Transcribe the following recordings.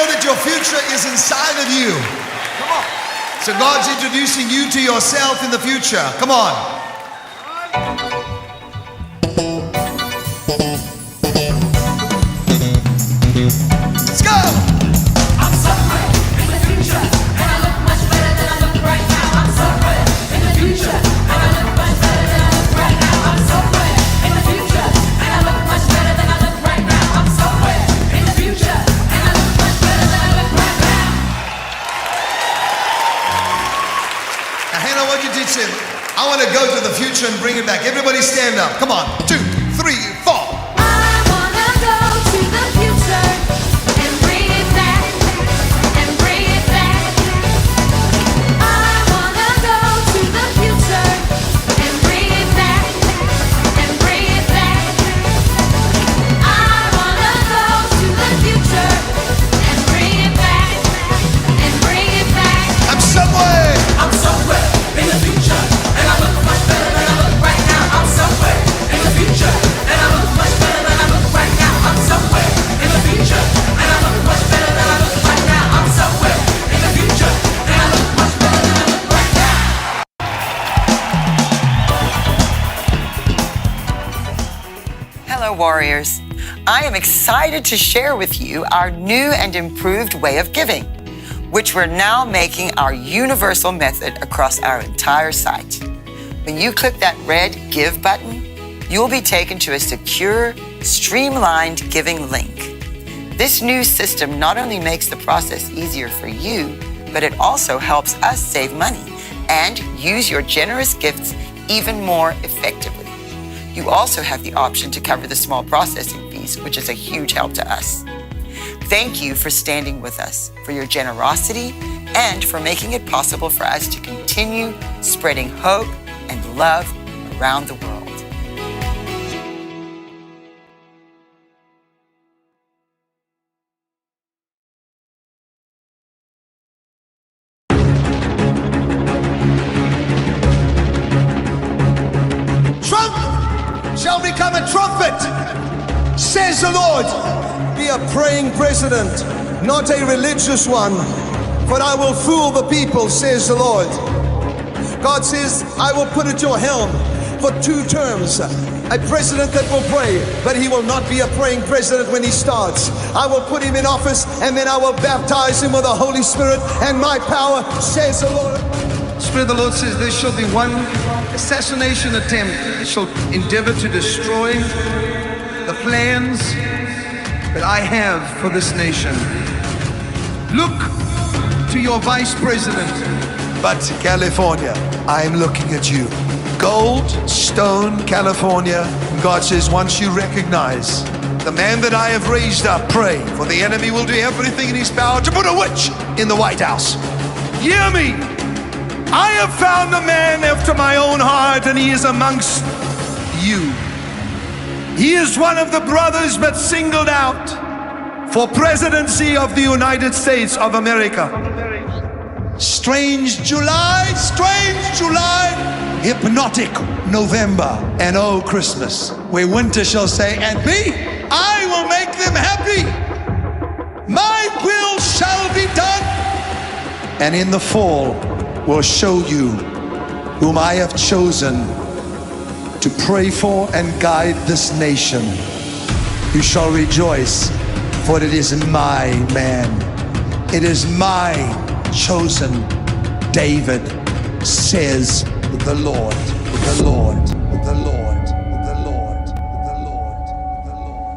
know that your future is inside of you? Come on. So God's introducing you to yourself in the future. Come on. Let's go. I'm somewhere in the future, and I look much better than I look right now. I'm somewhere in the future, and I look much better than I look right now. I'm somewhere in the future, and I look much better than I look right now. I'm somewhere in the future, and I look much better than I look right now. Now, Hannah, what you teach him? I want to go to the future and bring it back. Everybody stand up. Come on. 2, 3, 4. I wanna go to the future and bring it back, and bring it back. I wanna go to the future and bring it back, and bring it back. I wanna go to the future and bring it back, and bring it back. I'm somewhere. I'm somewhere in the future, and I look much better than I look right now. I'm somewhere in the future, and I look much better than I look right now. I'm somewhere in the future, and I look much better than I look right now. I'm somewhere in the future, and I look much better than I look right now. Hello, warriors. I am excited to share with you our new and improved way of giving, which we're now making our universal method across our entire site. When you click that red Give button, you'll be taken to a secure, streamlined giving link. This new system not only makes the process easier for you, but it also helps us save money and use your generous gifts even more effectively. You also have the option to cover the small processing fees, which is a huge help to us. Thank you for standing with us, for your generosity, and for making it possible for us to continue spreading hope and love around the world. Trump shall become a trumpet, says the Lord. Be a praying president, not a religious one, for I will fool the people, says the Lord. God says, I will put at your helm for 2 terms a president that will pray, but he will not be a praying president when he starts. I will put him in office, and then I will baptize him with the Holy Spirit and my power, says the Lord. Spirit of the Lord says there shall be one assassination attempt that shall endeavor to destroy the plans that I have for this nation. Look to your vice president. But California, I'm looking at you. Gold, stone, California. God says, once you recognize the man that I have raised up, pray, for the enemy will do everything in his power to put a witch in the White House. Hear me. I have found a man after my own heart, and he is amongst you. He is one of the brothers but singled out for presidency of the United States of America. Strange July, hypnotic November, and oh Christmas, where winter shall say, and me, I will make them happy. My will shall be done. And in the fall will show you whom I have chosen to pray for and guide this nation. You shall rejoice, for it is my man. It is my chosen David, says the Lord, the Lord, the Lord, the Lord, the Lord, the Lord.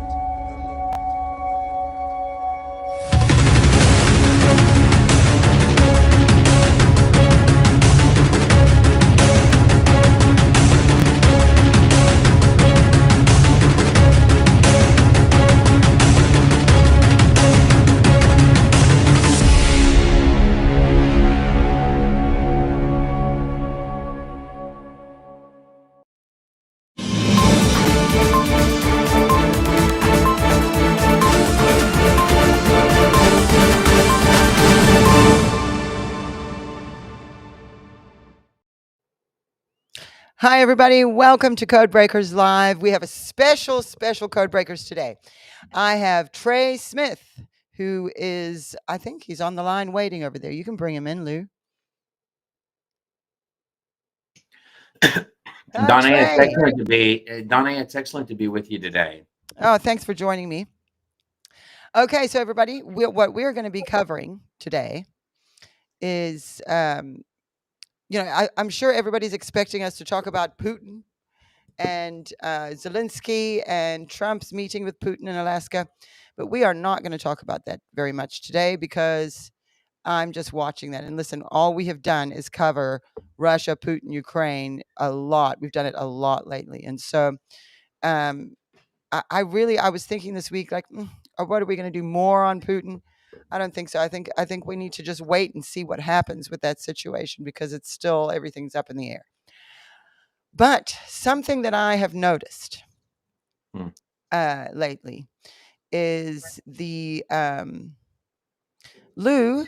Hi, everybody. Welcome to Codebreakers Live. We have a special Codebreakers today. I have Trey Smith, who is, I think he's on the line waiting over there. You can bring him in, Lou. Donna, it's Trey. excellent to be Donna. It's excellent to be with you today. Oh, thanks for joining me. Okay, so everybody, what we're going to be covering today is, I'm sure everybody's expecting us to talk about Putin and Zelensky and Trump's meeting with Putin in Alaska, but we are not going to talk about that very much today because I'm just watching that. And listen, all we have done is cover Russia, Putin, Ukraine a lot. We've done it a lot lately, and so um, I was thinking this week, like, what are we going to do more on Putin? I don't think so. I think we need to just wait and see what happens with that situation because it's still everything's up in the air. But something that I have noticed lately is the Lou.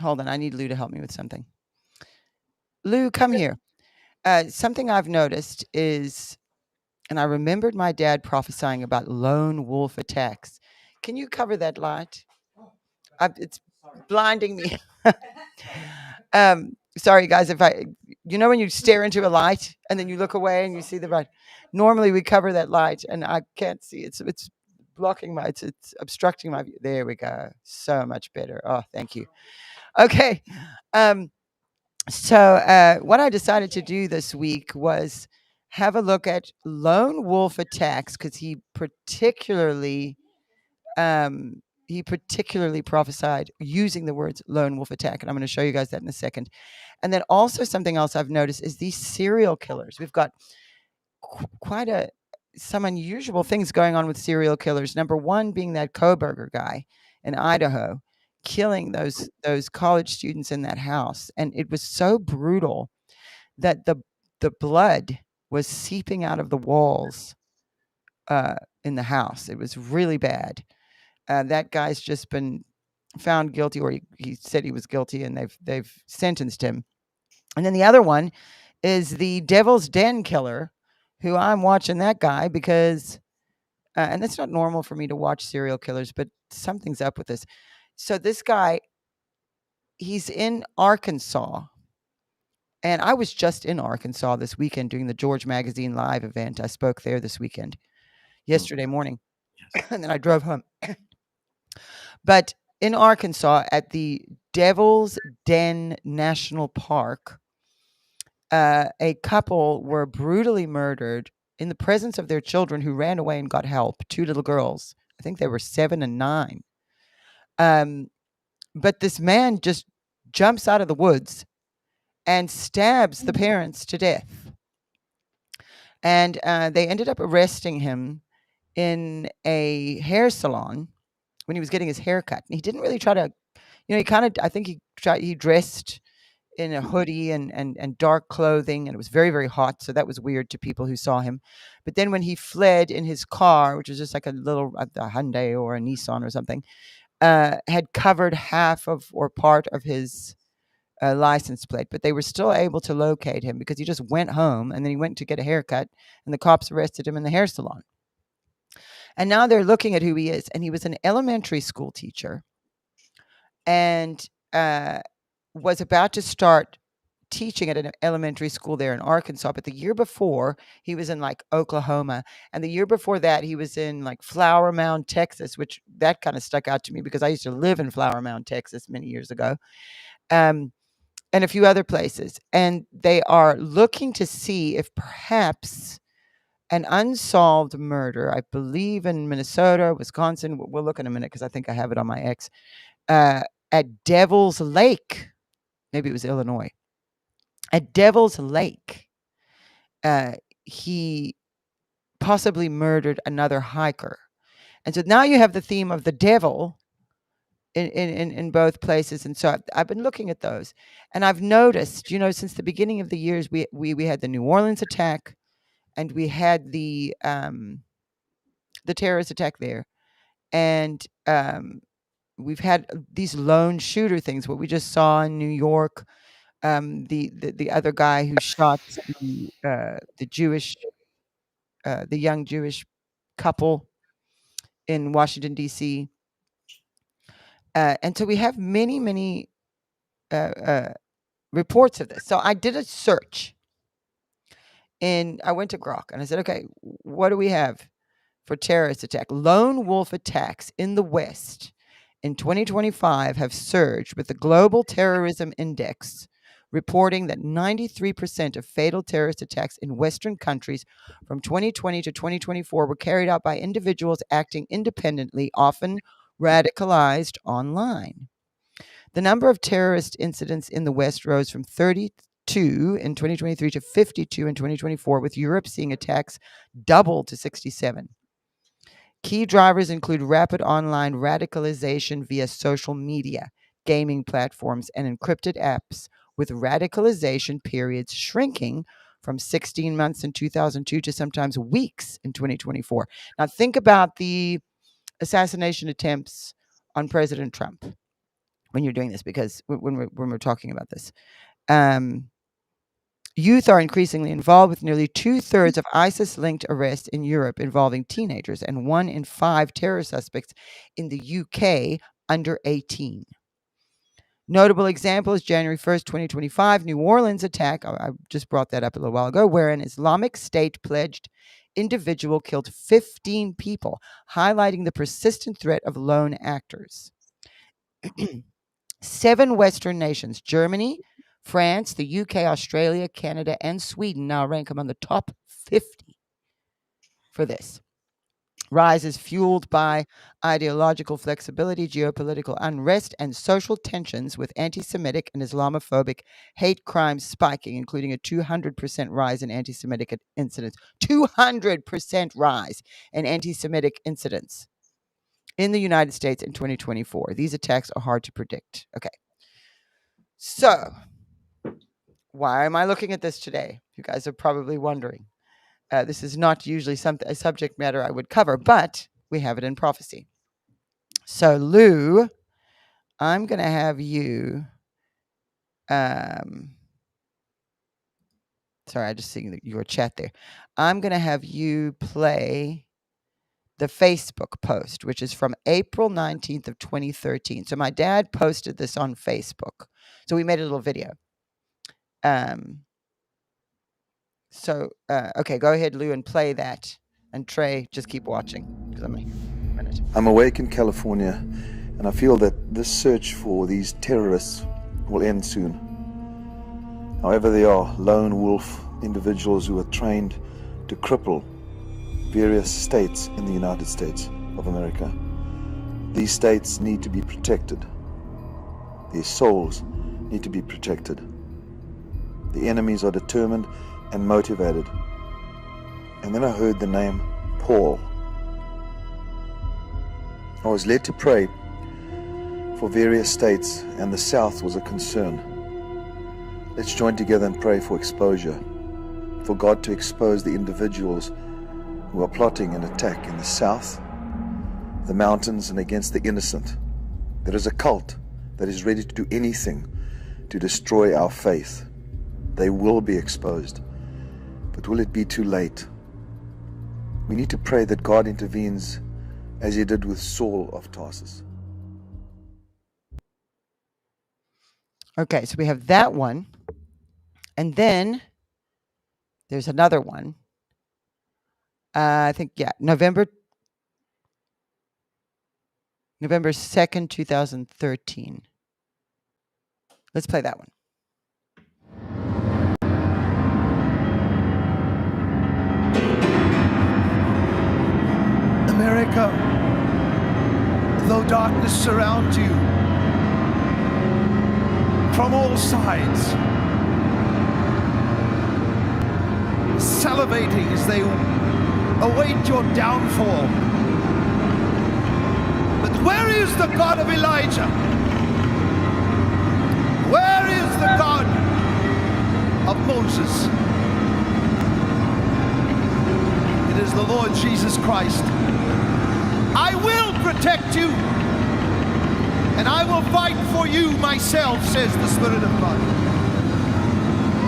Hold on, I need Lou to help me with something. Lou, come here. Something I've noticed is, and I remembered my dad prophesying about lone wolf attacks. Can you cover that light? It's blinding me. Sorry, guys. If when you stare into a light and then you look away and you see the light. Normally we cover that light, and I can't see. It's blocking my. It's obstructing my view. There we go. So much better. Oh, thank you. Okay. So what I decided to do this week was have a look at lone wolf attacks because he particularly prophesied using the words lone wolf attack, and I'm going to show you guys that in a second. And then also something else I've noticed is these serial killers. We've got quite some unusual things going on with serial killers. Number one being that Koberger guy in Idaho, killing those college students in that house, and it was so brutal that the blood was seeping out of the walls in the house. It was really bad. That guy's just been found guilty, or he said he was guilty, and they've sentenced him. And then the other one is the Devil's Den killer, who I'm watching that guy because, and it's not normal for me to watch serial killers, but something's up with this. So this guy, he's in Arkansas. And I was just in Arkansas this weekend doing the George Magazine Live event. I spoke there this weekend, yesterday morning, and then I drove home. But in Arkansas at the Devil's Den National Park, a couple were brutally murdered in the presence of their children who ran away and got help. 2 little girls. I think they were 7 and 9. But this man just jumps out of the woods and stabs the parents to death. And they ended up arresting him in a hair salon when he was getting his hair cut. And he didn't really try to, I think he dressed in a hoodie and dark clothing, and it was very, very hot. So that was weird to people who saw him. But then when he fled in his car, which was just like a little a Hyundai or a Nissan or something, had covered half of or part of his license plate, but they were still able to locate him because he just went home and then he went to get a haircut, and the cops arrested him in the hair salon. And now they're looking at who he is. And he was an elementary school teacher and was about to start teaching at an elementary school there in Arkansas. But the year before, he was in like Oklahoma. And the year before that, he was in like Flower Mound, Texas, which that kind of stuck out to me because I used to live in Flower Mound, Texas many years ago. And a few other places. And they are looking to see if perhaps an unsolved murder, I believe in Minnesota, Wisconsin, we'll look in a minute because I think I have it on my X, at Devil's Lake, maybe it was Illinois, at Devil's Lake, he possibly murdered another hiker. And so now you have the theme of the devil in both places. And so I've been looking at those, and I've noticed, since the beginning of the years, we had the New Orleans attack, and we had the terrorist attack there, and we've had these lone shooter things. What we just saw in New York, the other guy who shot the Jewish, the young Jewish couple in Washington D.C. And so we have many, many reports of this. So I did a search, and I went to Grok and I said, okay, what do we have for terrorist attack? Lone wolf attacks in the West in 2025 have surged, with the Global Terrorism Index reporting that 93% of fatal terrorist attacks in Western countries from 2020 to 2024 were carried out by individuals acting independently, often radicalized online. The number of terrorist incidents in the West rose from 32 in 2023 to 52 in 2024, with Europe seeing attacks double to 67. Key drivers include rapid online radicalization via social media, gaming platforms, and encrypted apps, with radicalization periods shrinking from 16 months in 2002 to sometimes weeks in 2024. Now, think about the assassination attempts on President Trump when you're doing this, because when we're talking about this. Youth are increasingly involved, with nearly 2/3 of ISIS-linked arrests in Europe involving teenagers, and 1 in 5 terror suspects in the UK under 18. Notable example is January 1st, 2025, New Orleans attack. I just brought that up a little while ago, where an Islamic State-pledged individual killed 15 people, highlighting the persistent threat of lone actors. 7 Western nations, Germany, France, the UK, Australia, Canada, and Sweden, now rank among the top 50 for this. Rise is fueled by ideological flexibility, geopolitical unrest, and social tensions, with anti-Semitic and Islamophobic hate crimes spiking, including a 200% rise in anti-Semitic incidents. 200% rise in anti-Semitic incidents in the United States in 2024. These attacks are hard to predict. Okay. So, why am I looking at this today? You guys are probably wondering. This is not usually a subject matter I would cover, but we have it in prophecy. So, Lou, I'm going to have you. Sorry, I just seen your chat there. I'm going to have you play the Facebook post, which is from April 19th of 2013. So my dad posted this on Facebook. So we made a little video. Okay, go ahead, Lou, and play that. And Trey, just keep watching, because I'm a minute. I'm awake in California, and I feel that this search for these terrorists will end soon. However, they are lone wolf individuals who are trained to cripple various states in the United States of America. These states need to be protected. Their souls need to be protected. The enemies are determined and motivated. And then I heard the name Paul. I was led to pray for various states, and the South was a concern. Let's join together and pray for exposure, for God to expose the individuals who are plotting an attack in the South, the mountains, and against the innocent. There is a cult that is ready to do anything to destroy our faith. They will be exposed. But will it be too late? We need to pray that God intervenes as he did with Saul of Tarsus. Okay, so we have that one. And then there's another one. I think, November 2nd, 2013. Let's play that one. America, though darkness surrounds you from all sides, salivating as they await your downfall. But where is the God of Elijah? Where is the God of Moses? It is the Lord Jesus Christ. I will protect you, and I will fight for you myself, says the Spirit of God.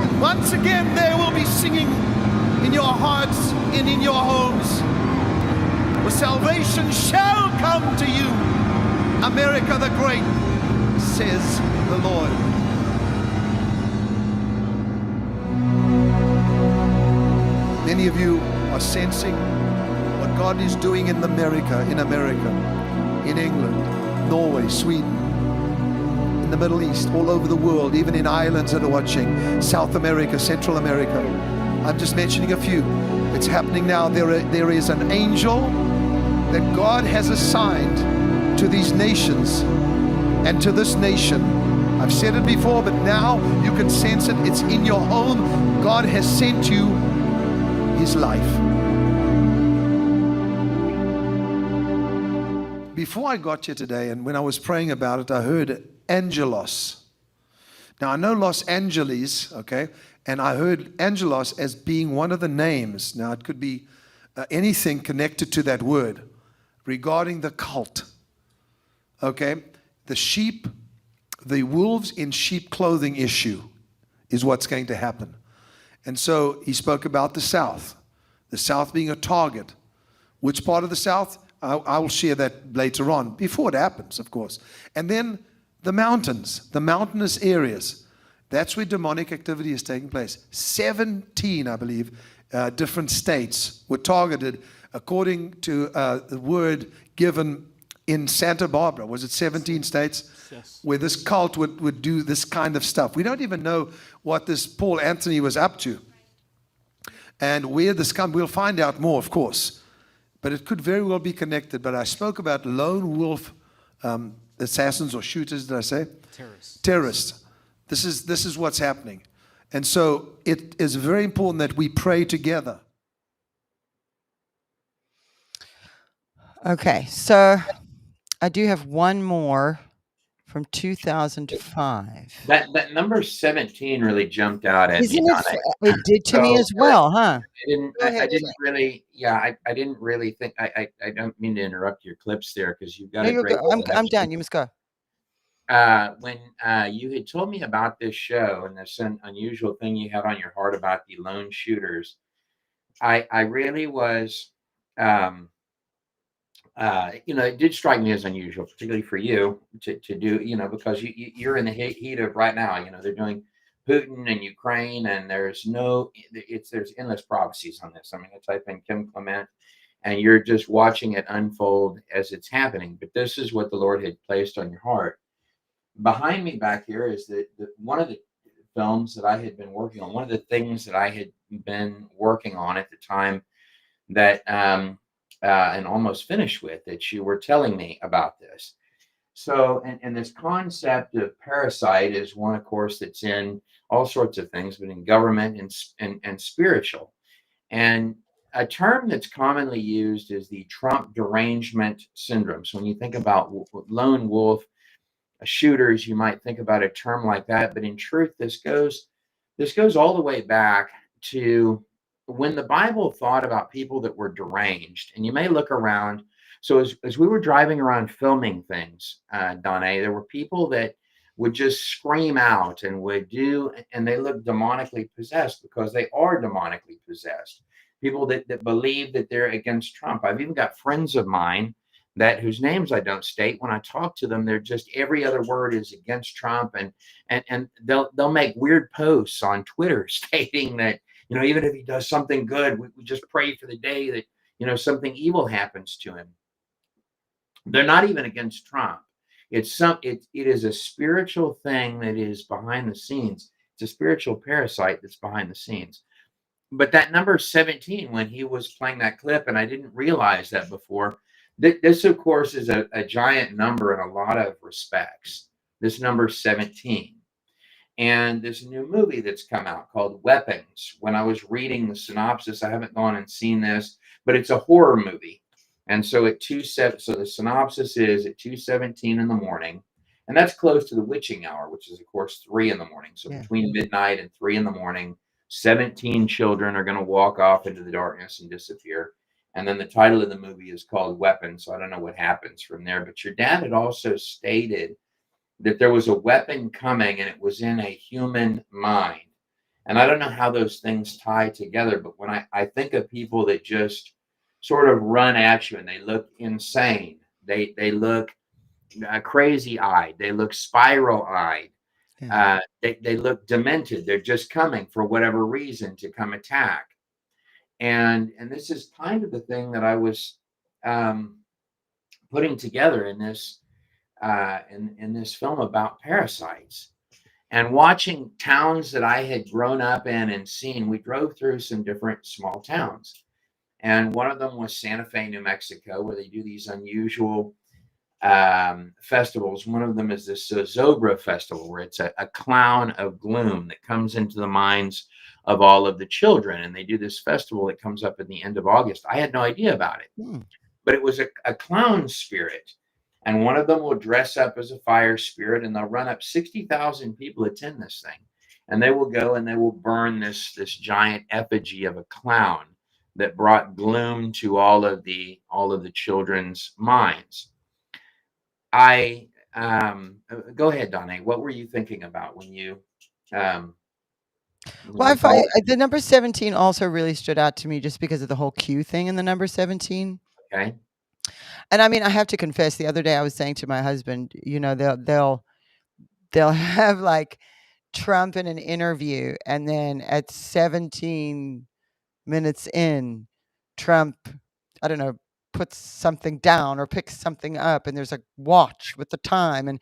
And once again there will be singing in your hearts and in your homes, for salvation shall come to you America the Great, says the Lord. Many of you are sensing what God is doing in America, in England, Norway, Sweden, in the Middle East, all over the world, even in islands that are watching, South America, Central America. I'm just mentioning a few. It's happening now. There is an angel that God has assigned to these nations and to this nation. I've said it before, but now you can sense it. It's in your home. God has sent you His life. Before I got here today, and when I was praying about it, I heard Angelos. Now I know Los Angeles, okay, and I heard Angelos as being one of the names. Now it could be anything connected to that word regarding the cult, okay? The sheep, the wolves in sheep clothing issue is what's going to happen. And so he spoke about the South being a target. Which part of the South? I will share that later on, before it happens, of course. And then the mountains, the mountainous areas. That's where demonic activity is taking place. 17, I believe, different states were targeted according to the word given in Santa Barbara. Was it 17 states? Yes. Where this cult would do this kind of stuff. We don't even know what this Paul Anthony was up to. And where this comes, we'll find out more, of course. But it could very well be connected. But I spoke about lone wolf assassins or shooters, did I say? Terrorists. This is what's happening. And so it is very important that we pray together. Okay, so I do have one more from 2005. That number 17 really jumped out at Isn't me. it? It did to me as well, huh? I didn't really, I didn't really think, I don't mean to interrupt your clips there because you've got No, a you're great. good. I'm done. You must go. When you had told me about this show and this unusual thing you had on your heart about the lone shooters, I really was, it did strike me as unusual, particularly for you to do, because you're in the heat of right now. They're doing Putin and Ukraine, and there's endless prophecies on this. I mean, I type in Kim Clement, and you're just watching it unfold as it's happening. But this is what the Lord had placed on your heart. Behind me back here is one of the films that I had been working on. One of the things that I had been working on at the time that and almost finished with, that you were telling me about this. So, and this concept of parasite is one, of course, that's in all sorts of things, but in government and spiritual. And a term that's commonly used is the Trump derangement syndrome. So when you think about lone wolf shooters, you might think about a term like that. But in truth, this goes all the way back to when the Bible thought about people that were deranged. And you may look around. So as we were driving around filming things, Donna, there were people that would just scream out and and they look demonically possessed because they are demonically possessed. People that believe that they're against Trump. I've even got friends of mine whose names I don't state. When I talk to them, they're just every other word is against Trump, and they'll make weird posts on Twitter stating that, even if he does something good, we just pray for the day that, something evil happens to him. They're not even against Trump. It is a spiritual thing that is behind the scenes. It's a spiritual parasite that's behind the scenes. But that number 17, when he was playing that clip, and I didn't realize that before, this, of course, is a giant number in a lot of respects. This number 17. And there's a new movie that's come out called Weapons. When I was reading the synopsis, I haven't gone and seen this, but it's a horror movie. And so so the synopsis is at 2:17 in the morning, and that's close to the witching hour, which is, of course, 3 in the morning. So between midnight and 3 in the morning, 17 children are going to walk off into the darkness and disappear. And then the title of the movie is called Weapons. So I don't know what happens from there. But your dad had also stated that there was a weapon coming, and it was in a human mind. And I don't know how those things tie together, but when I think of people that just sort of run at you and they look insane, they look crazy eyed. They look spiral eyed. Yeah. They look demented. They're just coming for whatever reason to come attack. And this is kind of the thing that I was um, putting together in this in this film about parasites. And watching towns that I had grown up in and seen, we drove through some different small towns. And one of them was Santa Fe, New Mexico, where they do these unusual festivals. One of them is this Zobra festival, where it's a clown of gloom that comes into the minds of all of the children. And they do this festival that comes up at the end of August. I had no idea about it, but it was a clown spirit. And one of them will dress up as a fire spirit, and they'll run up. 60,000 people attend this thing, and they will go and they will burn this giant effigy of a clown that brought gloom to all of the children's minds. I go ahead, Donnie. What were you thinking about when you when Well, you I find saw the number 17 also really stood out to me just because of the whole Q thing in the number 17. it? Okay. And I mean, I have to confess, the other day I was saying to my husband, they'll have like Trump in an interview, and then at 17 minutes in, Trump, I don't know, puts something down or picks something up, and there's a watch with the time. And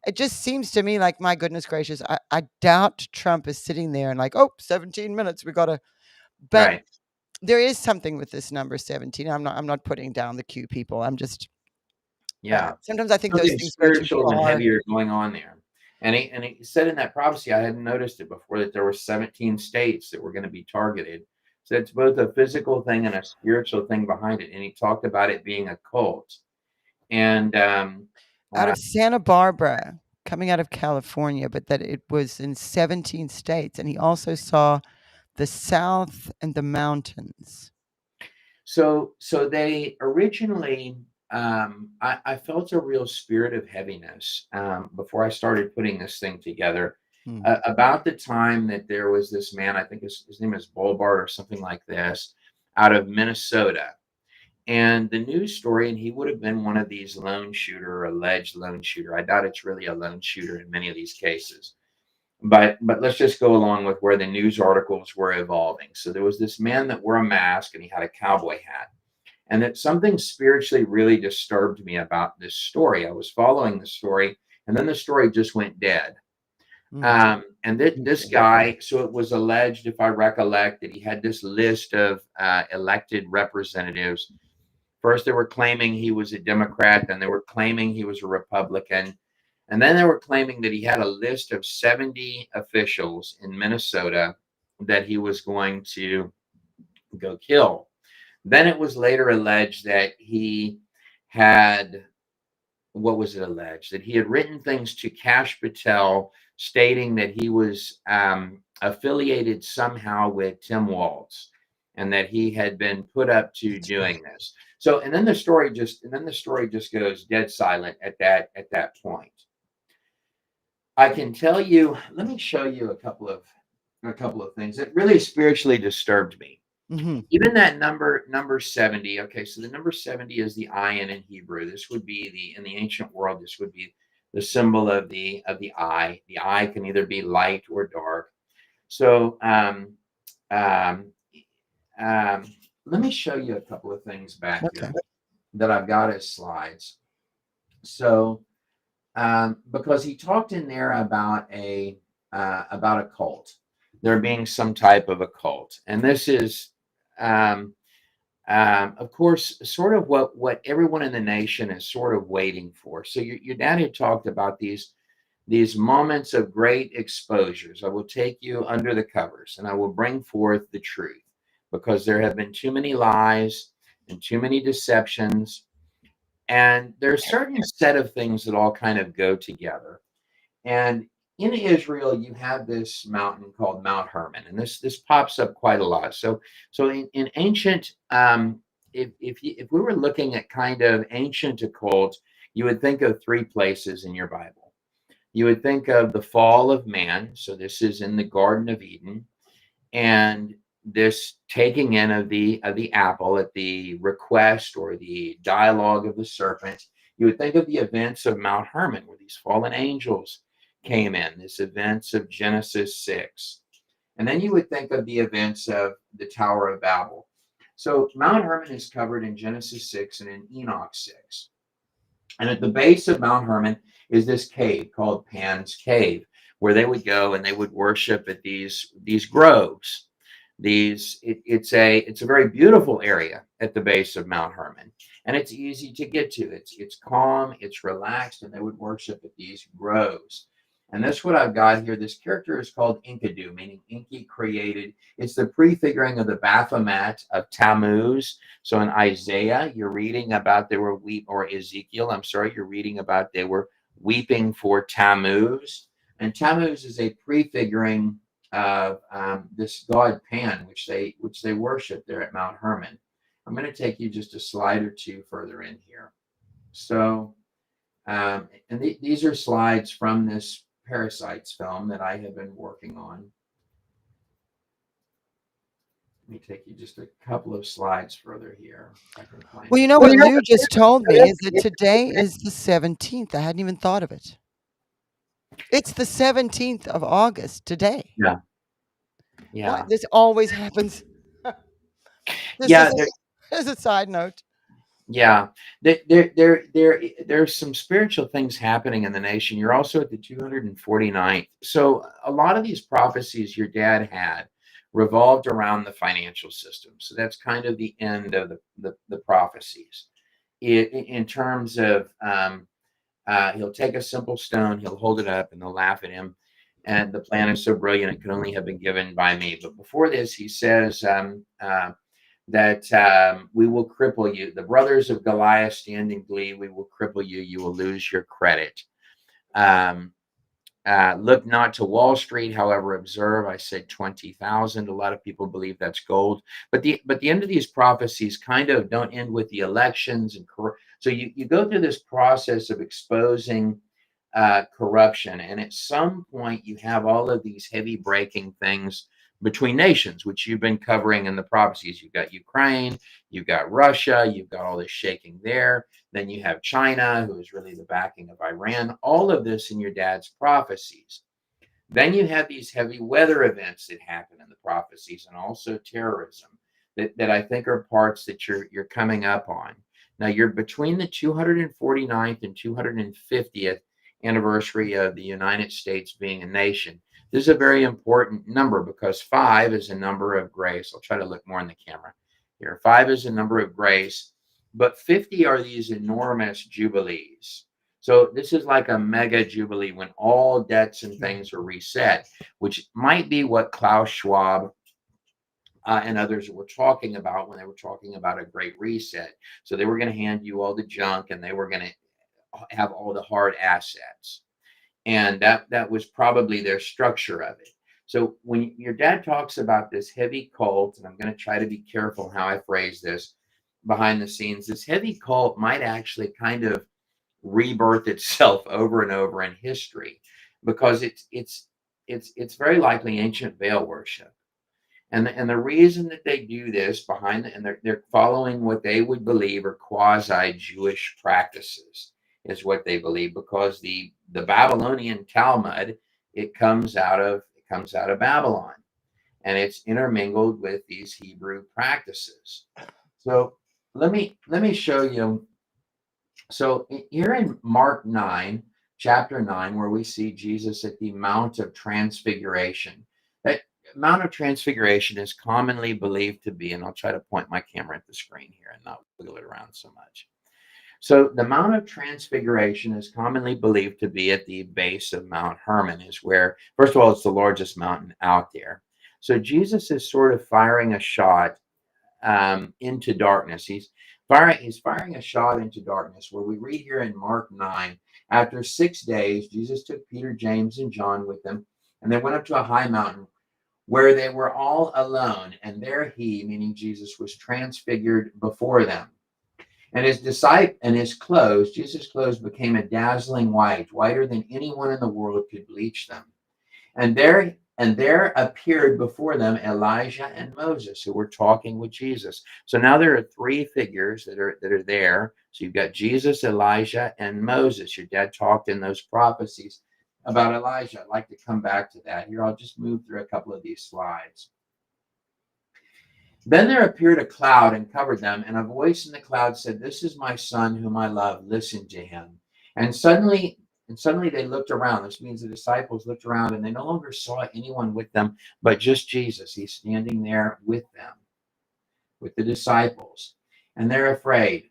it just seems to me like, my goodness gracious, I doubt Trump is sitting there and like, oh, 17 minutes, we got to. But Right. there is something with this number 17. I'm not putting down the Q people. I'm just, Yeah. sometimes I think those Something things go too spiritual and far. heavier going on there. And he said in that prophecy, I hadn't noticed it before, that there were 17 states that were going to be targeted. So it's both a physical thing and a spiritual thing behind it. And he talked about it being a cult. And Out of Santa Barbara, coming out of California, but that it was in 17 states. And he also saw the South and the mountains. so they originally, I felt a real spirit of heaviness before I started putting this thing together. Hmm. About the time that there was this man, I think his name is Bolbart or something like this, out of Minnesota. And the news story, and he would have been one of these lone shooter, alleged lone shooter. I doubt it's really a lone shooter in many of these cases. But let's just go along with where the news articles were evolving. So there was this man that wore a mask and he had a cowboy hat. And that something spiritually really disturbed me about this story. I was following the story, and then the story just went dead. And this guy, so it was alleged, if I recollect, that he had this list of elected representatives. First, they were claiming he was a Democrat, then they were claiming he was a Republican, and then they were claiming that he had a list of 70 officials in Minnesota that he was going to go kill. Then it was later alleged that he had, what was it alleged? That he had written things to Kash Patel stating that he was affiliated somehow with Tim Walz, and that he had been put up to doing this. So, and then the story just goes dead silent at that point. I can tell you, let me show you a couple of things that really spiritually disturbed me. Even that number 70. Okay, so the number 70 is the ayin in Hebrew. This would be in the ancient world, this would be the symbol of the eye. The eye can either be light or dark. So let me show you a couple of things back here that I've got as slides. So because he talked in there about a cult, there being some type of a cult, and this is of course sort of what everyone in the nation is sort of waiting for. So your dad had talked about these moments of great exposures. I will take you under the covers and I will bring forth the truth, because there have been too many lies and too many deceptions. And there's a certain set of things that all kind of go together. And in Israel, you have this mountain called Mount Hermon, and this pops up quite a lot. So in ancient, if we were looking at kind of ancient occult, you would think of three places in your Bible. You would think of the fall of man. So this is in the Garden of Eden, and this taking in of the apple at the request or the dialogue of the serpent You would think of the events of Mount Hermon, where these fallen angels came in, this events of Genesis 6. And then you would think of the events of the Tower of Babel. So Mount Hermon is covered in Genesis 6 and in Enoch 6. And at the base of Mount Hermon is this cave called Pan's Cave, where they would go and they would worship at these groves. It's a very beautiful area at the base of Mount Hermon, and it's easy to get to. It's calm, it's relaxed, and they would worship at these groves. And that's what I've got here. This character is called Enkidu, meaning Enki created. It's the prefiguring of the Baphomet of Tammuz. So in Isaiah, you're reading about they were or Ezekiel, I'm sorry, you're reading about they were weeping for Tammuz. And Tammuz is a prefiguring of this god Pan, which they worship there at Mount Hermon. I'm going to take you just a slide or two further in here. So, these are slides from this Parasites film that I have been working on. Let me take you just a couple of slides further here. If I can find Well, you it. know what Lou just told me is that today is the 17th. I hadn't even thought of it. It's the 17th of August today. Yeah. Why- Yeah. This always happens. This Yeah. is as a side note. Yeah, there's some spiritual things happening in the nation. You're also at the 249th. So a lot of these prophecies your dad had revolved around the financial system. So that's kind of the end of the prophecies. In terms of he'll take a simple stone, he'll hold it up, and they'll laugh at him. And the plan is so brilliant, it could only have been given by me. But before this, he says that we will cripple you. The brothers of Goliath stand in glee. We will cripple you. You will lose your credit. Look not to Wall Street, however, observe. I said 20,000. A lot of people believe that's gold. But the end of these prophecies kind of don't end with the elections. So you go through this process of exposing corruption. And at some point, you have all of these heavy breaking things between nations, which you've been covering in the prophecies. You've got Ukraine, you've got Russia, you've got all this shaking there. Then you have China, who is really the backing of Iran. All of this in your dad's prophecies. Then you have these heavy weather events that happen in the prophecies, and also terrorism that I think are parts that you're coming up on. Now you're between the 249th and 250th anniversary of the United States being a nation. This is a very important number because 5 is a number of grace. I'll try to look more in the camera here. 5 is a number of grace, but 50 are these enormous jubilees. So this is like a mega jubilee when all debts and things are reset, which might be what Klaus Schwab and others were talking about when they were talking about a great reset. So they were going to hand you all the junk and they were going to have all the hard assets. And that was probably their structure of it. So when your dad talks about this heavy cult, and I'm going to try to be careful how I phrase this behind the scenes, this heavy cult might actually kind of rebirth itself over and over in history, because it's very likely ancient Baal worship. And the reason that they do this and they're following what they would believe are quasi-Jewish practices is what they believe, because the Babylonian Talmud, it comes out of Babylon, and it's intermingled with these Hebrew practices. So let me show you. So here in Mark 9, chapter 9, where we see Jesus at the Mount of Transfiguration. That Mount of Transfiguration is commonly believed to be, and I'll try to point my camera at the screen here and not wiggle it around so much. So the Mount of Transfiguration is commonly believed to be at the base of Mount Hermon, is where, first of all, it's the largest mountain out there. So Jesus is sort of firing a shot into darkness. He's firing a shot into darkness, where we read here in Mark 9, after 6 days, Jesus took Peter, James, and John with him, and they went up to a high mountain where they were all alone. And there he, meaning Jesus, was transfigured before them. And his clothes, Jesus' clothes, became a dazzling white, whiter than anyone in the world could bleach them. And there And there appeared before them Elijah and Moses, who were talking with Jesus. So now there are three figures that are there. So you've got Jesus, Elijah, and Moses. Your dad talked in those prophecies about Elijah. I'd like to come back to that. Here, I'll just move through a couple of these slides. Then there appeared a cloud and covered them, and a voice in the cloud said, "This is my son whom I love. Listen to him." And suddenly they looked around. This means the disciples looked around, and they no longer saw anyone with them, but just Jesus. He's standing there with them, with the disciples, and they're afraid.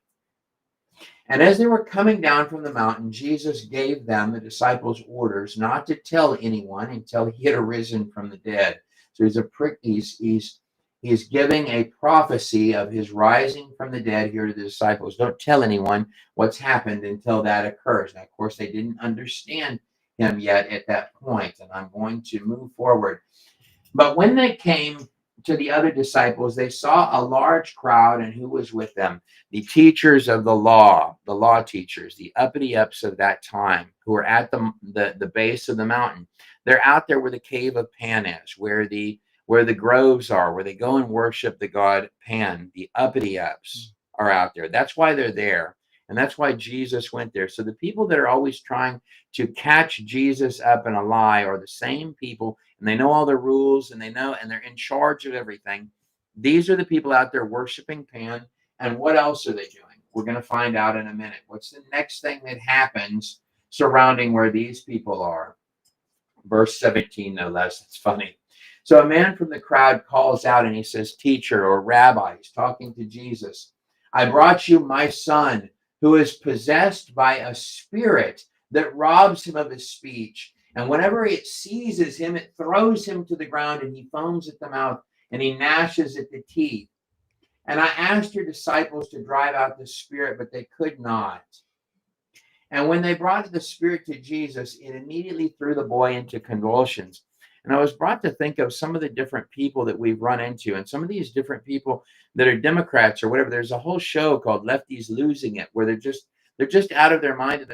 And as they were coming down from the mountain, Jesus gave them, the disciples, orders not to tell anyone until he had arisen from the dead. So he's giving a prophecy of his rising from the dead here to the disciples. Don't tell anyone what's happened until that occurs. Now, of course, they didn't understand him yet at that point, and I'm going to move forward. But when they came to the other disciples, they saw a large crowd, and who was with them? The teachers of the law teachers, the uppity-ups of that time, who were at the base of the mountain. They're out there where the cave of Pan is, where the groves are, where they go and worship the god Pan. The uppity-ups are out there. That's why they're there. And that's why Jesus went there. So the people that are always trying to catch Jesus up in a lie are the same people, and they know all the rules, and they're in charge of everything. These are the people out there worshiping Pan. And what else are they doing? We're going to find out in a minute. What's the next thing that happens surrounding where these people are? Verse 17, no less. It's funny. So a man from the crowd calls out and he says, "Teacher," or "Rabbi," he's talking to Jesus, "I brought you my son who is possessed by a spirit that robs him of his speech. And whenever it seizes him, it throws him to the ground, and he foams at the mouth and he gnashes at the teeth. And I asked your disciples to drive out the spirit, but they could not. And when they brought the spirit to Jesus, it immediately threw the boy into convulsions." And I was brought to think of some of the different people that we've run into, and some of these different people that are Democrats or whatever. There's a whole show called Lefties Losing It, where they're just out of their mind, and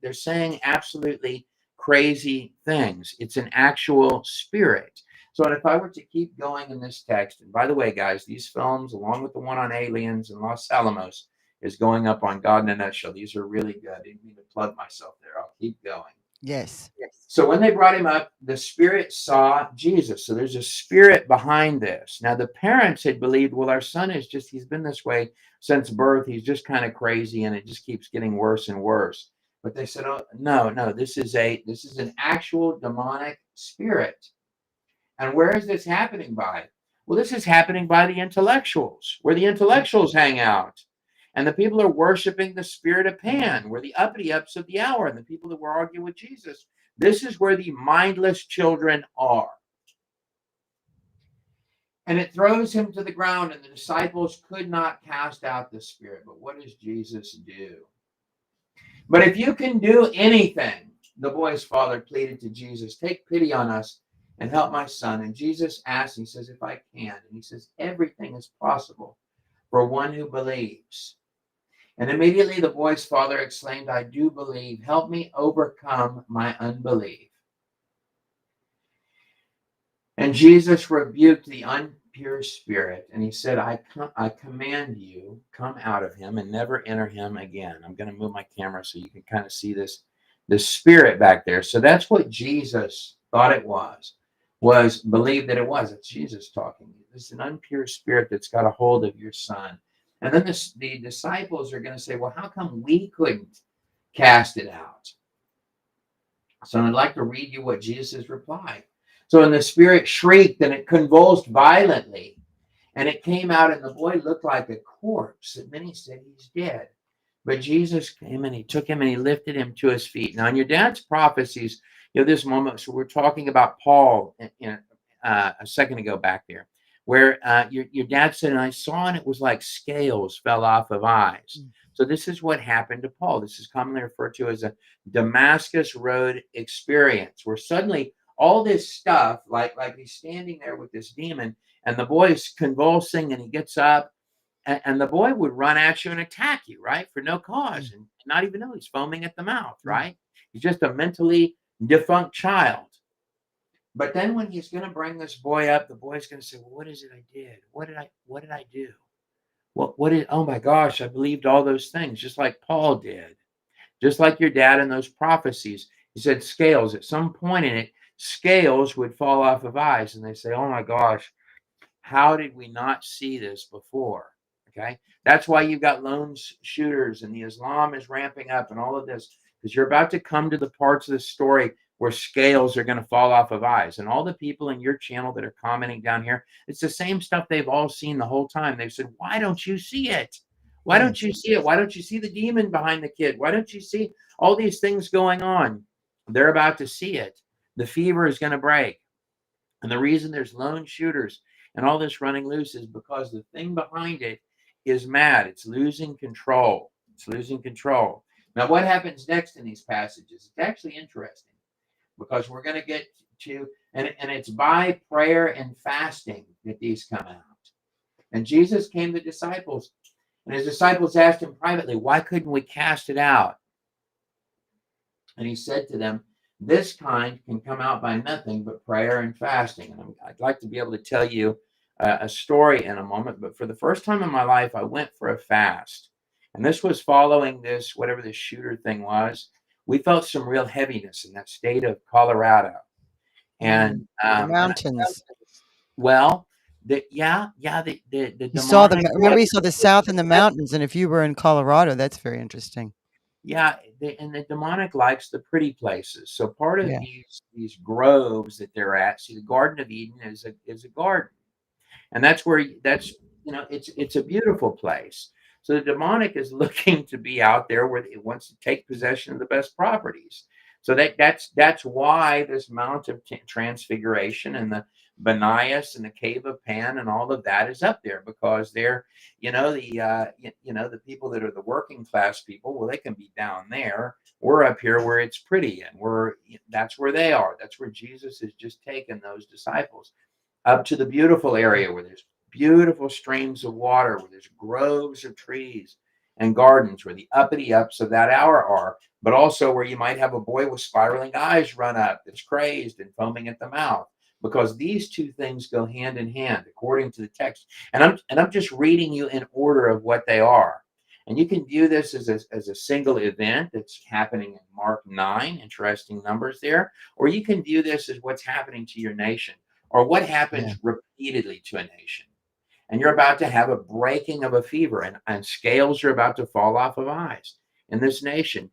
they're saying absolutely crazy things. It's an actual spirit. So if I were to keep going in this text, and by the way, guys, these films, along with the one on aliens and Los Alamos, is going up on God in a Nutshell. These are really good. I didn't mean to plug myself there. I'll keep going. Yes. So when they brought him up, the spirit saw Jesus. So there's a spirit behind this. Now, the parents had believed, well, our son he's been this way since birth. He's just kind of crazy, and it just keeps getting worse and worse. But they said, "Oh, no, this is an actual demonic spirit." And where is this happening by? Well, this is happening by the intellectuals, where the intellectuals hang out. And the people are worshiping the spirit of Pan, where the uppity-ups of the hour, and the people that were arguing with Jesus. This is where the mindless children are. And it throws him to the ground, and the disciples could not cast out the spirit. But what does Jesus do? "But if you can do anything," the boy's father pleaded to Jesus, "take pity on us and help my son." And Jesus asked, he says, "If I can." And he says, "Everything is possible for one who believes." And immediately the boy's father exclaimed, "I do believe. Help me overcome my unbelief." And Jesus rebuked the impure spirit, and he said, I command you, come out of him and never enter him again." I'm going to move my camera so you can kind of see this spirit back there. So that's what Jesus thought it was believed that it was. It's Jesus talking. This is an impure spirit that's got a hold of your son. And then the disciples are going to say, "Well, how come we couldn't cast it out?" So I'd like to read you what Jesus replied. "So and the spirit shrieked, and it convulsed violently, and it came out, and the boy looked like a corpse. And many said, 'He's dead.' But Jesus came, and he took him, and he lifted him to his feet." Now, in your dad's prophecies, this moment, so we're talking about Paul a second ago back there, where your dad said, "And I saw, and it was like scales fell off of eyes." So this is what happened to Paul. This is commonly referred to as a Damascus Road experience, where suddenly all this stuff, like he's standing there with this demon, and the boy's convulsing, and he gets up, and the boy would run at you and attack you, right, for no cause, and not even know he's foaming at the mouth, right? He's just a mentally defunct child. But then when he's going to bring this boy up, the boy's going to say, well, what is it I did? What did I do? Oh my gosh, I believed all those things, just like Paul did, just like your dad in those prophecies. He said scales, at some point in it, scales would fall off of eyes. And they say, oh my gosh, how did we not see this before? Okay. That's why you've got lone shooters and the Islam is ramping up and all of this, because you're about to come to the parts of the story where scales are going to fall off of eyes. And all the people in your channel that are commenting down here, it's the same stuff they've all seen the whole time. They've said, why don't you see it? Why don't you see it? Why don't you see the demon behind the kid? Why don't you see all these things going on? They're about to see it. The fever is going to break. And the reason there's lone shooters and all this running loose is because the thing behind it is mad. It's losing control. It's losing control. Now, what happens next in these passages? It's actually interesting because we're going to get to, and it's by prayer and fasting that these come out. And Jesus came to disciples, and his disciples asked him privately, why couldn't we cast it out? And he said to them, this kind can come out by nothing but prayer and fasting. And I'd like to be able to tell you a story in a moment, but for the first time in my life, I went for a fast. And this was following this, whatever this shooter thing was. We felt some real heaviness in that state of Colorado. And the mountains. The You saw the, remember you saw the south in the mountains, and if you were in Colorado, that's very interesting. Yeah, and the demonic likes the pretty places. So part of these groves that they're at, see, the Garden of Eden is a garden, and that's where it's a beautiful place. So the demonic is looking to be out there where it wants to take possession of the best properties. So that's why this Mount of Transfiguration and the Banias and the Cave of Pan and all of that is up there, because they're, the people that are the working class people, well, they can be down there. We're up here where it's pretty, and that's where they are. That's where Jesus has just taken those disciples up to the beautiful area where there's beautiful streams of water, where there's groves of trees and gardens, where the uppity ups of that hour are, but also where you might have a boy with spiraling eyes run up that's crazed and foaming at the mouth, because these two things go hand in hand according to the text. And I'm just reading you in order of what they are. And you can view this as a single event that's happening in Mark 9, interesting numbers there, or you can view this as what's happening to your nation, or what happens repeatedly to a nation. And you're about to have a breaking of a fever, and scales are about to fall off of eyes in this nation.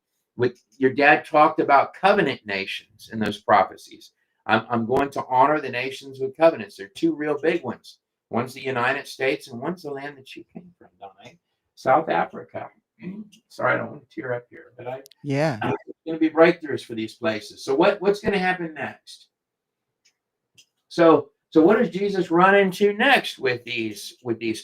Your dad talked about covenant nations in those prophecies. I'm going to honor the nations with covenants. There are two real big ones. One's the United States, and one's the land that you came from, Donnie, South Africa. Sorry, I don't want to tear up here, but there's going to be breakthroughs for these places. So what's going to happen next? So what does Jesus run into next with these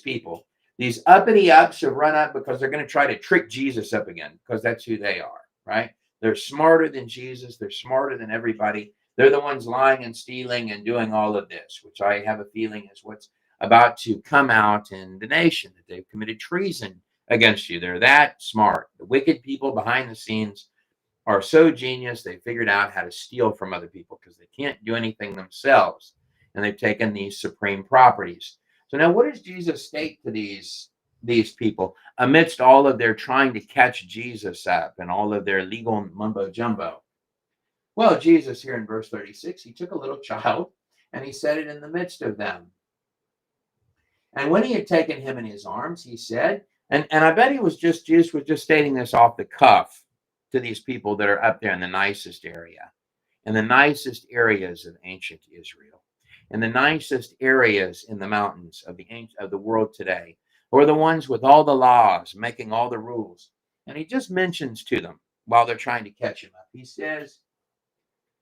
people? These uppity ups have run up because they're going to try to trick Jesus up again, because that's who they are, right? They're smarter than Jesus. They're smarter than everybody. They're the ones lying and stealing and doing all of this, which I have a feeling is what's about to come out in the nation, that they've committed treason against you. They're that smart. The wicked people behind the scenes are so genius, they figured out how to steal from other people because they can't do anything themselves. And they've taken these supreme properties. So now what does Jesus state to these people amidst all of their trying to catch Jesus up and all of their legal mumbo jumbo? Well, Jesus here in verse 36, he took a little child and he set it in the midst of them. And when he had taken him in his arms, he said, and I bet Jesus was just stating this off the cuff to these people that are up there in the nicest area, in the nicest areas of ancient Israel, in the nicest areas in the mountains of the world today, who are the ones with all the laws, making all the rules. And he just mentions to them while they're trying to catch him up. He says,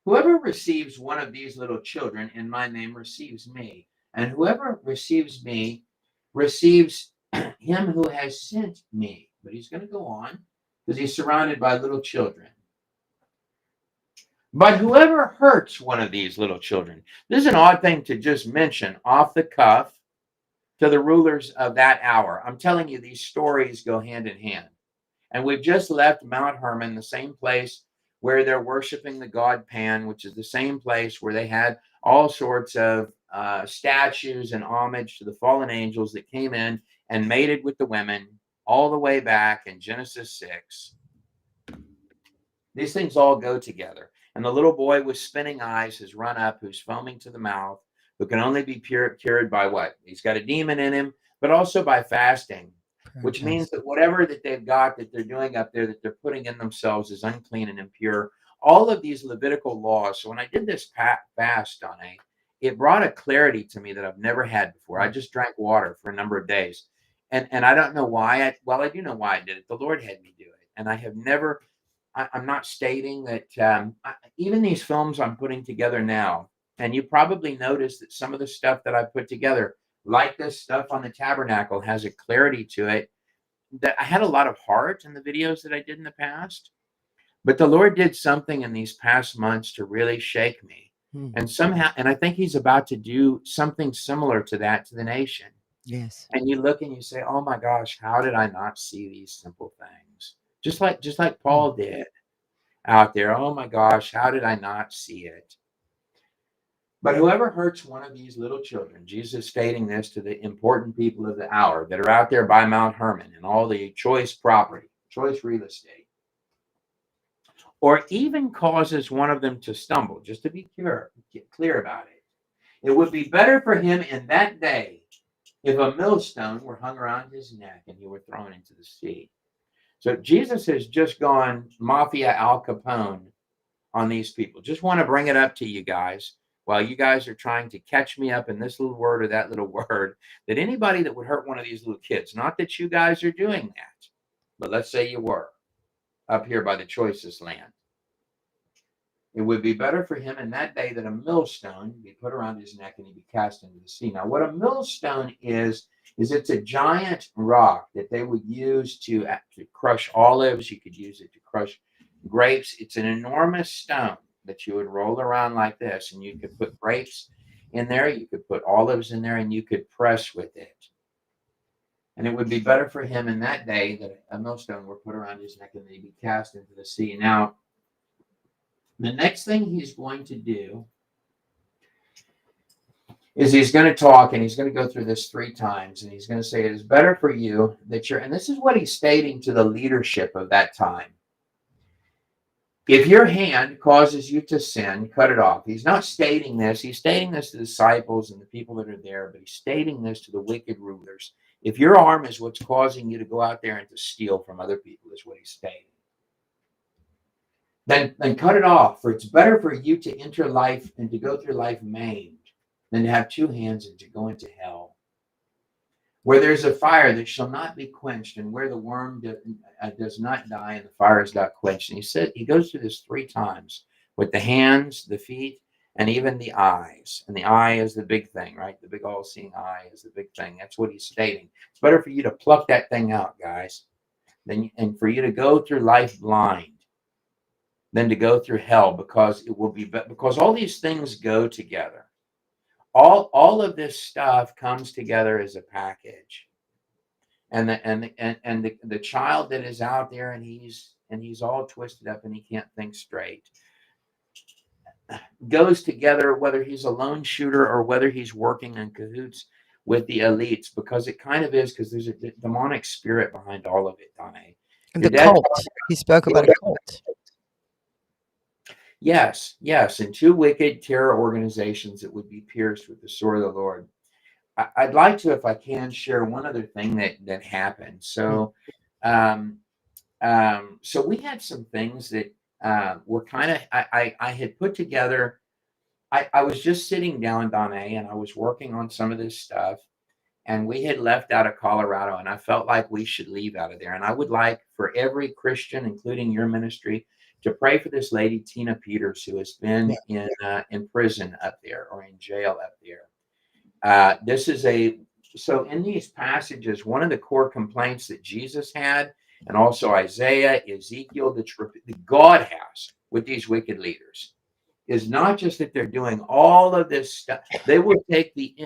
whoever receives one of these little children in my name receives me, and whoever receives me receives him who has sent me. But he's going to go on because he's surrounded by little children. But whoever hurts one of these little children, this is an odd thing to just mention off the cuff to the rulers of that hour. I'm telling you, these stories go hand in hand. And we've just left Mount Hermon, the same place where they're worshiping the god Pan, which is the same place where they had all sorts of statues and homage to the fallen angels that came in and mated with the women all the way back in Genesis 6. These things all go together. And the little boy with spinning eyes has run up, who's foaming to the mouth, who can only be cured by what? He's got a demon in him, but also by fasting, which means that whatever that they've got that they're doing up there, that they're putting in themselves is unclean and impure. All of these Levitical laws. So when I did this fast, Donnie, it brought a clarity to me that I've never had before. I just drank water for a number of days. And I don't know why. I do know why I did it. The Lord had me do it. And I have never... I'm not stating that even these films I'm putting together now, and you probably noticed that some of the stuff that I put together, like this stuff on the tabernacle, has a clarity to it that I had a lot of heart in the videos that I did in the past. But the Lord did something in these past months to really shake me. And somehow, and I think he's about to do something similar to that to the nation. Yes. And you look and you say, oh my gosh, how did I not see these simple things? Just like Paul did out there. Oh my gosh, how did I not see it? But whoever hurts one of these little children, Jesus is stating this to the important people of the hour that are out there by Mount Hermon and all the choice property, choice real estate, or even causes one of them to stumble, just to be clear about it. It would be better for him in that day if a millstone were hung around his neck and he were thrown into the sea. So Jesus has just gone Mafia Al Capone on these people. Just want to bring it up to you guys while you guys are trying to catch me up in this little word or that little word, that anybody that would hurt one of these little kids, not that you guys are doing that, but let's say you were up here by the choicest land. It would be better for him in that day that a millstone be put around his neck and he be cast into the sea. Now, what a millstone is it's a giant rock that they would use to crush olives. You could use it to crush grapes. It's an enormous stone that you would roll around like this, and you could put grapes in there, you could put olives in there, and you could press with it. And it would be better for him in that day that a millstone were put around his neck and he'd be cast into the sea. Now, the next thing he's going to do is he's going to talk, and he's going to go through this 3 times, and he's going to say it is better for you that you're, and this is what he's stating to the leadership of that time. If your hand causes you to sin, cut it off. He's not stating this. He's stating this to the disciples and the people that are there, but he's stating this to the wicked rulers. If your arm is what's causing you to go out there and to steal from other people, is what he's stating. Then cut it off, for it's better for you to enter life and to go through life maimed than to have 2 hands and to go into hell, where there's a fire that shall not be quenched, and where the worm does not die and the fire is not quenched. And he goes through this 3 times with the hands, the feet, and even the eyes. And the eye is the big thing, right? The big all-seeing eye is the big thing. That's what he's stating. It's better for you to pluck that thing out, guys, and for you to go through life blind than to go through hell, because it will be, because all these things go together. All of this stuff comes together as a package, and the child that is out there and he's all twisted up and he can't think straight, goes together, whether he's a lone shooter or whether he's working in cahoots with the elites, because it kind of is, because there's a demonic spirit behind all of it, Donnie. And the cult. He spoke about a cult. Yes, and 2 wicked terror organizations that would be pierced with the sword of the Lord. I'd like to, if I can, share one other thing that happened. So, so we had some things that were kind of, I had put together. I was just sitting down, Donnie, and I was working on some of this stuff, and we had left out of Colorado, and I felt like we should leave out of there. And I would like for every Christian, including your ministry, to pray for this lady, Tina Peters, who has been in prison up there, or in jail up there. So in these passages, one of the core complaints that Jesus had, and also Isaiah, Ezekiel, that God has with these wicked leaders, is not just that they're doing all of this stuff. They will take this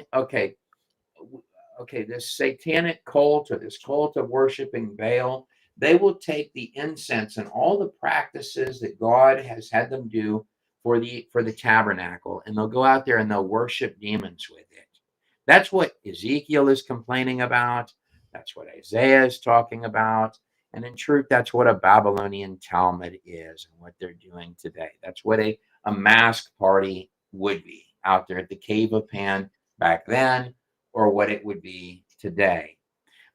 satanic cult, or this cult of worshiping Baal. They will take the incense and all the practices that God has had them do for the tabernacle, and they'll go out there and they'll worship demons with it. That's what Ezekiel is complaining about. That's what Isaiah is talking about. And in truth, that's what a Babylonian Talmud is and what they're doing today. That's what a masked party would be out there at the Cave of Pan back then, or what it would be today.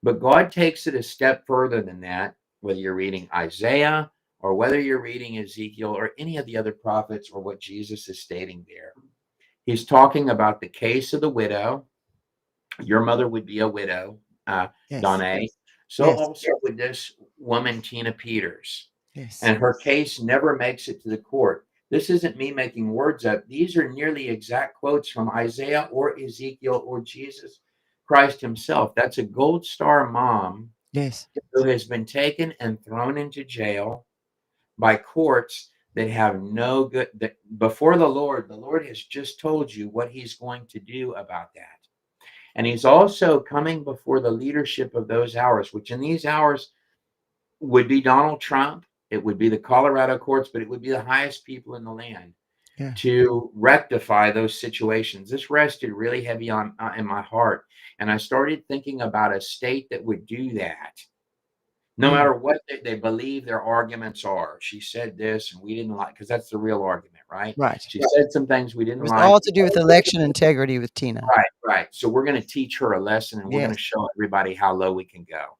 But God takes it a step further than that, whether you're reading Isaiah or whether you're reading Ezekiel or any of the other prophets or what Jesus is stating there. He's talking about the case of the widow. Your mother would be a widow, Yes. Donna. So Yes. also with this woman, Tina Peters, Yes. and her case never makes it to the court. This isn't me making words up. These are nearly exact quotes from Isaiah or Ezekiel or Jesus Christ himself. That's a Gold Star mom Yes. who has been taken and thrown into jail by courts that have no good, that before the Lord has just told you what he's going to do about that. And he's also coming before the leadership of those hours, which in these hours would be Donald Trump. It would be the Colorado courts, but it would be the highest people in the land to rectify those situations. This rested really heavy on in my heart. And I started thinking about a state that would do that. No matter what they believe their arguments are. She said this and we didn't like, because that's the real argument, right? Right. She said some things we It didn't was like. all to do with election integrity with Tina. Right. So we're going to teach her a lesson, and we're going to show everybody how low we can go.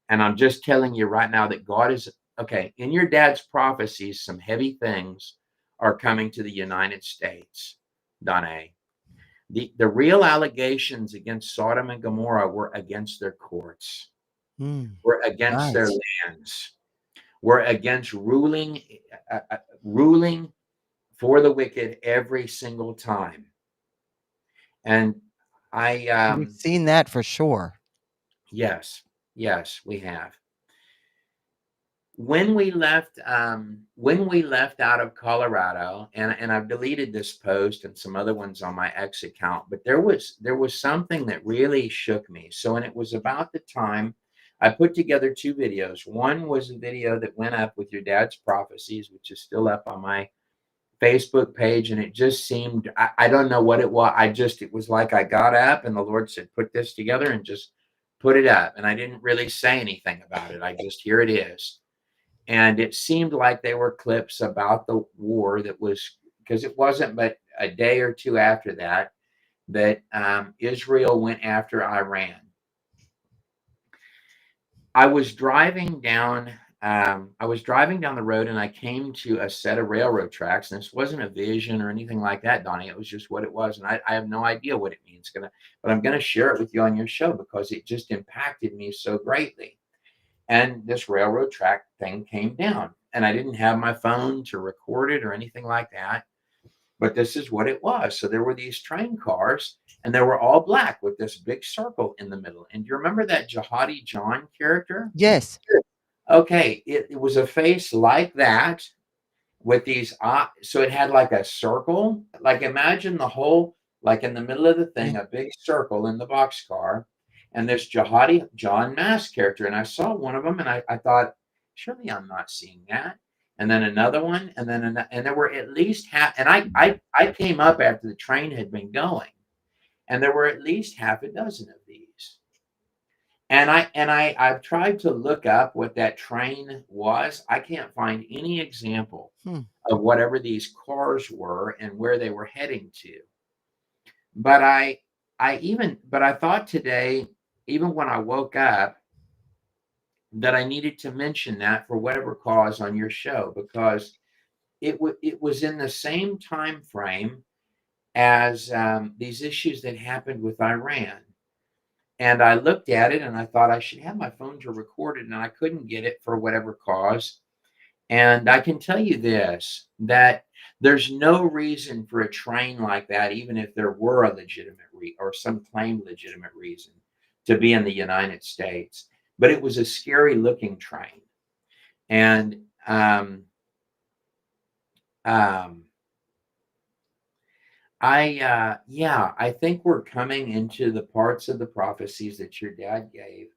And I'm just telling you right now that God is, okay, in your dad's prophecies, some heavy things are coming to the United States, Donna. The real allegations against Sodom and Gomorrah were against their courts. Were against their lands. Were against ruling for the wicked every single time. And we've seen that for sure. Yes, we have. When we left out of Colorado, and I've deleted this post and some other ones on my X account, but there was something that really shook me. So, and it was about the time I put together two videos. One was a video that went up with your dad's prophecies, which is still up on my Facebook page, and it just seemed, I don't know what it was. It was like I got up and the Lord said, put this together and just put it up. And I didn't really say anything about it. I just, here it is. And it seemed like they were clips about the war that was, because it wasn't but a day or two after that Israel went after Iran. I was driving down the road, and I came to a set of railroad tracks, and this wasn't a vision or anything like that, Donnie. It was just what it was, and I have no idea what it means. But I'm gonna share it with you on your show because it just impacted me so greatly. And this railroad track thing came down, and I didn't have my phone to record it or anything like that. But this is what it was. So there were these train cars, and they were all black with this big circle in the middle. And do you remember that Jihadi John character? Yes. Okay, it was a face like that with these, so it had like a circle. Like imagine the whole, like in the middle of the thing, a big circle in the boxcar, and this Jihadi John mask character. And I saw one of them, and I thought, surely I'm not seeing that. And then another one, and then and there were at least half. And I came up after the train had been going, and there were at least half a dozen of these. And I've tried to look up what that train was. I can't find any example of whatever these cars were and where they were heading to. But I thought today, even when I woke up, that I needed to mention that for whatever cause on your show, because it was in the same time frame as these issues that happened with Iran. And I looked at it and I thought I should have my phone to record it, and I couldn't get it for whatever cause. And I can tell you this, that there's no reason for a train like that, even if there were a legitimate or some claimed legitimate reason to be in the United States. But it was a scary looking train. And I think we're coming into the parts of the prophecies that your dad gave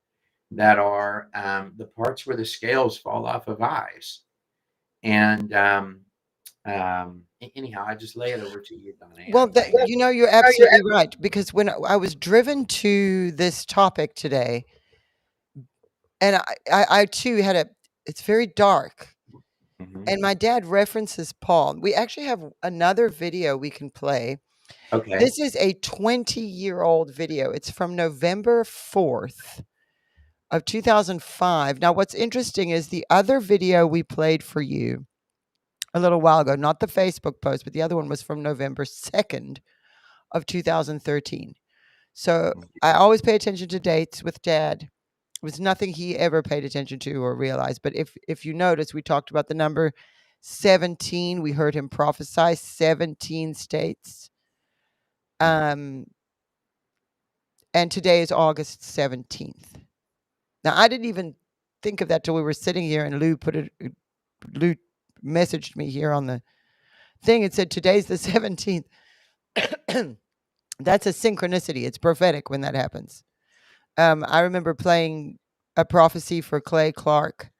that are the parts where the scales fall off of eyes. And Anyhow, I just lay it over to you, Donna. Well, you're absolutely right. Because when I was driven to this topic today, and I too had it's very dark. Mhm. And my dad references Paul. We actually have another video we can play. Okay. This is a 20-year-old video. It's from November 4th of 2005. Now, what's interesting is the other video we played for you a little while ago, not the Facebook post, but the other one was from November 2nd of 2013. So I always pay attention to dates with Dad. It was nothing he ever paid attention to or realized. But if you notice, we talked about the number 17. We heard him prophesy 17 states. And today is August 17th. Now, I didn't even think of that till we were sitting here, and Lou messaged me here on the thing. It said today's the 17th. That's a synchronicity. It's prophetic when that happens. I remember playing a prophecy for Clay Clark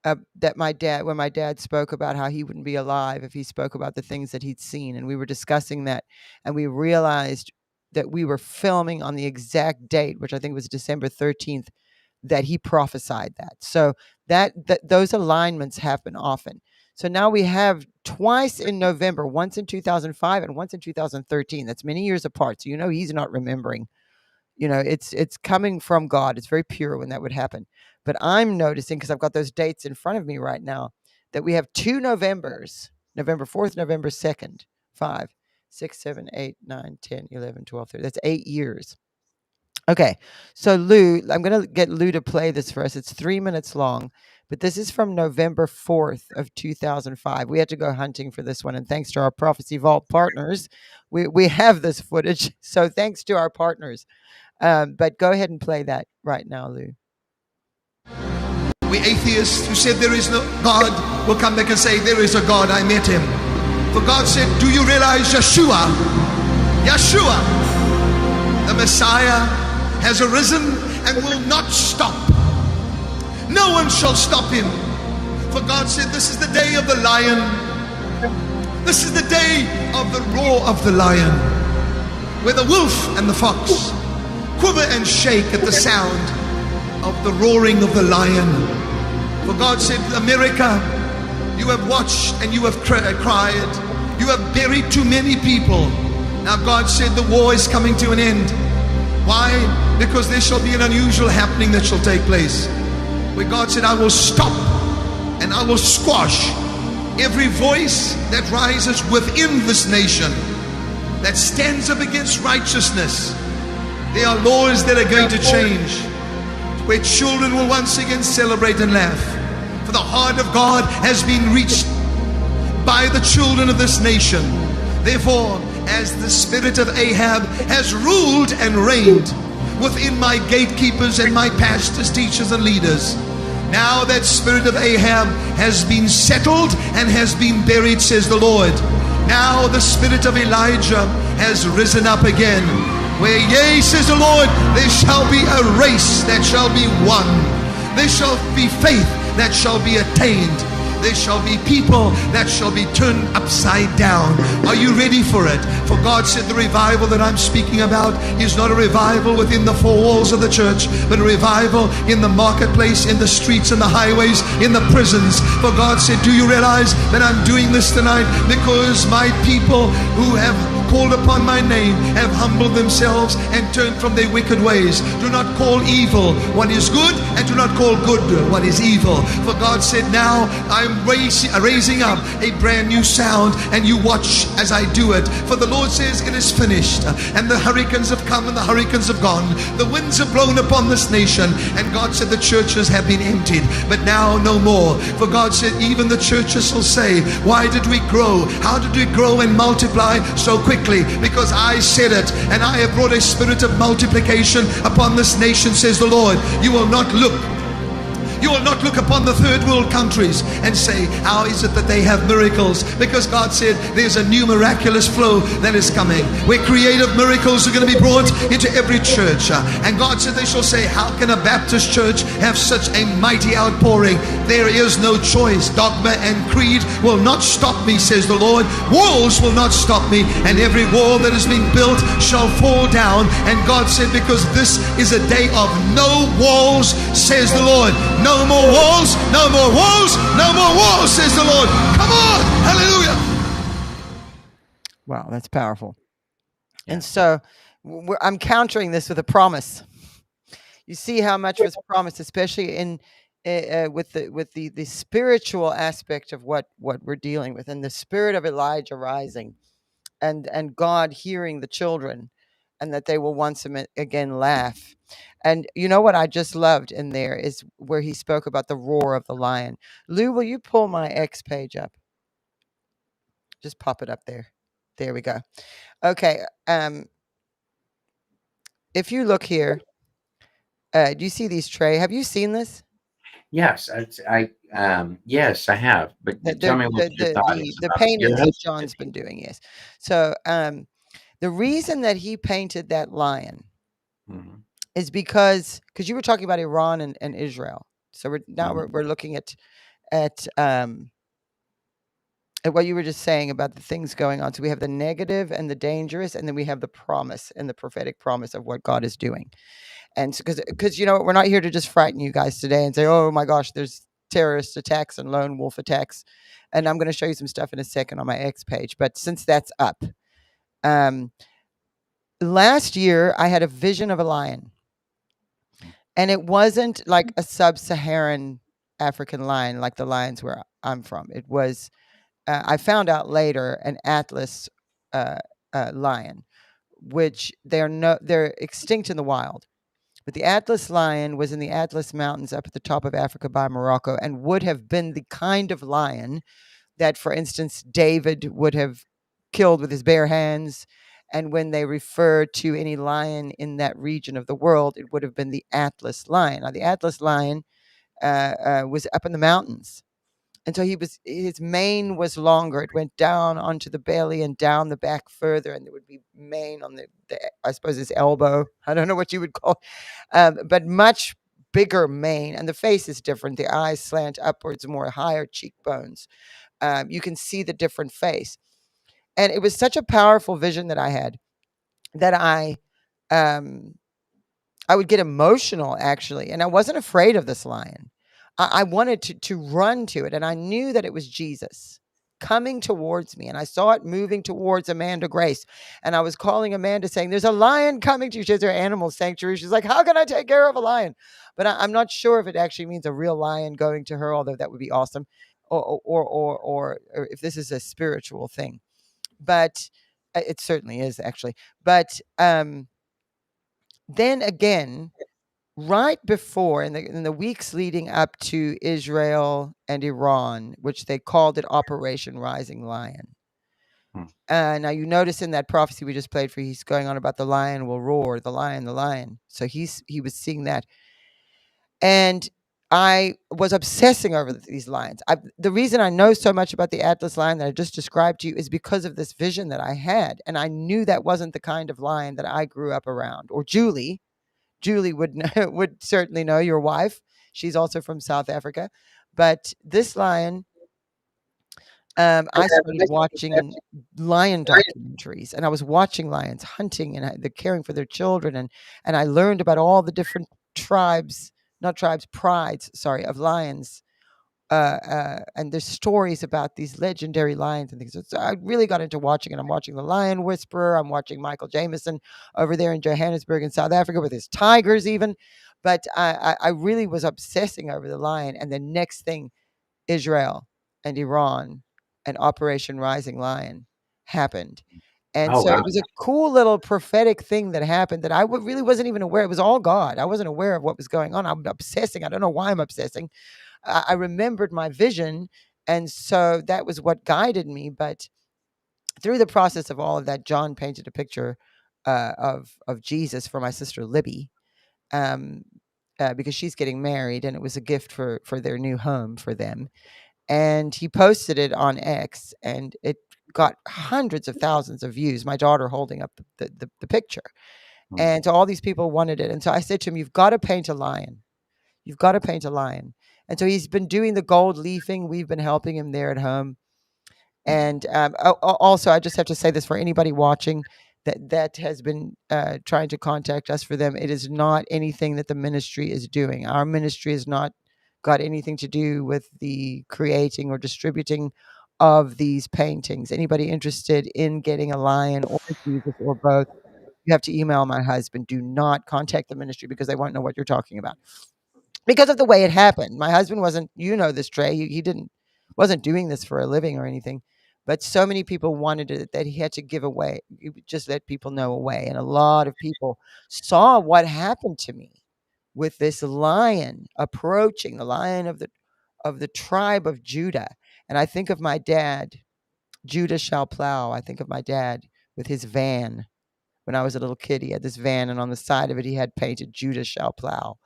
that when my dad spoke about how he wouldn't be alive if he spoke about the things that he'd seen. And we were discussing that, and we realized that we were filming on the exact date, which I think was December 13th, that he prophesied that. So that those alignments happen often. So now we have twice in November, once in 2005 and once in 2013. That's many years apart. So he's not remembering. It's coming from God. It's very pure when that would happen. But I'm noticing, because I've got those dates in front of me right now, that we have 2 Novembers, November 4th, November 2nd, 5, 6, 7, 8, 9, 10, 11, 12, 13. That's 8 years. Okay. So Lou, I'm going to get Lou to play this for us. It's 3 minutes long, but this is from November 4th of 2005. We had to go hunting for this one. And thanks to our Prophecy Vault partners, we have this footage. So thanks to our partners. But go ahead and play that right now, Lou. We atheists who said there is no God will come back and say, there is a God, I met him. For God said, do you realize Yeshua, the Messiah, has arisen and will not stop. No one shall stop him. For God said, this is the day of the lion. This is the day of the roar of the lion, where the wolf and the fox quiver and shake at the sound of the roaring of the lion. For God said, America, you have watched and you have cried. You have buried too many people. Now God said the war is coming to an end. Why? Because there shall be an unusual happening that shall take place, where God said, I will stop and I will squash every voice that rises within this nation that stands up against righteousness. There are laws that are going to change, where children will once again celebrate and laugh. For the heart of God has been reached by the children of this nation. Therefore, as the spirit of Ahab has ruled and reigned within my gatekeepers and my pastors, teachers, and leaders, now that spirit of Ahab has been settled and has been buried, says the Lord. Now the spirit of Elijah has risen up again, where, yea, says the Lord, there shall be a race that shall be won. There shall be faith that shall be attained. There shall be people that shall be turned upside down. Are you ready for it? For God said the revival that I'm speaking about is not a revival within the four walls of the church, but a revival in the marketplace, in the streets, in the highways, in the prisons. For God said, do you realize that I'm doing this tonight because my people who have called upon my name have humbled themselves and turned from their wicked ways. Do not call evil what is good, and do not call good what is evil. For God said, now I'm raising up a brand new sound, and you watch as I do it. For the Lord says it is finished, and the hurricanes have come and the hurricanes have gone. The winds have blown upon this nation, and God said the churches have been emptied, but now no more. For God said even the churches will say, why did we grow? How did we grow and multiply so quickly? Because I said it, and I have brought a spirit of multiplication upon this nation, says the Lord. You will not look You will not look upon the third world countries and say, how is it that they have miracles? Because God said there's a new miraculous flow that is coming, where creative miracles are going to be brought into every church. And God said they shall say, how can a Baptist church have such a mighty outpouring? There is no choice. Dogma and creed will not stop me, says the Lord. Walls will not stop me, and every wall that is being built shall fall down. And God said, because this is a day of no walls, says the Lord. No more walls, no more walls, no more walls, says the Lord. Come on, hallelujah. Wow, that's powerful. And so I'm countering this with a promise. You see how much was promised, especially in with the spiritual aspect of what we're dealing with, and the spirit of Elijah rising, and God hearing the children, and that they will once again laugh. And you know what I just loved in there is where he spoke about the roar of the lion. Lou, will you pull my X page up? Just pop it up there. There we go. Okay. If you look here, do you see these tray? Have you seen this? Yes, yes, I have. But tell me what your thought is The about paintings your that John's been doing. Yes. So the reason that he painted that lion Mhm. is because you were talking about Iran and Israel. So we're Mhm. looking at what you were just saying about the things going on. So we have the negative and the dangerous, and then we have the promise and the prophetic promise of what God is doing. And so, because you know, we're not here to just frighten you guys today and say, oh my gosh, there's terrorist attacks and lone wolf attacks. And I'm going to show you some stuff in a second on my X page. But since that's up, last year I had a vision of a lion. And it wasn't like a sub-Saharan African lion like the lions where I'm from. It was, I found out later, an Atlas lion, which they're extinct in the wild. But the Atlas lion was in the Atlas Mountains up at the top of Africa by Morocco, and would have been the kind of lion that, for instance, David would have killed with his bare hands. And when they refer to any lion in that region of the world, it would have been the Atlas lion. Now, the Atlas lion was up in the mountains. And so his mane was longer. It went down onto the belly and down the back further, and there would be mane on the I suppose his elbow. I don't know what you would call, but much bigger mane, and the face is different. The eyes slant upwards, more higher cheekbones. You can see the different face, and it was such a powerful vision that I had that I would get emotional, actually, and I wasn't afraid of this lion. I wanted to run to it, and I knew that it was Jesus coming towards me, and I saw it moving towards Amanda Grace, and I was calling Amanda saying, there's a lion coming to you. She has her animal sanctuary. She's like, how can I take care of a lion? But I'm not sure if it actually means a real lion going to her, although that would be awesome, or if this is a spiritual thing. But it certainly is, actually. But then again, right before, in the weeks leading up to Israel and Iran, which they called it Operation Rising Lion. Hmm. Now you notice in that prophecy we just played for, he's going on about the lion will roar, the lion, the lion. So he was seeing that, and I was obsessing over these lions. The reason I know so much about the Atlas lion that I just described to you is because of this vision that I had, and I knew that wasn't the kind of lion that I grew up around. Or Julie would would certainly know, your wife. She's also from South Africa. But this lion, I started watching lion documentaries, and I was watching lions hunting, and they're caring for their children, and I learned about all the different prides, of lions. And there's stories about these legendary lions and things. So I really got into watching it. I'm watching The Lion Whisperer. I'm watching Michael Jameson over there in Johannesburg in South Africa with his tigers even. But I really was obsessing over the lion. And the next thing, Israel and Iran and Operation Rising Lion happened. And Oh so it wow. was a cool little prophetic thing that happened that I really wasn't even aware. It was all God. I wasn't aware of what was going on. I'm obsessing. I don't know why I'm obsessing. I remembered my vision, and so that was what guided me. But through the process of all of that, John painted a picture of Jesus for my sister Libby, um, because she's getting married, and it was a gift for their new home for them. And he posted it on X, and it got hundreds of thousands of views. My daughter holding up the picture, and so all these people wanted it. And so I said to him, "You've got to paint a lion. You've got to paint a lion." And so he's been doing the gold leafing. We've been helping him there at home. And also, I just have to say this for anybody watching that has been trying to contact us for them. It is not anything that the ministry is doing. Our ministry has not got anything to do with the creating or distributing of these paintings. Anybody interested in getting a lion or Jesus or both, you have to email my husband. Do not contact the ministry because they won't know what you're talking about. Because of the way it happened. My husband wasn't, you know this, Trey, he wasn't doing this for a living or anything, but so many people wanted it that he had to give away, he would just let people know away. And a lot of people saw what happened to me with this lion approaching, the lion of the tribe of Judah. And I think of my dad, Judah shall plow. I think of my dad with his van. When I was a little kid, he had this van, and on the side of it, he had painted Judah shall plow.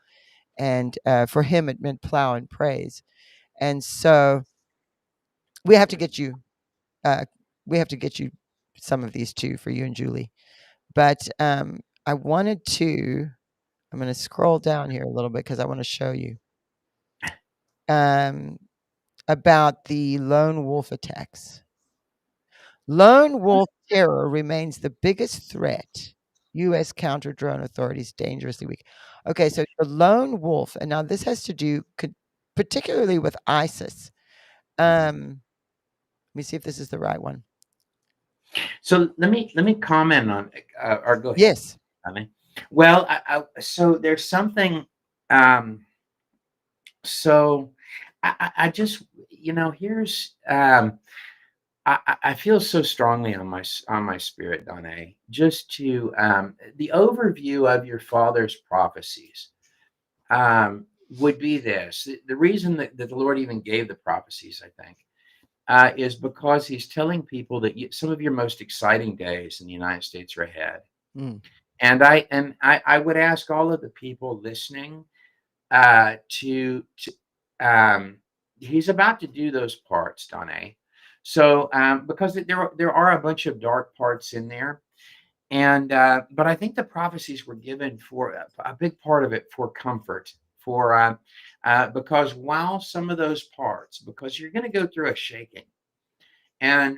And for him, it meant plow and praise. And so we have to get you, uh, we have to get you some of these too for you and Julie. But I wanted to, I'm going to scroll down here a little bit because I want to show you about the lone wolf attacks. Lone wolf terror remains the biggest threat. U.S. counter drone authorities dangerously weak. Okay, so the lone wolf, and now this has to do particularly with ISIS. Let me see if this is the right one. So let me comment on or go ahead. Yes. Well, so there's something. So I just, here's I feel so strongly on my spirit, Donna, just to the overview of your father's prophecies would be this. The reason that the Lord even gave the prophecies, I think, is because he's telling people that some of your most exciting days in the United States are ahead. Mm. And I would ask all of the people listening he's about to do those parts, Donna. So because there are a bunch of dark parts in there, and but I think the prophecies were given for a big part of it for comfort, for because while some of those parts, because you're going to go through a shaking, and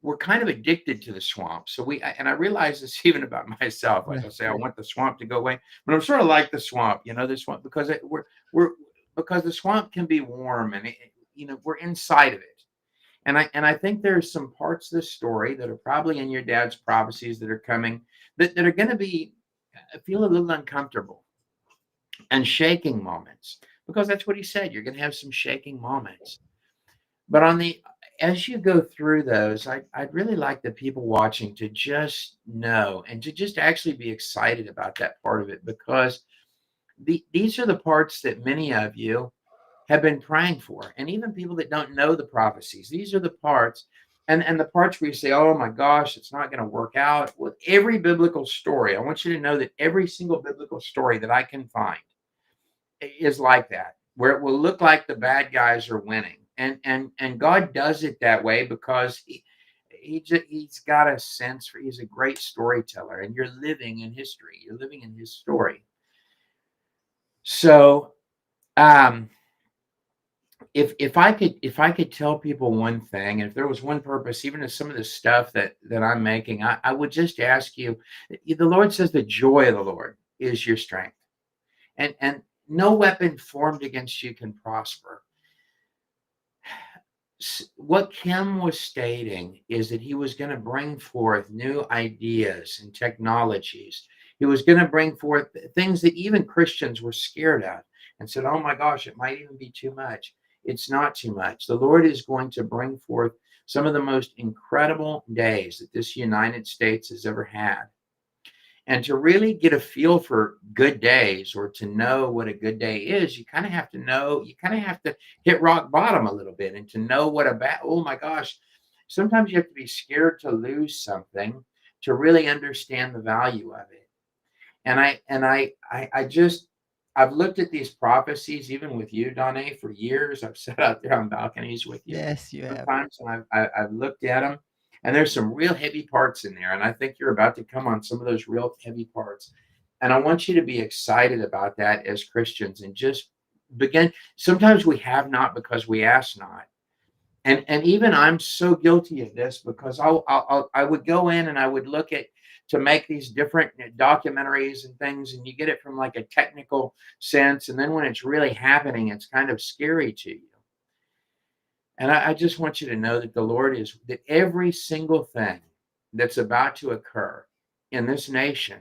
we're kind of addicted to the swamp. So and I realize this even about myself. Like I say, I want the swamp to go away, but I'm sort of like the swamp, the swamp, because because the swamp can be warm, and we're inside of it. And I think there's some parts of the story that are probably in your dad's prophecies that are coming that are going to feel a little uncomfortable and shaking moments, because that's what he said. You're going to have some shaking moments. But as you go through those, I'd really like the people watching to just know and to just actually be excited about that part of it, because these are the parts that many of you have been praying for. And even people that don't know the prophecies, these are the parts, and the parts where you say, oh my gosh, it's not going to work out. With every biblical story, I want you to know that every single biblical story that I can find is like that, where it will look like the bad guys are winning. And God does it that way because he's got a sense for, he's a great storyteller, and you're living in history. You're living in his story. So, if I could tell people one thing, and if there was one purpose, even in some of the stuff that I'm making, I would just ask you, the Lord says the joy of the Lord is your strength, and no weapon formed against you can prosper. What Kim was stating is that he was going to bring forth new ideas and technologies. He was going to bring forth things that even Christians were scared of and said, oh my gosh, it might even be too much. It's not too much. The Lord is going to bring forth some of the most incredible days that this United States has ever had. And to really get a feel for good days, or to know what a good day is, you kind of have to hit rock bottom a little bit, and to know oh my gosh, sometimes you have to be scared to lose something to really understand the value of it. And I've looked at these prophecies, even with you, Donna, for years. I've sat out there on balconies with you Yes, you have. sometimes, and I've looked at them, and there's some real heavy parts in there, and I think you're about to come on some of those real heavy parts. And I want you to be excited about that as Christians and just begin. Sometimes we have not because we ask not. And even I'm so guilty of this because I would go in and I would look at to make these different documentaries and things, and you get it from like a technical sense, and then when it's really happening, it's kind of scary to you. And I just want you to know that the Lord is that every single thing that's about to occur in this nation,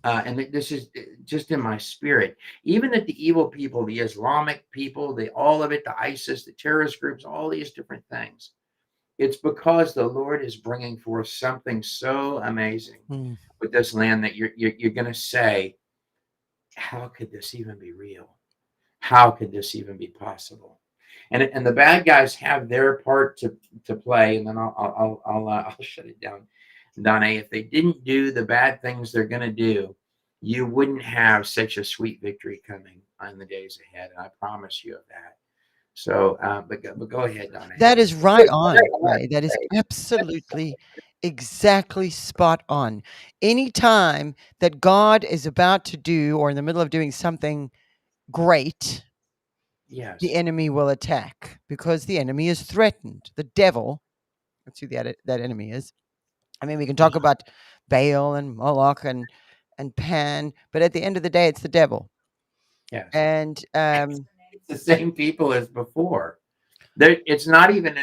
and this is just in my spirit, even that the evil people, the Islamic people, all of it, the ISIS, the terrorist groups, all these different things, it's because the Lord is bringing forth something so amazing Mm. with this land that you're going to say, how could this even be real? How could this even be possible? And the bad guys have their part to play, and then I'll shut it down, Donna. If they didn't do the bad things they're going to do, you wouldn't have such a sweet victory coming in the days ahead, and I promise you of that. So, but go ahead, Donna. That is right on, Ray. That is absolutely exactly spot on. Anytime that God is about to do or in the middle of doing something great, Yes. the enemy will attack because the enemy is threatened. The devil, that's who that enemy is. I mean, we can talk about Baal and Moloch and Pan, but at the end of the day, it's the devil. Yes. And It's the same people as before. It's not even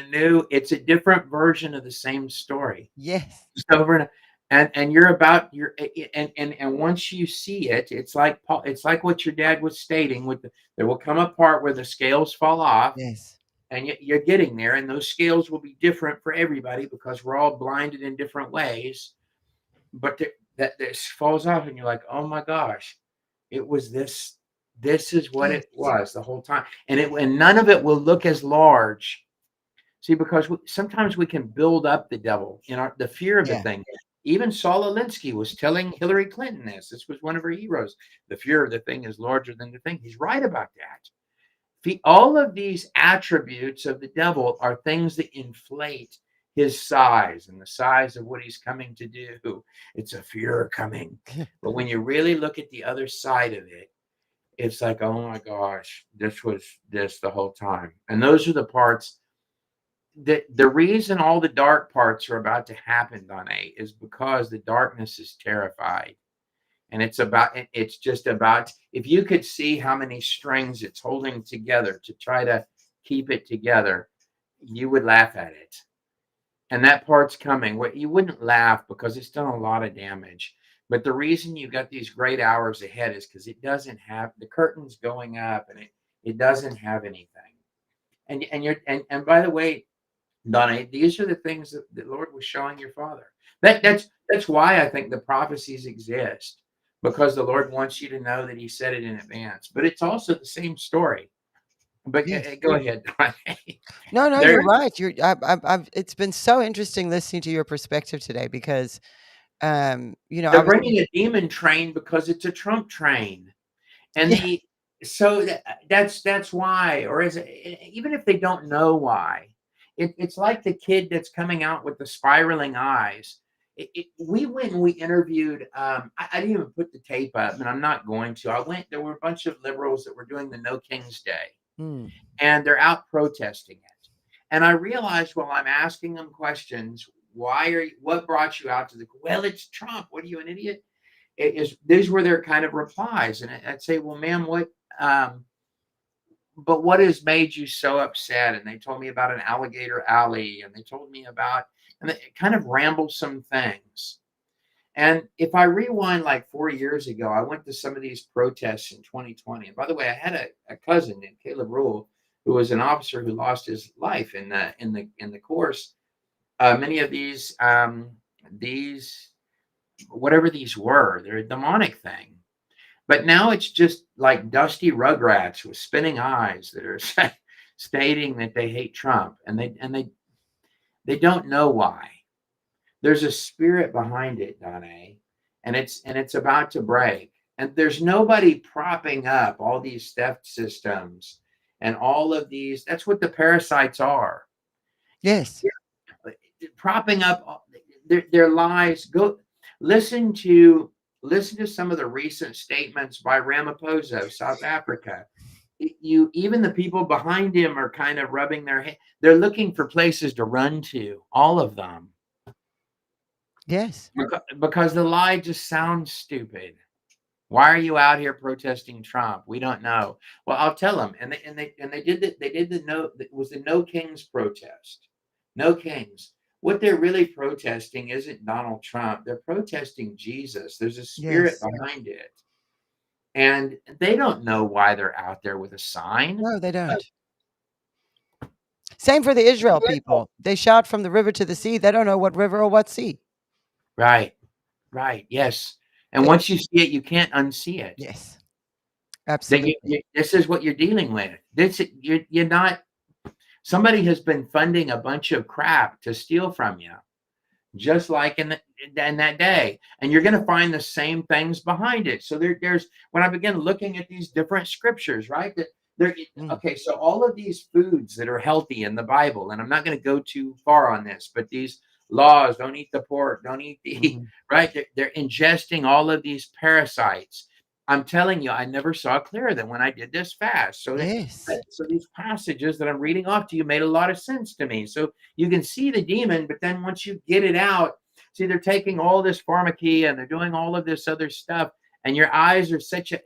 it's a different version of the same story. yes, Just over and you're about and once you see it, it's like what your dad was stating there will come a part where the scales fall off, yes, and you're getting there, and those scales will be different for everybody because we're all blinded in different ways. But that this falls off, and you're like, oh my gosh, it was this. This is what yes, it was the whole time, and none of it will look as large. See, because sometimes we can build up the devil in the fear of the yeah, thing. Even Saul Alinsky was telling Hillary Clinton this. This was one of her heroes. The fear of the thing is larger than the thing. He's right about that. All of these attributes of the devil are things that inflate his size and the size of what he's coming to do. It's a fear coming. But when you really look at the other side of it, it's like, oh my gosh, this was this the whole time. And those are the parts the reason all the dark parts are about to happen, Donna, is because the darkness is terrified. And it's just about, if you could see how many strings it's holding together to try to keep it together, you would laugh at it. And that part's coming. Well, you wouldn't laugh because it's done a lot of damage. But the reason you got these great hours ahead is because it doesn't have the curtains going up, and it doesn't have anything. And by the way, Donna, these are the things that the Lord was showing your father. That's why I think the prophecies exist, because the Lord wants you to know that He said it in advance. But it's also the same story. But yes. go ahead, Donna. No, There- you're right. It's been so interesting listening to your perspective today because, I They're was bringing a demon train because it's a Trump train, and Yeah. that's why. Or is it, even if they don't know why, it's like the kid that's coming out with the spiraling eyes. We went and we interviewed. I didn't even put the tape up, and I'm not going to. I went. There were a bunch of liberals that were doing the No King's Day, Mm. and they're out protesting it. And I realized while I'm asking them questions, what brought you out to well, it's Trump. What are you, an idiot? These were their kind of replies. And I'd say, well, ma'am, but what has made you so upset? And they told me about an alligator alley, and they told me and they kind of rambled some things. And if I rewind like 4 years ago, I went to some of these protests in 2020. And by the way, I had a cousin named Caleb Rule, who was an officer who lost his life in the course. Many of these whatever these were, they're a demonic thing. But now it's just like dusty rugrats with spinning eyes that are stating that they hate Trump, and they don't know why. There's a spirit behind it, Donna, and it's about to break. And there's nobody propping up all these theft systems and all of these. That's what the parasites are. Yes. Propping up their lies. Go listen to some of the recent statements by Ramaphosa of South Africa. Even the people behind him are kind of rubbing their head. They're looking for places to run to, all of them. Yes. Because the lie just sounds stupid. Why are you out here protesting Trump? We don't know. Well, I'll tell them. And they did the no. It was the No Kings protest. No Kings. What they're really protesting isn't Donald Trump. They're protesting Jesus. There's a spirit behind it. And they don't know why they're out there with a sign. No, they don't. Same for the Israel people. They shout from the river to the sea. They don't know what river or what sea. Right. Yes. And once you see it, you can't unsee it. Yes. Absolutely. This is what you're dealing with. You're not. Somebody has been funding a bunch of crap to steal from you, just like in that day. And you're going to find the same things behind it. So there's when I begin looking at these different scriptures, right? Okay, so all of these foods that are healthy in the Bible, and I'm not going to go too far on this, but these laws, don't eat the pork, don't eat the right? They're ingesting all of these parasites. I'm telling you, I never saw it clearer than when I did this fast. So, so these passages that I'm reading off to you made a lot of sense to me. So you can see the demon, but then once you get it out, see, they're taking all this pharmacia and they're doing all of this other stuff, and your eyes are such a,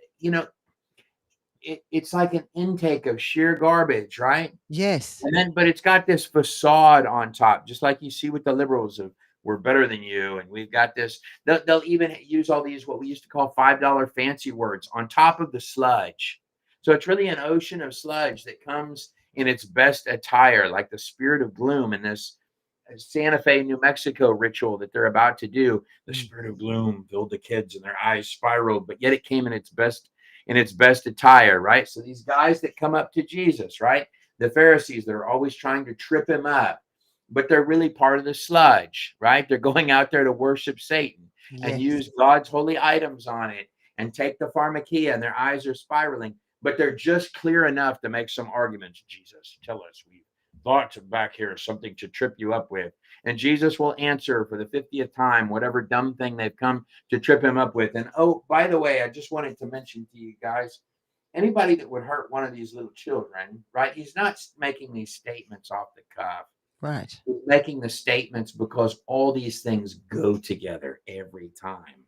it's like an intake of sheer garbage, right? Yes. And then, but it's got this facade on top, just like you see with the liberals of, we're better than you, and we've got this. They'll even use all these what we used to call $5 fancy words on top of the sludge. So it's really an ocean of sludge that comes in its best attire, like the spirit of gloom in this Santa Fe, New Mexico ritual that they're about to do. The spirit of gloom filled the kids, and their eyes spiraled, but yet it came in its best attire, right? So these guys that come up to Jesus, right? The Pharisees that are always trying to trip him up, but they're really part of the sludge, right? They're going out there to worship Satan and use God's holy items on it and take the pharmacia, and their eyes are spiraling, but they're just clear enough to make some arguments. Jesus, tell us, we thought back here something to trip you up with. And Jesus will answer for the 50th time whatever dumb thing they've come to trip him up with. And oh, by the way, I just wanted to mention to you guys, anybody that would hurt one of these little children, right? He's not making these statements off the cuff. Right. He's making the statements because all these things go together every time.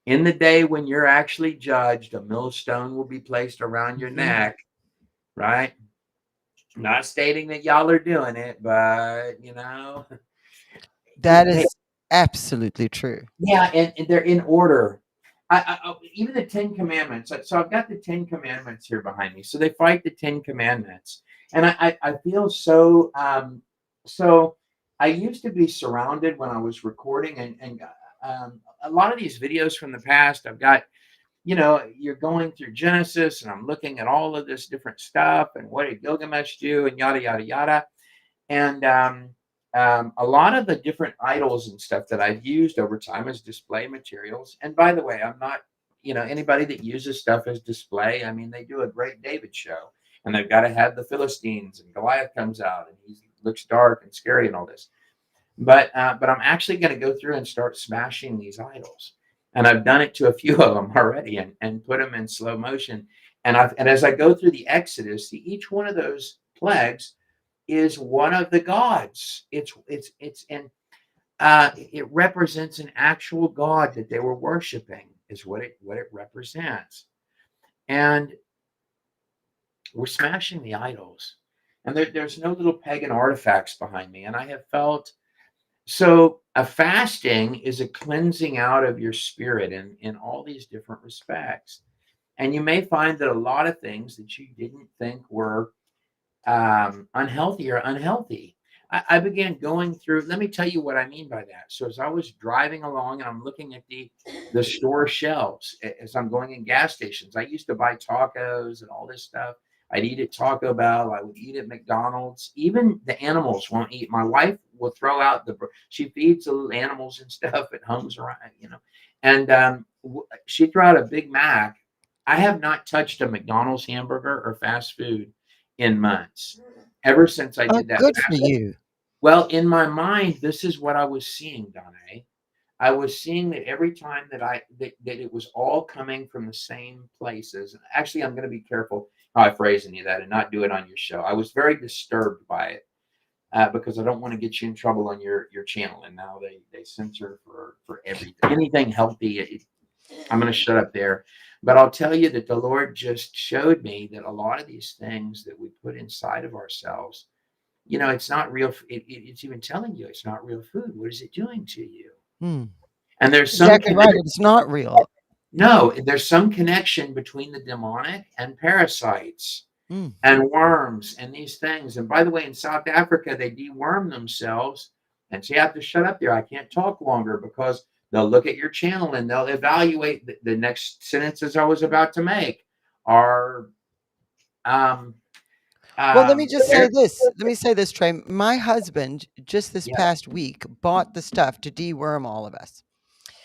In the day when you're actually judged, a millstone will be placed around your neck, right? Not stating that y'all are doing it, but that is absolutely true. Yeah, and they're in order. I even the 10 Commandments. So I've got the 10 Commandments here behind me. So they fight the 10 Commandments, and I feel so. So I used to be surrounded when I was recording, and a lot of these videos from the past. I've got. You're going through Genesis, and I'm looking at all of this different stuff, and what did Gilgamesh do, and yada yada yada, and a lot of the different idols and stuff that I've used over time as display materials. And by the way, I'm not, anybody that uses stuff as display. I mean, they do a great David show, and they've got to have the Philistines, and Goliath comes out, and he looks dark and scary and all this. But I'm actually going to go through and start smashing these idols. And I've done it to a few of them already, and put them in slow motion. And as I go through the Exodus, see, each one of those plagues is one of the gods. It represents an actual god that they were worshiping, is what it represents. And we're smashing the idols, and there's no little pagan artifacts behind me. And I have felt. So a fasting is a cleansing out of your spirit in all these different respects. And you may find that a lot of things that you didn't think were unhealthy are unhealthy. I began going through, let me tell you what I mean by that. So as I was driving along and I'm looking at the store shelves, as I'm going in gas stations, I used to buy tacos and all this stuff. I'd eat at Taco Bell. I would eat at McDonald's. Even the animals won't eat. My wife will throw out she feeds the little animals and stuff at homes around, And she threw out a Big Mac. I have not touched a McDonald's hamburger or fast food in months, ever since I Oh, did that good for fast. you. Well, in my mind, this is what I was seeing, Donna. I was seeing that every time that it was all coming from the same places. Actually, I'm going to be careful how I phrase any of that and not do it on your show. I was very disturbed by it because I don't want to get you in trouble on your channel. And now they censor for everything, anything healthy. I'm going to shut up there. But I'll tell you that the Lord just showed me that a lot of these things that we put inside of ourselves, it's not real. It's even telling you it's not real food. What is it doing to you? Hmm. And there's some Exactly right. It's not real. no, there's some connection between the demonic and parasites Mm. and worms and these things. And by the way, in South Africa, they deworm themselves. And so you have to shut up there. I can't talk longer because they'll look at your channel and they'll evaluate the next sentences I was about to make are Well, let me just say they're- this. Let me say this, Trey. My husband just this yeah. past week bought the stuff to deworm all of us.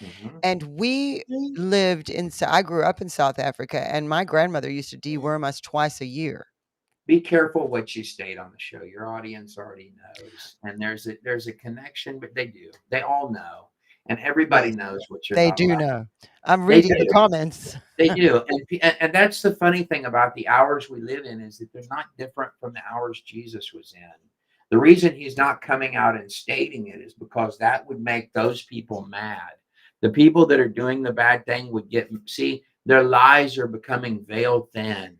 Mhm. And we lived in, I grew up in South Africa, and my grandmother used to deworm us twice a year. Be careful what you state on the show. Your audience already knows, and there's a connection, but they all know, and everybody Yes, knows what you're they not do allowed. know. I'm They reading the do. comments. They do, and that's the funny thing about the hours we live in is that they're not different from the hours Jesus was in. The reason he's not coming out and stating it is because that would make those people mad. The people that are doing the bad thing would see their lies are becoming veil thin,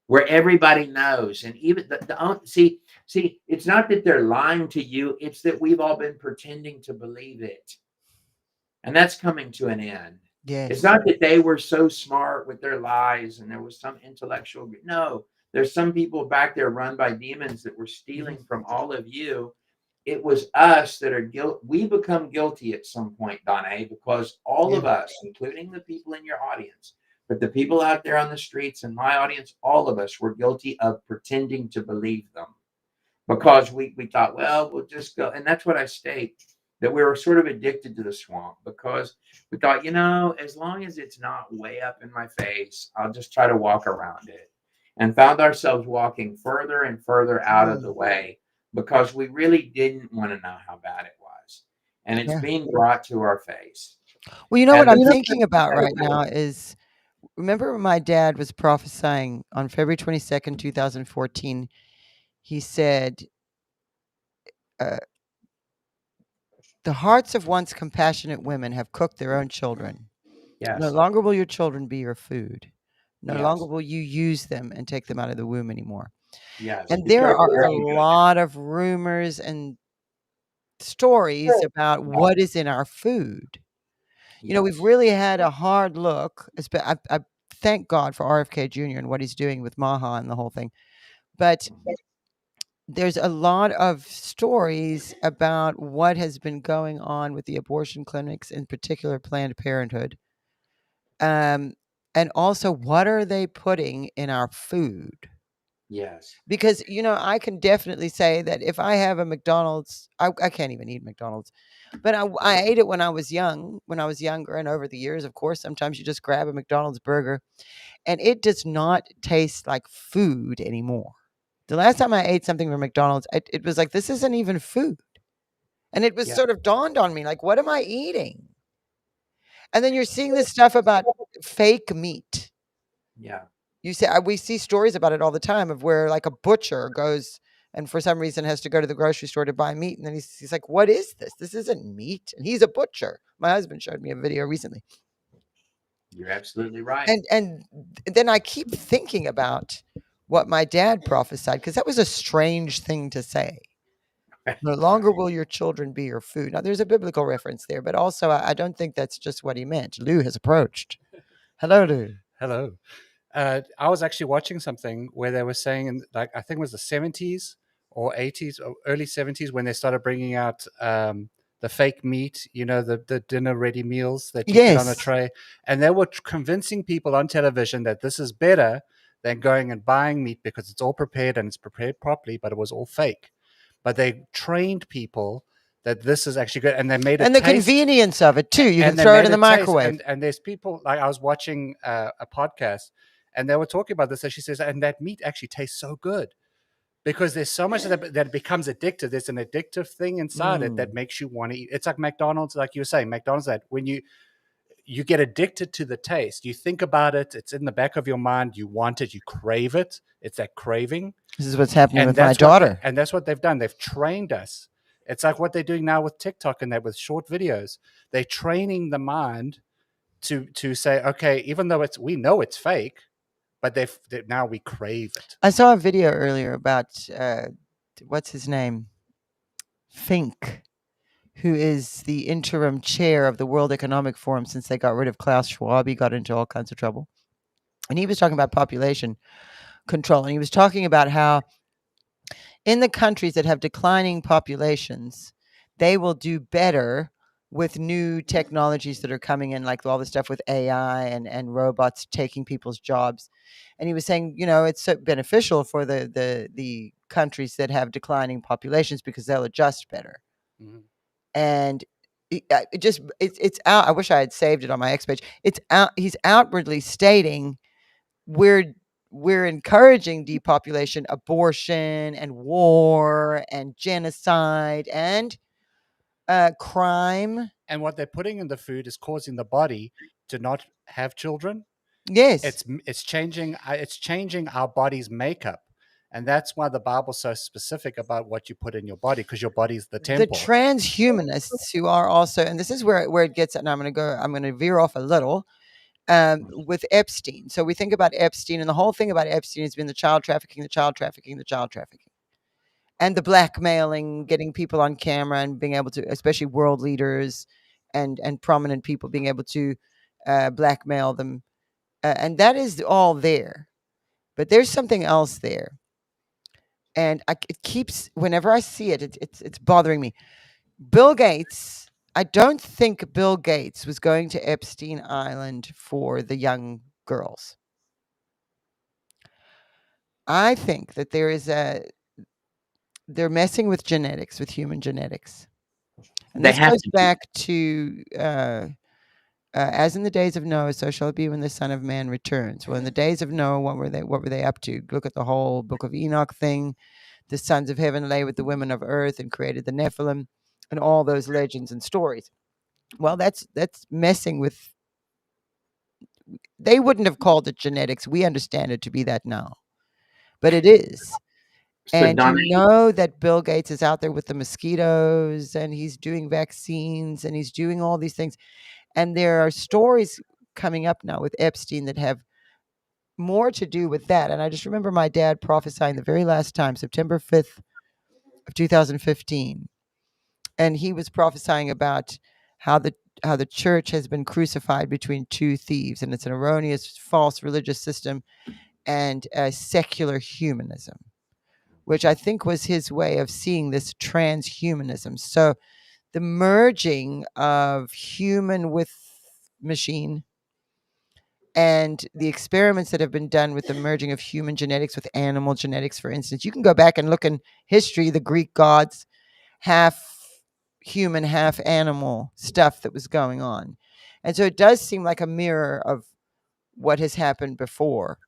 where everybody knows, and even see, it's not that they're lying to you; it's that we've all been pretending to believe it, and that's coming to an end. It's Yes. not that they were so smart with their lies and there was some intellectual. No, there's some people back there run by demons that were stealing from all of you. It was us that are guilty. We become guilty at some point, Donna, because all Yeah. of us, including the people in your audience, but the people out there on the streets and my audience, all of us were guilty of pretending to believe them because we thought, well, we'll just go. And that's what I state, that we were sort of addicted to the swamp because we thought, as long as it's not way up in my face, I'll just try to walk around it. And found ourselves walking further and further out of the way because we really didn't want to know how bad it was. And it's Yeah. being brought to our face. Well, you know what And I'm thinking about right now is, remember when my dad was prophesying on February 22nd, 2014, he said, the hearts of once compassionate women have cooked their own children. yes, No longer will your children be your food. No Yes. longer will you use them and take them out of the womb anymore. yes. And Be there careful are where a you go. lot of rumors and stories about what is in our food. You know, we've Yes. really had a hard look. I thank God for RFK Jr. and what he's doing with Maha and the whole thing. But there's a lot of stories about what has been going on with the abortion clinics, in particular Planned Parenthood. And also, what are they putting in our food? Yes. Because, I can definitely say that if I have a McDonald's, I can't even eat McDonald's, but I ate it when I was younger, and over the years, of course, sometimes you just grab a McDonald's burger, and it does not taste like food anymore. The last time I ate something from McDonald's, it was like, this isn't even food. And it was Yeah. sort of dawned on me, like, what am I eating? And then you're seeing this stuff about fake meat. Yeah. We see stories about it all the time of where like a butcher goes and for some reason has to go to the grocery store to buy meat. And then he's like, what is this? This isn't meat. And he's a butcher. My husband showed me a video recently. You're absolutely right. And then I keep thinking about what my dad prophesied, because that was a strange thing to say. No longer will your children be your food. Now, there's a biblical reference there, but also I don't think that's just what he meant. Lou has approached. Hello, Lou. Hello. I was actually watching something where they were saying, I think it was the 70s or 80s or early 70s, when they started bringing out the fake meat, the dinner ready meals that you put on a Yes. tray. And they were convincing people on television that this is better than going and buying meat because it's all prepared and it's prepared properly, but it was all fake. But they trained people that this is actually good, and they made it And the taste, convenience of it too. You can and they throw it made in the taste, microwave. and there's people, like I was watching a podcast, and they were talking about this, and she says, and that meat actually tastes so good because there's so much that it becomes addictive. There's an addictive thing inside it that makes you want to eat. It's like McDonald's, like you were saying, McDonald's, that when you get addicted to the taste, you think about it, it's in the back of your mind, you want it, you crave it. It's that craving. This is what's happening And with my that's what daughter. and that's what they've done. They've trained us. It's like what they're doing now with TikTok and that, with short videos. They're training the mind to say, okay, even though we know it's fake, but now we crave it. I saw a video earlier about what's his name? Fink, who is the interim chair of the World Economic Forum since they got rid of Klaus Schwab. He got into all kinds of trouble. And he was talking about population control. And he was talking about how in the countries that have declining populations, they will do better with new technologies that are coming in, like all the stuff with AI and robots taking people's jobs. And he was saying, it's so beneficial for the countries that have declining populations because they'll adjust better. Mhm. And it's out. I wish I had saved it on my X page. It's out. He's outwardly stating we're encouraging depopulation, abortion, and war, and genocide, and crime. And what they're putting in the food is causing the body to not have children. Yes, It's changing our body's makeup. And that's why the Bible's so specific about what you put in your body, because your body's the the temple. transhumanists who are also, and this is where it gets. And I'm going to veer off a little. With Epstein. So we think about Epstein, and the whole thing about Epstein has been the child trafficking, and the blackmailing, getting people on camera and being able to, especially world leaders and prominent people, being able to blackmail them. And that is all there. But there's something else there. And it keeps, whenever I see it, it's bothering me. Bill Gates, I don't think Bill Gates was going to Epstein Island for the young girls. I think that they're messing with genetics, with human genetics. And They this have goes to. back to, as in the days of Noah, so shall it be when the Son of Man returns. Well, in the days of Noah, what were they up to? Look at the whole Book of Enoch thing. The sons of heaven lay with the women of earth and created the Nephilim, and all those legends and stories. Well, that's messing with. They wouldn't have called it genetics. We understand it to be that now, but it is. So And Donna, you know that Bill Gates is out there with the mosquitoes, and he's doing vaccines, and he's doing all these things. And there are stories coming up now with Epstein that have more to do with that. And I just remember my dad prophesying the very last time, September 5th of 2015. And he was prophesying about how the church has been crucified between two thieves, and it's an erroneous, false religious system and secular humanism, which I think was his way of seeing this transhumanism. So the merging of human with machine, and the experiments that have been done with the merging of human genetics with animal genetics, for instance. You can go back and look in history, the Greek gods, half human, half animal stuff that was going on. And so it does seem like a mirror of what has happened before,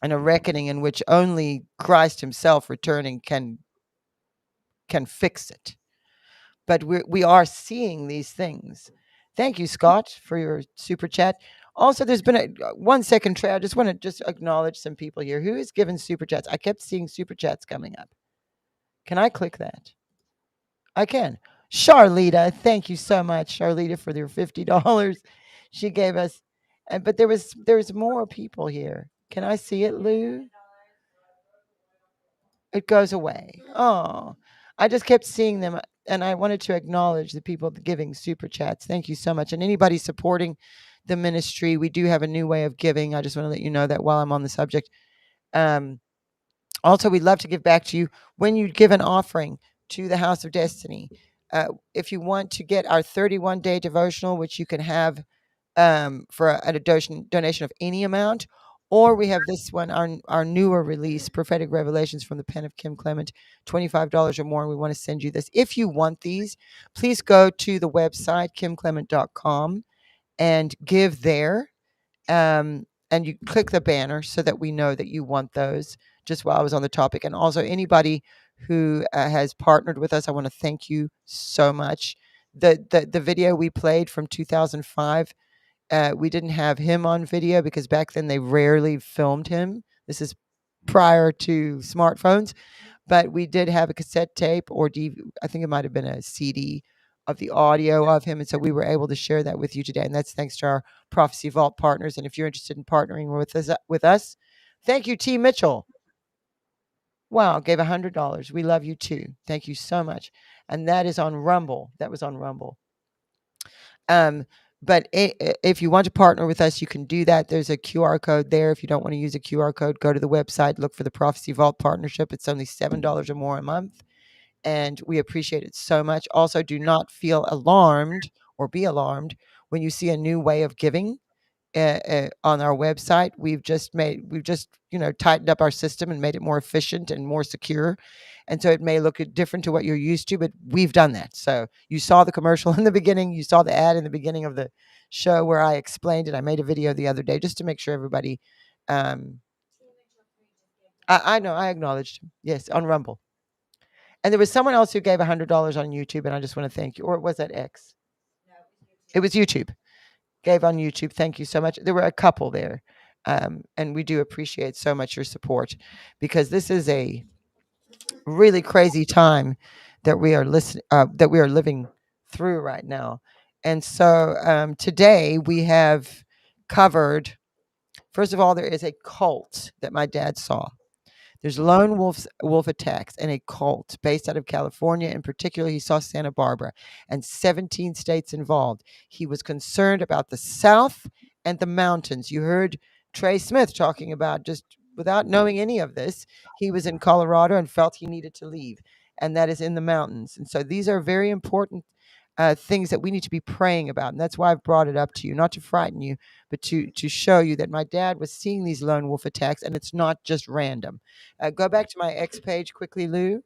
and a reckoning in which only Christ himself returning can fix it. But we are seeing these things. Thank you, Scott, for your super chat. Also, there's been a 1 second, Trey. I just want to acknowledge some people here. Who has given super chats? I kept seeing super chats coming up. Can I click that? I can. Charlita, thank you so much, Charlita, for your $50 she gave us. But there's more people here. Can I see it, Lou? It goes away. Oh, I just kept seeing them, and I wanted to acknowledge the people giving super chats. Thank you so much. And anybody supporting the ministry, we do have a new way of giving. I just want to let you know that while I'm on the subject. Also, we'd love to give back to you when you give an offering to the House of Destiny. If you want to get our 31-day devotional, which you can have for a donation of any amount, Or we have this one, our newer release, Prophetic Revelations from the Pen of Kim Clement, $25 or more. And we want to send you this. If you want these, please go to the website, kimclement.com, and give there. And you click the banner so that we know that you want those, just while I was on the topic. And also, anybody who has partnered with us, I want to thank you so much. The video we played from 2005, we didn't have him on video because back then they rarely filmed him. This is prior to smartphones, but we did have a cassette tape or I think it might have been a CD of the audio of him, and so we were able to share that with you today. And that's thanks to our Prophecy Vault partners. And if you're interested in partnering with us, thank you, T. Mitchell. Wow, gave $100. We love you too. Thank you so much. And that is on Rumble. That was on Rumble. But if you want to partner with us, you can do that. There's a QR code there. If you don't want to use a QR code, go to the website, look for the Prophecy Vault Partnership. It's only $7 or more a month, and we appreciate it so much. Also, do not feel alarmed or be alarmed when you see a new way of giving on our website. We've just tightened up our system and made it more efficient and more secure. And so it may look different to what you're used to, but we've done that. So you saw the commercial in the beginning. You saw the ad in the beginning of the show where I explained it. I made a video the other day just to make sure everybody. I know, I acknowledged him. Yes, on Rumble. And there was someone else who gave $100 on YouTube, and I just want to thank you. Or was that X? It was YouTube. Gave on YouTube. Thank you so much. There were a couple there. And we do appreciate so much your support, because this is a really crazy time that we are living through right now. And so today we have covered, first of all, there is a cult that my dad saw. There's lone wolf attacks and a cult based out of California. In particular, he saw Santa Barbara and 17 states involved. He was concerned about the South and the mountains. You heard Trey Smith talking about, just without knowing any of this, he was in Colorado and felt he needed to leave, and that is in the mountains. And so these are very important things that we need to be praying about. And that's why I've brought it up to you, not to frighten you, but to show you that my dad was seeing these lone wolf attacks, and it's not just random. Go back to my X page quickly, Lou.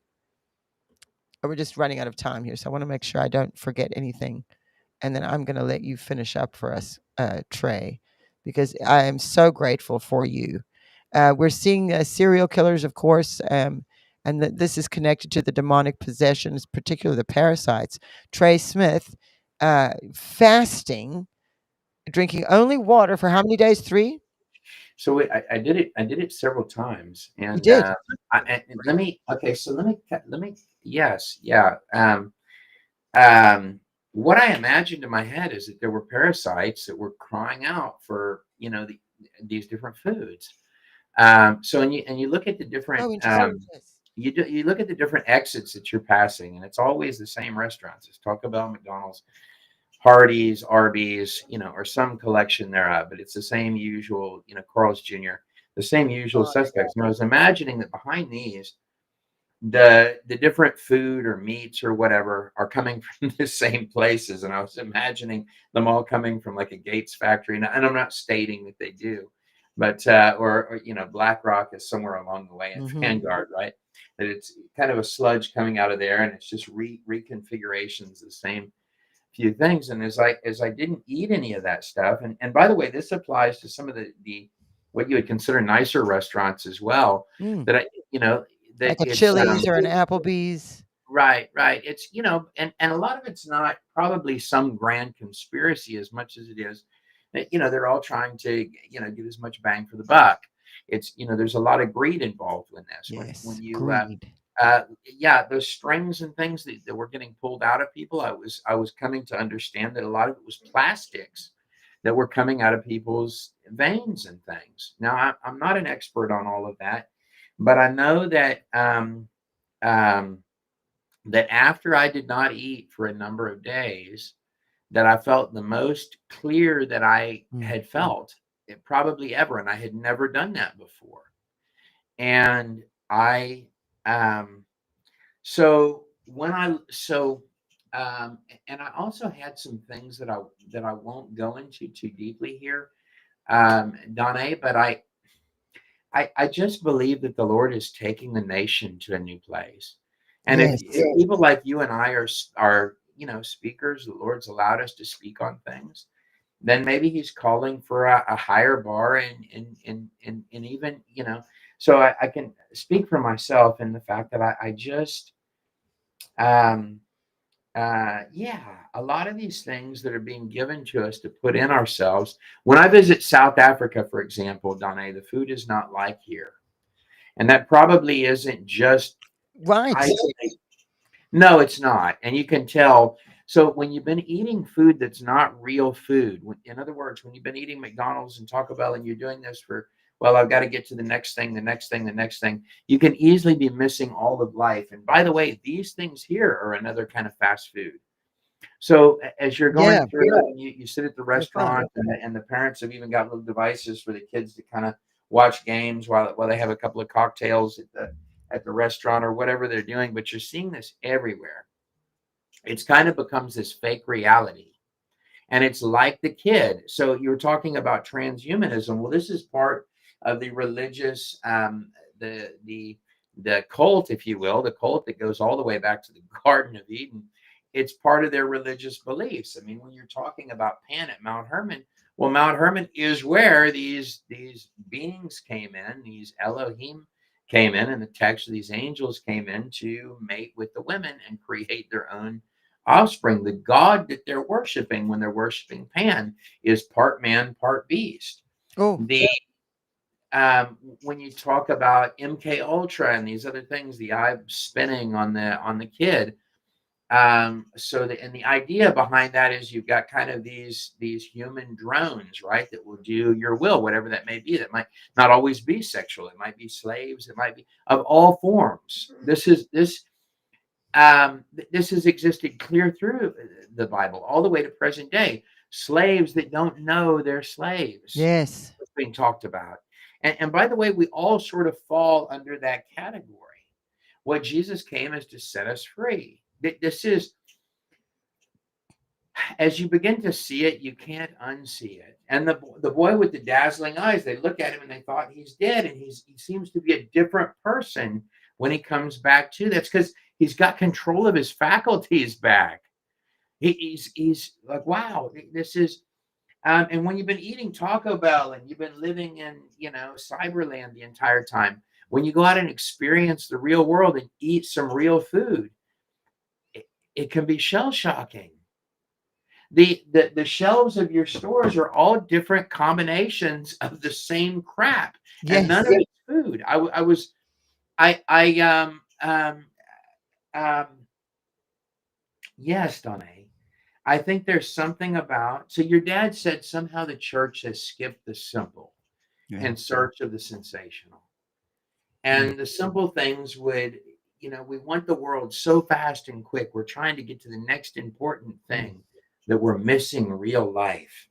We're just running out of time here, so I want to make sure I don't forget anything. And then I'm going to let you finish up for us, Trey, because I am so grateful for you. We're seeing serial killers, of course, and this is connected to the demonic possessions, particularly the parasites. Trey Smith, fasting, drinking only water for how many days? 3? So I did it. I did it several times, and You did. let me. Okay, so let me. Yes, yeah. What I imagined in my head is that there were parasites that were crying out for these different foods. So and you look at the different. Oh, interesting. Yes. You look at the different exits that you're passing, and it's always the same restaurants. It's Taco Bell, McDonald's, Hardee's, Arby's, or some collection thereof, but it's the same usual, Carl's Jr., the same usual suspects. And I was imagining that behind these, the different food or meats or whatever are coming from the same places. And I was imagining them all coming from like a Gates factory. And I'm not stating that they do, but, or BlackRock is somewhere along the way in Vanguard, right? That it's kind of a sludge coming out of there, and it's just reconfigurations, the same few things. And as I didn't eat any of that stuff, and by the way, this applies to some of the what you would consider nicer restaurants as well. That that like a Chili's or an Applebee's. Right. It's and a lot of it's not probably some grand conspiracy as much as it is that they're all trying to get as much bang for the buck. It's there's a lot of greed involved in this. Yes, When you greed. those strings and things that were getting pulled out of people, I was coming to understand that a lot of it was plastics that were coming out of people's veins and things. Now, I'm not an expert on all of that, but I know that that after I did not eat for a number of days, that I felt the most clear that I had felt it probably ever, and I had never done that before. And I so and I also had some things that I won't go into too deeply here, Donna, but I just believe that the Lord is taking the nation to a new place. And if, Yes. if people like you and I are speakers, the Lord's allowed us to speak on things, then maybe He's calling for a higher bar and even So I can speak for myself in the fact that I just um, yeah, a lot of these things that are being given to us to put in ourselves. When I visit South Africa, for example, Donna, the food is not like here. And that probably isn't just Right. isolate. No, it's not. And you can tell. So when you've been eating food that's not real food, in other words, when you've been eating McDonald's and Taco Bell and you're doing this for, well, I've got to get to the next thing, the next thing, the next thing, you can easily be missing all of life. And by the way, these things here are another kind of fast food. So as you're going Yeah. through it, and you sit at the They're fun. restaurant, and the parents have even got little devices for the kids to kind of watch games while they have a couple of cocktails at the restaurant or whatever they're doing. But you're seeing this everywhere. It's kind of becomes this fake reality. And it's like the kid. So you were talking about transhumanism. Well, this is part of the religious, the cult, if you will, the cult that goes all the way back to the Garden of Eden. It's part of their religious beliefs. I mean, when you're talking about Pan at Mount Hermon, well, Mount Hermon is where these beings came in, these Elohim came in, and the text of these angels came in to mate with the women and create their own offspring. The god that they're worshiping when they're worshiping Pan is part man, part beast. Oh, The when you talk about MK Ultra and these other things, the eye spinning on the kid. And the idea behind that is you've got kind of these human drones, right, that will do your will, whatever that may be. That might not always be sexual. It might be slaves. It might be of all forms. This has existed clear through the Bible all the way to present day. Slaves that don't know they're slaves. yes. It's being talked about. And by the way, we all sort of fall under that category. What Jesus came is to set us free. This is, as you begin to see it, you can't unsee it. And the boy with the dazzling eyes, they look at him and they thought he's dead, and he seems to be a different person when he comes back to. That's because he's got control of his faculties back. He's like, wow, this is. And when you've been eating Taco Bell and you've been living in Cyberland the entire time, when you go out and experience the real world and eat some real food, it can be shell shocking. The shelves of your stores are all different combinations of the same crap, Yes. and none of it's food. Yes, Donna. I think there's something about. So your dad said somehow the church has skipped the simple Yeah. in search of the sensational, and the simple things would. We want the world so fast and quick. We're trying to get to the next important thing that we're missing real life.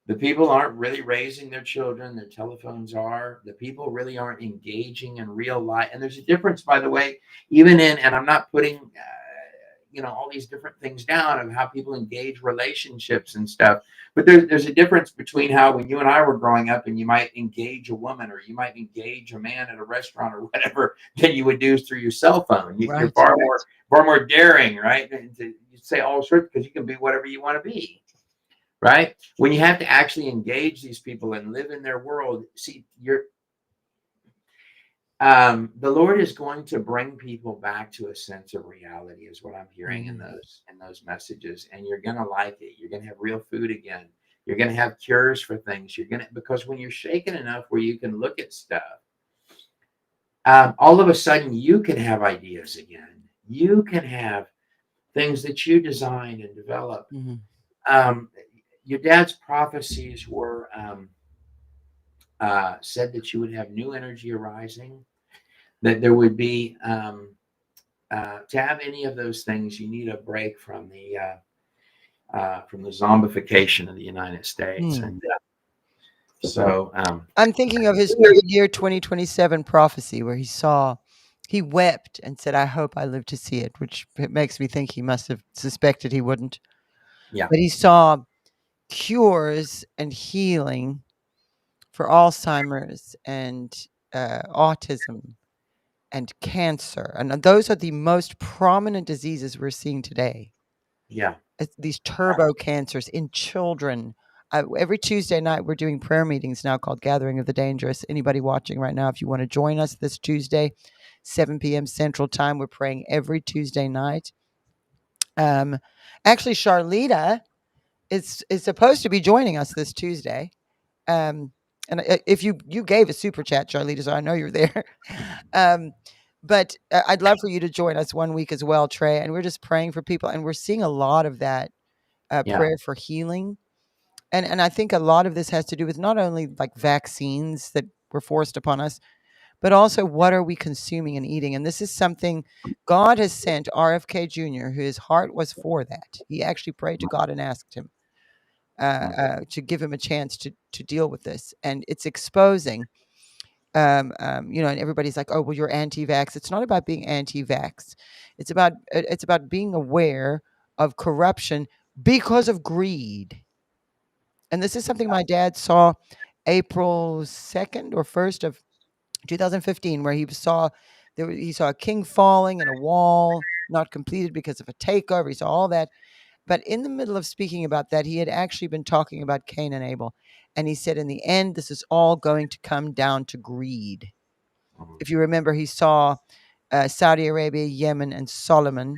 The people aren't really raising their children. Their telephones are. The people really aren't engaging in real life. And there's a difference, by the way, even in, and I'm not putting, all these different things down of how people engage relationships and stuff. But there's a difference between how when you and I were growing up and you might engage a woman or you might engage a man at a restaurant or whatever than you would do through your cell phone. You're Right. far more daring, right? And you say all sorts because you can be whatever you want to be, right? When you have to actually engage these people and live in their world, see, the Lord is going to bring people back to a sense of reality, is what I'm hearing in those messages. And you're gonna like it. You're gonna have real food again. You're gonna have cures for things. Because when you're shaken enough where you can look at stuff, all of a sudden you can have ideas again. You can have things that you designed and developed. Your dad's prophecies were said that you would have new energy arising, that there would be to have any of those things, you need a break from the zombification of the United States. And so I'm thinking of his year 2027 prophecy where he wept and said, I hope I live to see it, which makes me think he must have suspected he wouldn't. Yeah. But he saw cures and healing for Alzheimer's and autism and cancer. And those are the most prominent diseases we're seeing today. Yeah. These turbo cancers in children. Every Tuesday night, we're doing prayer meetings now called Gathering of the Dangerous. Anybody watching right now, if you want to join us this Tuesday, 7 p.m. Central Time, we're praying every Tuesday night. Actually, Charlita is supposed to be joining us this Tuesday. And if you gave a super chat, Charlita, so I know you're there. But I'd love for you to join us one week as well, Trey. And we're just praying for people, and we're seeing a lot of that Yeah. prayer for healing. And I think a lot of this has to do with not only like vaccines that were forced upon us, but also what are we consuming and eating. And this is something God has sent RFK Jr., whose heart was for that. He actually prayed to God and asked him to give him a chance to deal with this. And it's exposing, and everybody's like, oh, well, you're anti-vax. It's not about being anti-vax. It's about being aware of corruption because of greed. And this is something my dad saw April 2nd or 1st of 2015, where he saw a king falling and a wall not completed because of a takeover. He saw all that. But in the middle of speaking about that, he had actually been talking about Cain and Abel. And he said, in the end, this is all going to come down to greed. If you remember, he saw Saudi Arabia, Yemen, and Solomon.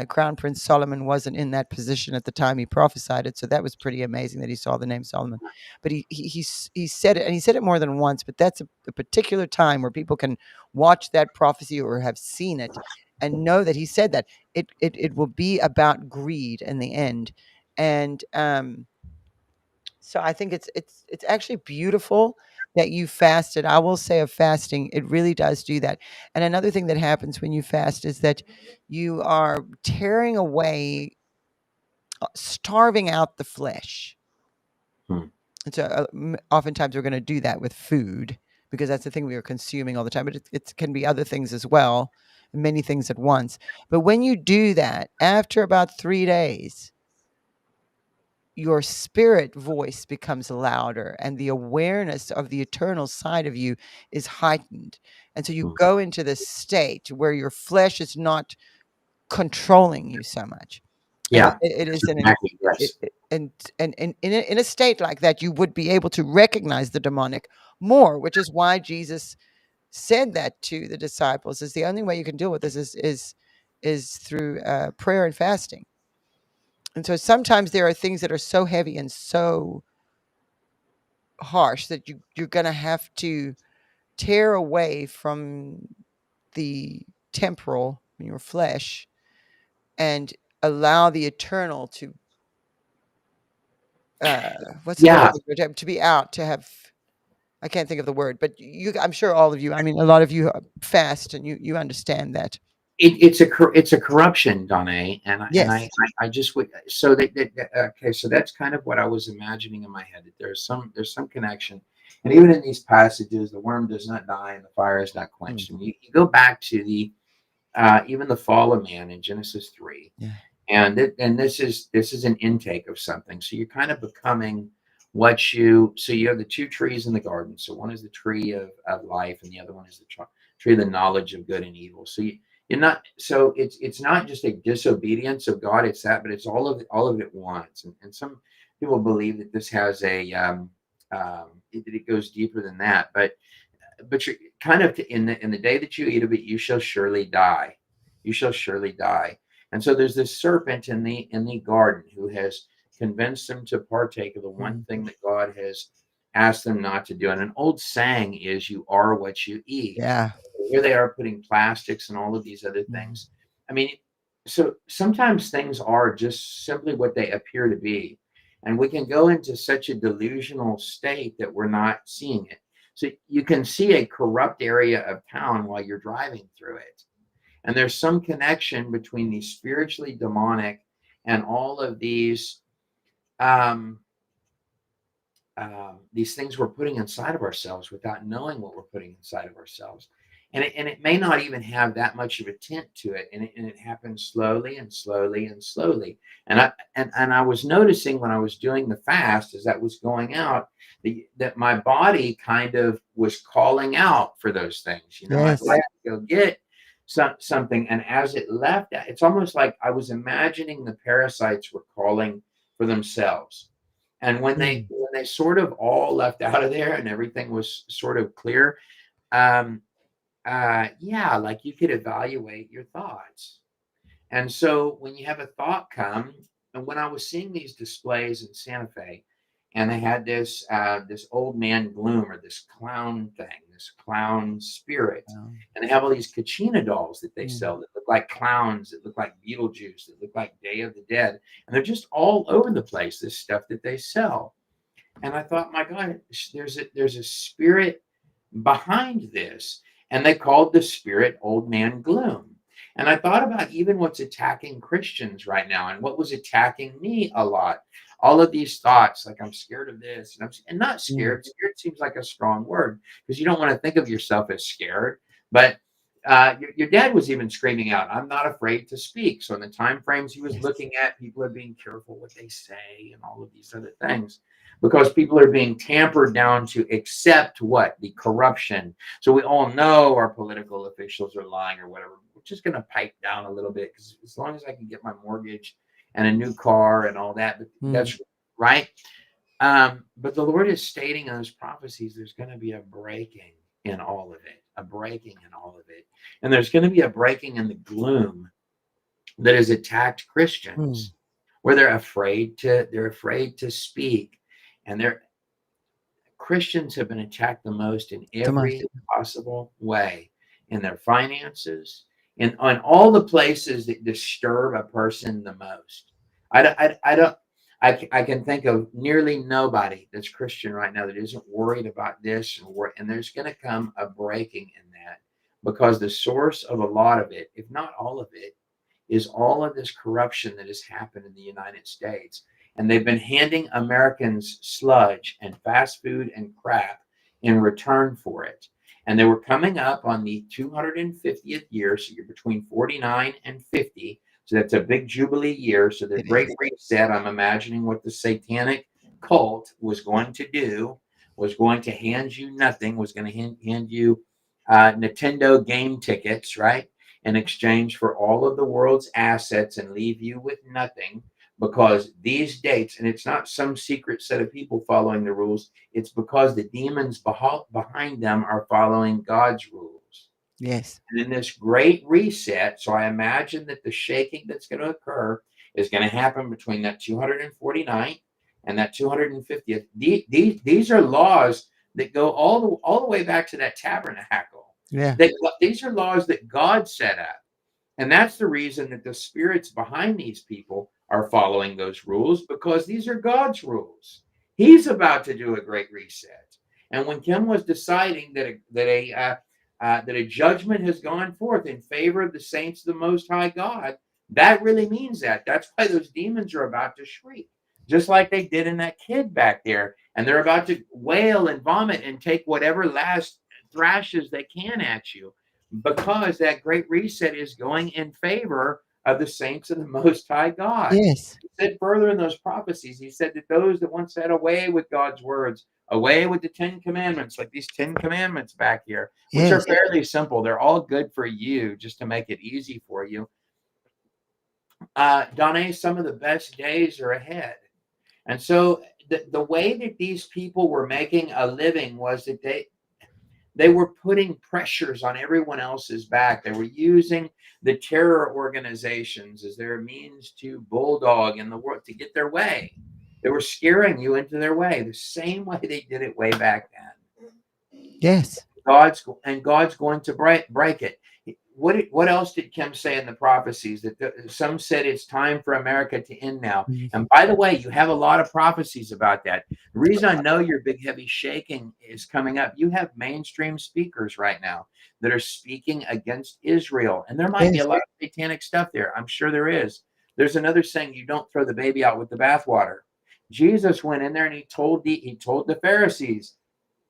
Crown Prince Solomon wasn't in that position at the time he prophesied it, so that was pretty amazing that he saw the name Solomon. But he said it, and he said it more than once. But that's a particular time where people can watch that prophecy or have seen it and know that he said that it will be about greed in the end. And so I think it's actually beautiful that you fasted. I will say of fasting, it really does do that. And another thing that happens when you fast is that you are tearing away, starving out the flesh. Hmm. And so oftentimes we're going to do that with food because that's the thing we are consuming all the time. But it can be other things as well, many things at once. But when you do that, after about 3 days, your spirit voice becomes louder and the awareness of the eternal side of you is heightened. And so you go into this state where your flesh is not controlling you so much. Yeah. It is Exactly, yes. and in a state like that, you would be able to recognize the demonic more, which is why Jesus said that to the disciples, is the only way you can deal with this is through prayer and fasting. And so sometimes there are things that are so heavy and so harsh that you're going to have to tear away from the temporal in your flesh and allow the eternal to what's the Yeah. word? To be out, to have, I can't think of the word, but I'm sure all of you, I mean, a lot of you fast and you understand that. It's a corruption, Donna, and Yes. I just would okay. So that's kind of what I was imagining in my head, that there's some connection, and even in these passages, the worm does not die and the fire is not quenched. And you go back to the even the fall of man in Genesis 3, Yeah. and this is an intake of something. So you're kind of becoming what you. So you have the two trees in the garden. So one is the tree of life, and the other one is the tree of the knowledge of good and evil. So you're not, so it's not just a disobedience of God, it's that, but it's all of it at once. And some people believe that this has that it goes deeper than that. But you're kind of in the day that you eat of it, you shall surely die. You shall surely die. And so there's this serpent in the garden who has convinced them to partake of the one thing that God has asked them not to do. And an old saying is, "You are what you eat." Yeah. Here they are putting plastics and all of these other things. I mean, so sometimes things are just simply what they appear to be. And we can go into such a delusional state that we're not seeing it. So you can see a corrupt area of town while you're driving through it. And there's some connection between the spiritually demonic and all of these things we're putting inside of ourselves without knowing what we're putting inside of ourselves. and it may not even have that much of a tint to it, and it happens slowly and slowly and slowly. And I was noticing when I was doing the fast, as that was going out, that my body kind of was calling out for those things. I'd Yes. like to go get something, and as it left, it's almost like I was imagining the parasites were calling for themselves. And when they Mm. when they sort of all left out of there and everything was sort of clear, um, yeah, like you could evaluate your thoughts. And so when you have a thought come, and when I was seeing these displays in Santa Fe, and they had this old man gloom, or this clown thing, this clown spirit, Wow. and they have all these Kachina dolls that they Mm. sell that look like clowns, that look like Beetlejuice, that look like Day of the Dead, and they're just all over the place. This stuff that they sell, and I thought, my God, there's a spirit behind this, and they called the spirit Old Man Gloom. And I thought about even what's attacking Christians right now, and what was attacking me a lot. All of these thoughts, like I'm scared of this, and not Mm. scared. Scared seems like a strong word, because you don't want to think of yourself as scared. But your dad was even screaming out, "I'm not afraid to speak." So in the time frames he was Yes. looking at, people are being careful what they say, and all of these other things, because people are being tampered down to accept what? The corruption. So we all know our political officials are lying or whatever. We're just going to pipe down a little bit, because as long as I can get my mortgage and a new car and all that, Mm. that's right. But the Lord is stating in those prophecies, there's going to be a breaking in all of it, a breaking in all of it. And there's going to be a breaking in the gloom that has attacked Mm. Christians, where they're afraid to speak. And Christians have been attacked the most in The most. every possible way, in their finances, on all the places that disturb a person the most. I can think of nearly nobody that's Christian right now that isn't worried about this, and there's going to come a breaking in that, because the source of a lot of it, if not all of it, is all of this corruption that has happened in the United States. And they've been handing Americans sludge and fast food and crap in return for it. And they were coming up on the 250th year. So you're between 49 and 50. So that's a big Jubilee year. So the It Great is. Reset, I'm imagining what the satanic cult was going to do, was going to hand you nothing, was going to hand you Nintendo game tickets, right? In exchange for all of the world's assets, and leave you with nothing, because these dates, and it's not some secret set of people following the rules, it's because the demons behind them are following God's rules. Yes. And in this great reset, so I imagine that the shaking that's going to occur is going to happen between that 249th and that 250th. These are laws that go all the way back to that tabernacle. Yeah. These are laws that God set up. And that's the reason that the spirits behind these people are following those rules, because these are God's rules. He's about to do a great reset. And when Kim was deciding that a judgment has gone forth in favor of the saints of the Most High God, that really means that. That's why those demons are about to shriek, just like they did in that kid back there. And they're about to wail and vomit and take whatever last thrashes they can at you, because that great reset is going in favor of the saints of the Most High God. Yes. He said further in those prophecies, he said that those that once said, "Away with God's words, away with the 10 commandments," like these 10 commandments back here, which are Yes. fairly simple. They're all good for you, just to make it easy for you. Donna, some of the best days are ahead. And so the way that these people were making a living was that they were putting pressures on everyone else's back. They were using the terror organizations as their means to bulldog in the world, to get their way. They were scaring you into their way, the same way they did it way back then. Yes. God's going to break it. What else did Kim say in the prophecies? That some said it's time for America to end now. Mhm. And by the way, you have a lot of prophecies about that. The reason I know your big heavy shaking is coming up, you have mainstream speakers right now that are speaking against Israel. And there might be Yes. a lot of satanic stuff there. I'm sure there is. There's another saying, you don't throw the baby out with the bathwater. Jesus went in there and he told the Pharisees,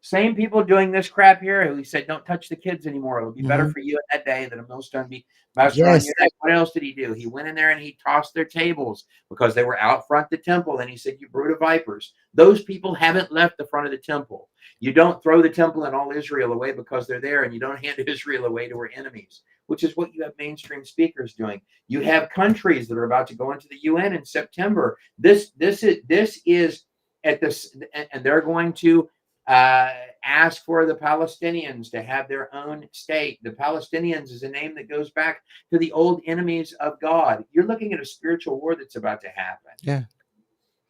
Same people doing this crap here who he said, don't touch the kids anymore. It'll be better Mhm. for you in that day that a millstone be fastened around Yes. your neck. What else did he do? He went in there and he tossed their tables because they were out front the temple. And he said, you brood of vipers. Those people haven't left the front of the temple. You don't throw the temple and all Israel away because they're there, and you don't hand Israel away to her enemies, which is what you have mainstream speakers doing. You have countries that are about to go into the UN in September. This is at this, and they're going to ask for the Palestinians to have their own state. The Palestinians is a name that goes back to the old enemies of God. You're looking at a spiritual war that's about to happen. Yeah.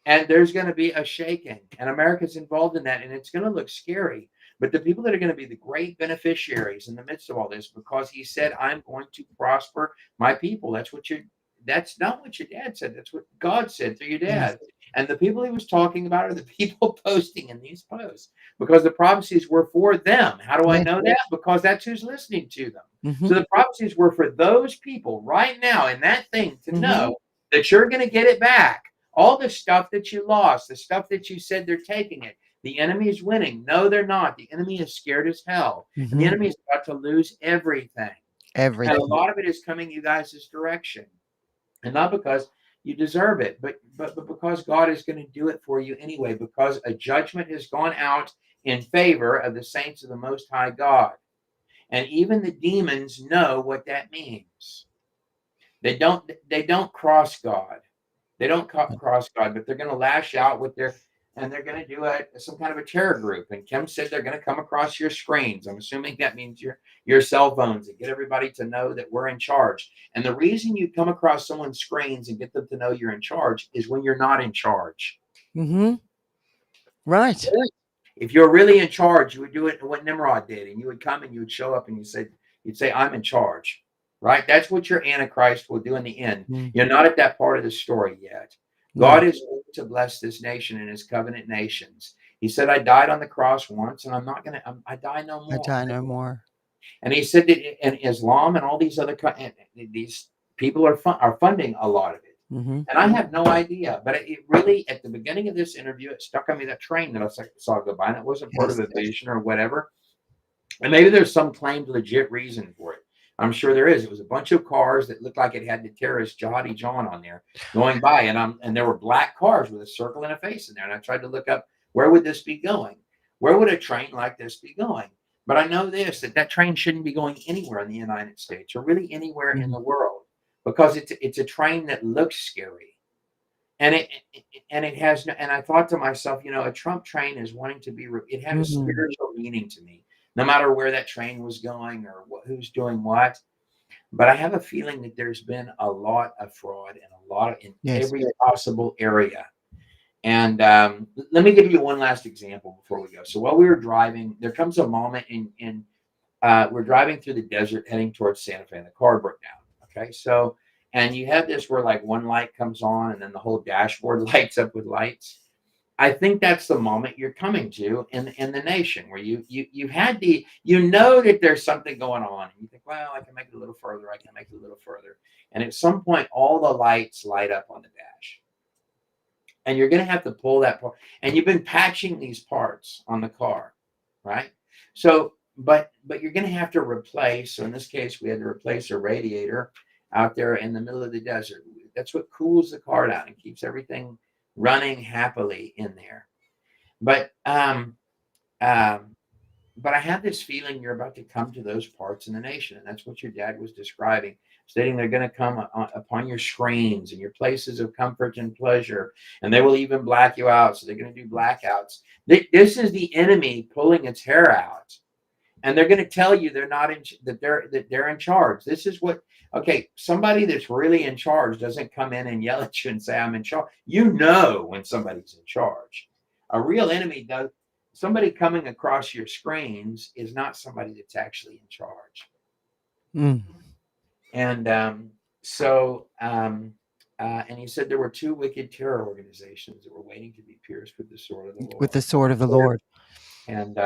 And there's going to be a shaking, and America's involved in that, and it's going to look scary. But the people that are going to be the great beneficiaries in the midst of all this, because he said, I'm going to prosper my people. That's not what your dad said. That's what God said through your Yes. dad. And the people he was talking about are the people posting in these posts, because the prophecies were for them. How do I Yeah. know that? Because that's who's listening to them. Mhm. So the prophecies were for those people right now in that thing to Mhm. know that you're going to get it back. All the stuff that you lost, the stuff that you said they're taking it. The enemy is winning. No, they're not. The enemy is scared as hell. And the Mhm. enemy is about to lose everything. And a Everything. lot of it is coming you guys' direction. And not because you deserve it, but because God is going to do it for you anyway, because a judgment has gone out in favor of the saints of the Most High God. And even the demons know what that means. They don't cross God. They don't cross God, but they're going to lash out with and they're going to do some kind of a terror group. And Kim said they're going to come across your screens. I'm assuming that means your cell phones, and get everybody to know that we're in charge. And the reason you come across someone's screens and get them to know you're in charge is when you're not in charge. Mhm. Right. If you're really in charge, you would do it what Nimrod did, and you would come and you would show up and you'd say, I'm in charge. Right? That's what your Antichrist will do in the end. Mm. You're not at that part of the story yet. No. God is going to bless this nation and his covenant nations. He said, I died on the cross once, and I'm not going to, I die no more. I die no more. And he said that in Islam and all these other, these people are funding a lot of it. Mhm. And I have no idea, but it really, at the beginning of this interview, it stuck on me, that train that I saw go by, and it wasn't part of Yes. a vision or whatever. And maybe there's some claimed legit reason for it. I'm sure there is. It was a bunch of cars that looked like it had the terrorist Jihadi John on there going by, and there were black cars with a circle and a face in there. And I tried to look up, where would this be going? Where would a train like this be going? But I know this, that train shouldn't be going anywhere in the United States, or really anywhere in the world, because it's a train that looks scary. And it has no, and I thought to myself, a Trump train is wanting to be, it had a spiritual meaning to me, no matter where that train was going or who's doing what. But I have a feeling that there's been a lot of fraud and a lot in Yes. every possible area. And let me give you one last example before we go. So while we were driving, there comes a moment we're driving through the desert heading towards Santa Fe, and the car broke down. Okay, so, and you have this where like one light comes on and then the whole dashboard lights up with lights. I think that's the moment you're coming to in the nation, where you had that there's something going on, and you think, well, I can make it a little further, and at some point all the lights light up on the dash, and you're going to have to pull that part, and you've been patching these parts on the car, right? So, but you're going to have to replace. So in this case, we had to replace a radiator out there in the middle of the desert. That's what cools the car down and keeps everything running happily in there. But I have this feeling you're about to come to those parts in the nation, and that's what your dad was describing, stating they're going to come upon your screens and your places of comfort and pleasure, and they will even black you out. So they're going to do blackouts. This is the enemy pulling its hair out, and they're going to tell you that they're in charge. This is what. Okay, somebody that's really in charge doesn't come in and yell at you and say, I'm in charge. You know when somebody's in charge. A real enemy does. Somebody coming across your screens is not somebody that's actually in charge. Mm. And and he said there were two wicked terror organizations that were waiting to be pierced with the sword of the Lord. With the sword of the Lord. And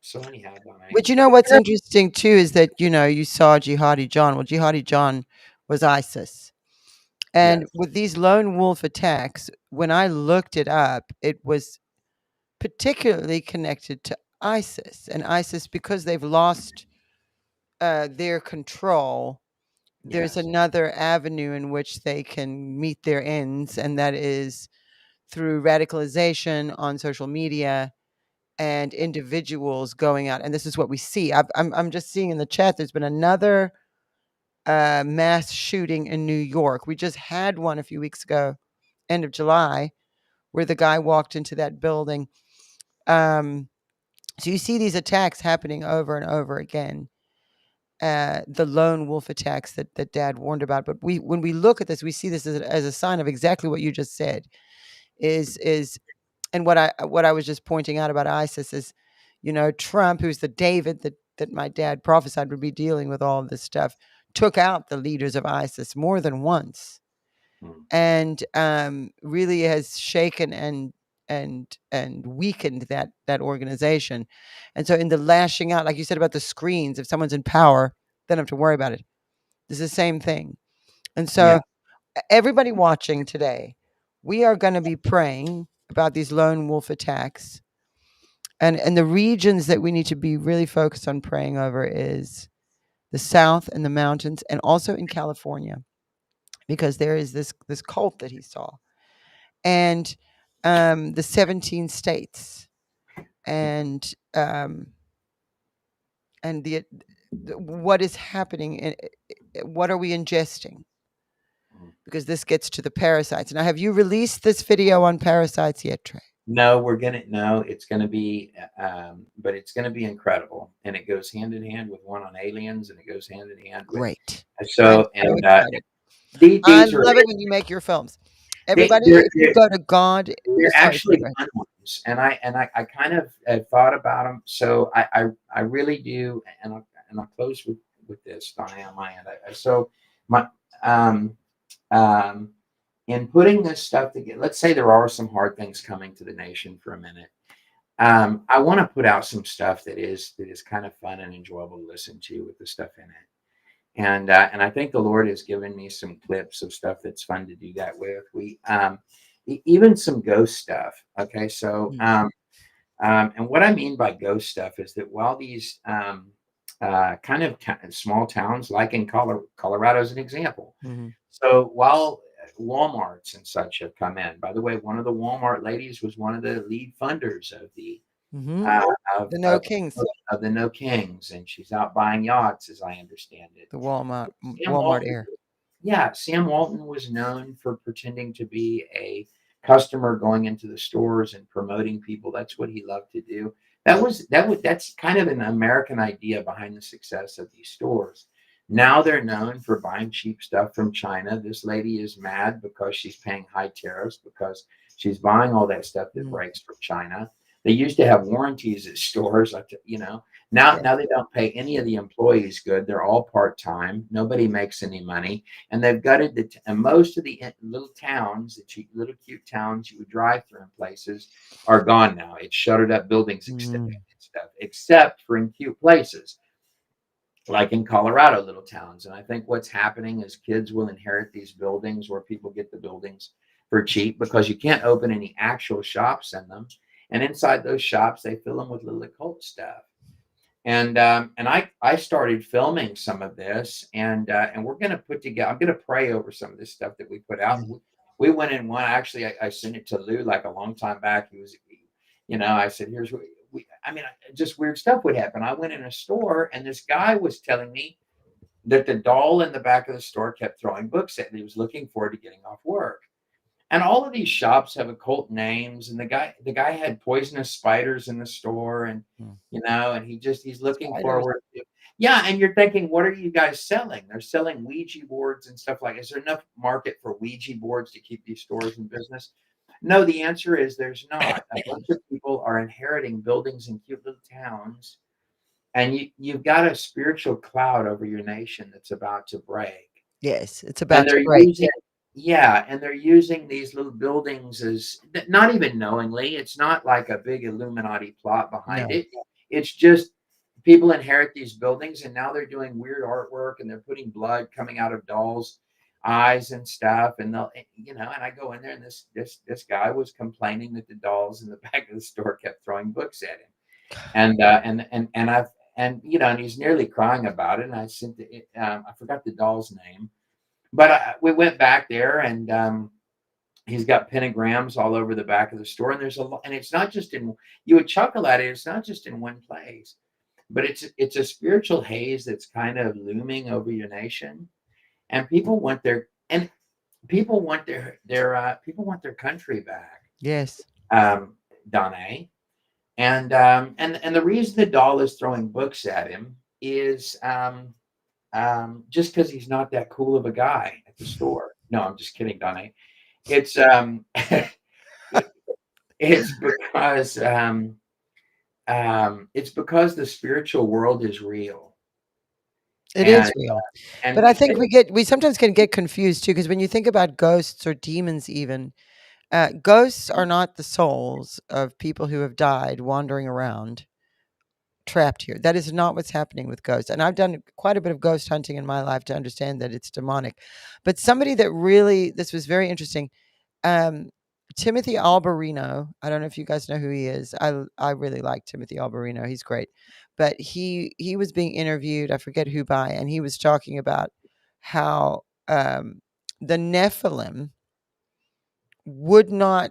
so anyhow, But you know what's interesting too is that you saw Jihadi John. Well, Jihadi John was ISIS, and Yes. with these lone wolf attacks, when I looked it up, it was particularly connected to ISIS. And ISIS, because they've lost their control, there's Yes. another avenue in which they can meet their ends, and that is through radicalization on social media and individuals going out. And this is what we see. I'm just seeing in the chat, there's been another mass shooting in New York. We just had one a few weeks ago, end of July, where the guy walked into that building. So you see these attacks happening over and over again. The lone wolf attacks that Dad warned about. But when we look at this, we see this as a sign of exactly what you just said. And what I was just pointing out about ISIS is, Trump, who's the David that my dad prophesied would be dealing with all of this stuff, took out the leaders of ISIS more than once, Mm. and really has shaken and weakened that organization. And so in the lashing out, like you said about the screens, if someone's in power, they don't have to worry about it. It's the same thing. And Yeah. so everybody watching today, we are going to be praying about these lone wolf attacks. And the regions that we need to be really focused on praying over is the South and the mountains, and also in California, because there is this cult that he saw, and the 17 states, and what is happening, what are we ingesting? Because this gets to the parasites. Now, have you released this video on parasites yet, Trey? No, it's gonna be, but it's gonna be incredible, and it goes hand in hand with one on aliens, and it goes hand in hand with. Great. So, I'm so and excited. I these are love it when you make your films. they, Everybody, they're, if you go to God, they're sorry, actually go ahead. fun ones, and I kind of thought about them. So I really do, and I'll close with this, Donnie, on my end. So my um, in putting this stuff together, let's say there are some hard things coming to the nation for a minute. I want to put out some stuff that is kind of fun and enjoyable to listen to with the stuff in it. And I think the Lord has given me some clips of stuff that's fun to do that with. We even some ghost stuff. Okay, so and what I mean by ghost stuff is that while these kind of small towns, like in Colorado, as an example, so while Walmarts and such have come in. By the way, one of the Walmart ladies was one of the lead funders of the The No Kings, of the No Kings, and she's out buying yachts, as I understand it. the Walmart Sam Walmart Walton, Air. yeah, Sam Walton was known for pretending to be a customer going into the stores and promoting people. That's what he loved to do. That's kind of an American idea behind the success of these stores. Now they're known for buying cheap stuff from China. This lady is mad because she's paying high tariffs because she's buying all that stuff that breaks from China. They used to have warranties at stores, Now they don't pay any of the employees good. They're all part-time. Nobody makes any money, and they've gutted and most of the little towns, the cheap little cute towns you would drive through in places, are gone now. It's shuttered up buildings, except for in cute places like in Colorado, little towns. And I think what's happening is kids will inherit these buildings, where people get the buildings for cheap because you can't open any actual shops in them. And inside those shops, they fill them with little occult stuff. And I started filming some of this, and we're going to put together. I'm going to pray over some of this stuff that we put out. We went in one. Actually, I sent it to Lou like a long time back. He was, I said, here's what just weird stuff would happen. I went in a store, and this guy was telling me that the doll in the back of the store kept throwing books at me. He was looking forward to getting off work. And all of these shops have occult names, and the guy had poisonous spiders in the store, and and he's looking forward to. Yeah, and you're thinking, what are you guys selling? They're selling Ouija boards and stuff like. Is there enough market for Ouija boards to keep these stores in business? No, the answer is there's not. A bunch of people are inheriting buildings in cute little towns, and you've got a spiritual cloud over your nation that's about to break. Yes, it's about to break. And they're using these little buildings as, not even knowingly. It's not like a big Illuminati plot behind it. It's just people inherit these buildings, and now they're doing weird artwork, and they're putting blood coming out of dolls' eyes and stuff. And they'll, and I go in there, and this guy was complaining that the dolls in the back of the store kept throwing books at him. And I've and you know, and he's nearly crying about it. And I sent it. I forgot the doll's name, but we went back there, and he's got pentagrams all over the back of the store. And there's a lot, and it's not just in. You would chuckle at it. It's not just in one place, but it's a spiritual haze that's kind of looming over your nation, and people want their country back. Yes. Donna. And the reason the doll is throwing books at him is just because he's not that cool of a guy at the store. No, I'm just kidding, Donna. It's it's because it's because the spiritual world is real. It is And real. and But I think we sometimes can get confused too, because when you think about ghosts or demons even, ghosts are not the souls of people who have died wandering around trapped here. That is not what's happening with ghosts. And I've done quite a bit of ghost hunting in my life to understand that it's demonic. But somebody that really, this was very interesting. Timothy Alberino. I don't know if you guys know who he is. I really like Timothy Alberino. He's great. But he was being interviewed, I forget who by, and he was talking about how the Nephilim would not,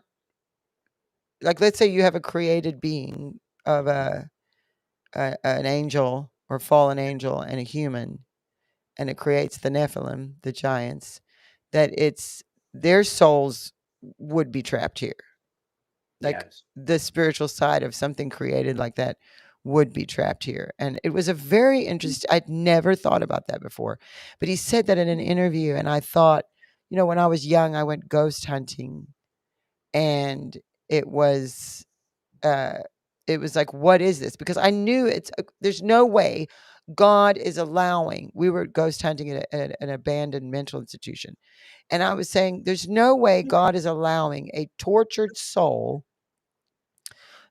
like, let's say you have a created being of an angel or fallen angel and a human, and it creates the Nephilim, the giants, that it's their souls would be trapped here. Like yes, the spiritual side of something created like that would be trapped here. And it was a very interesting, I'd never thought about that before. But he said that in an interview, and I thought, when I was young, I went ghost hunting, and it was like, what is this? Because I knew there's no way God is allowing. We were ghost hunting at an abandoned mental institution, and I was saying, there's no way God is allowing a tortured soul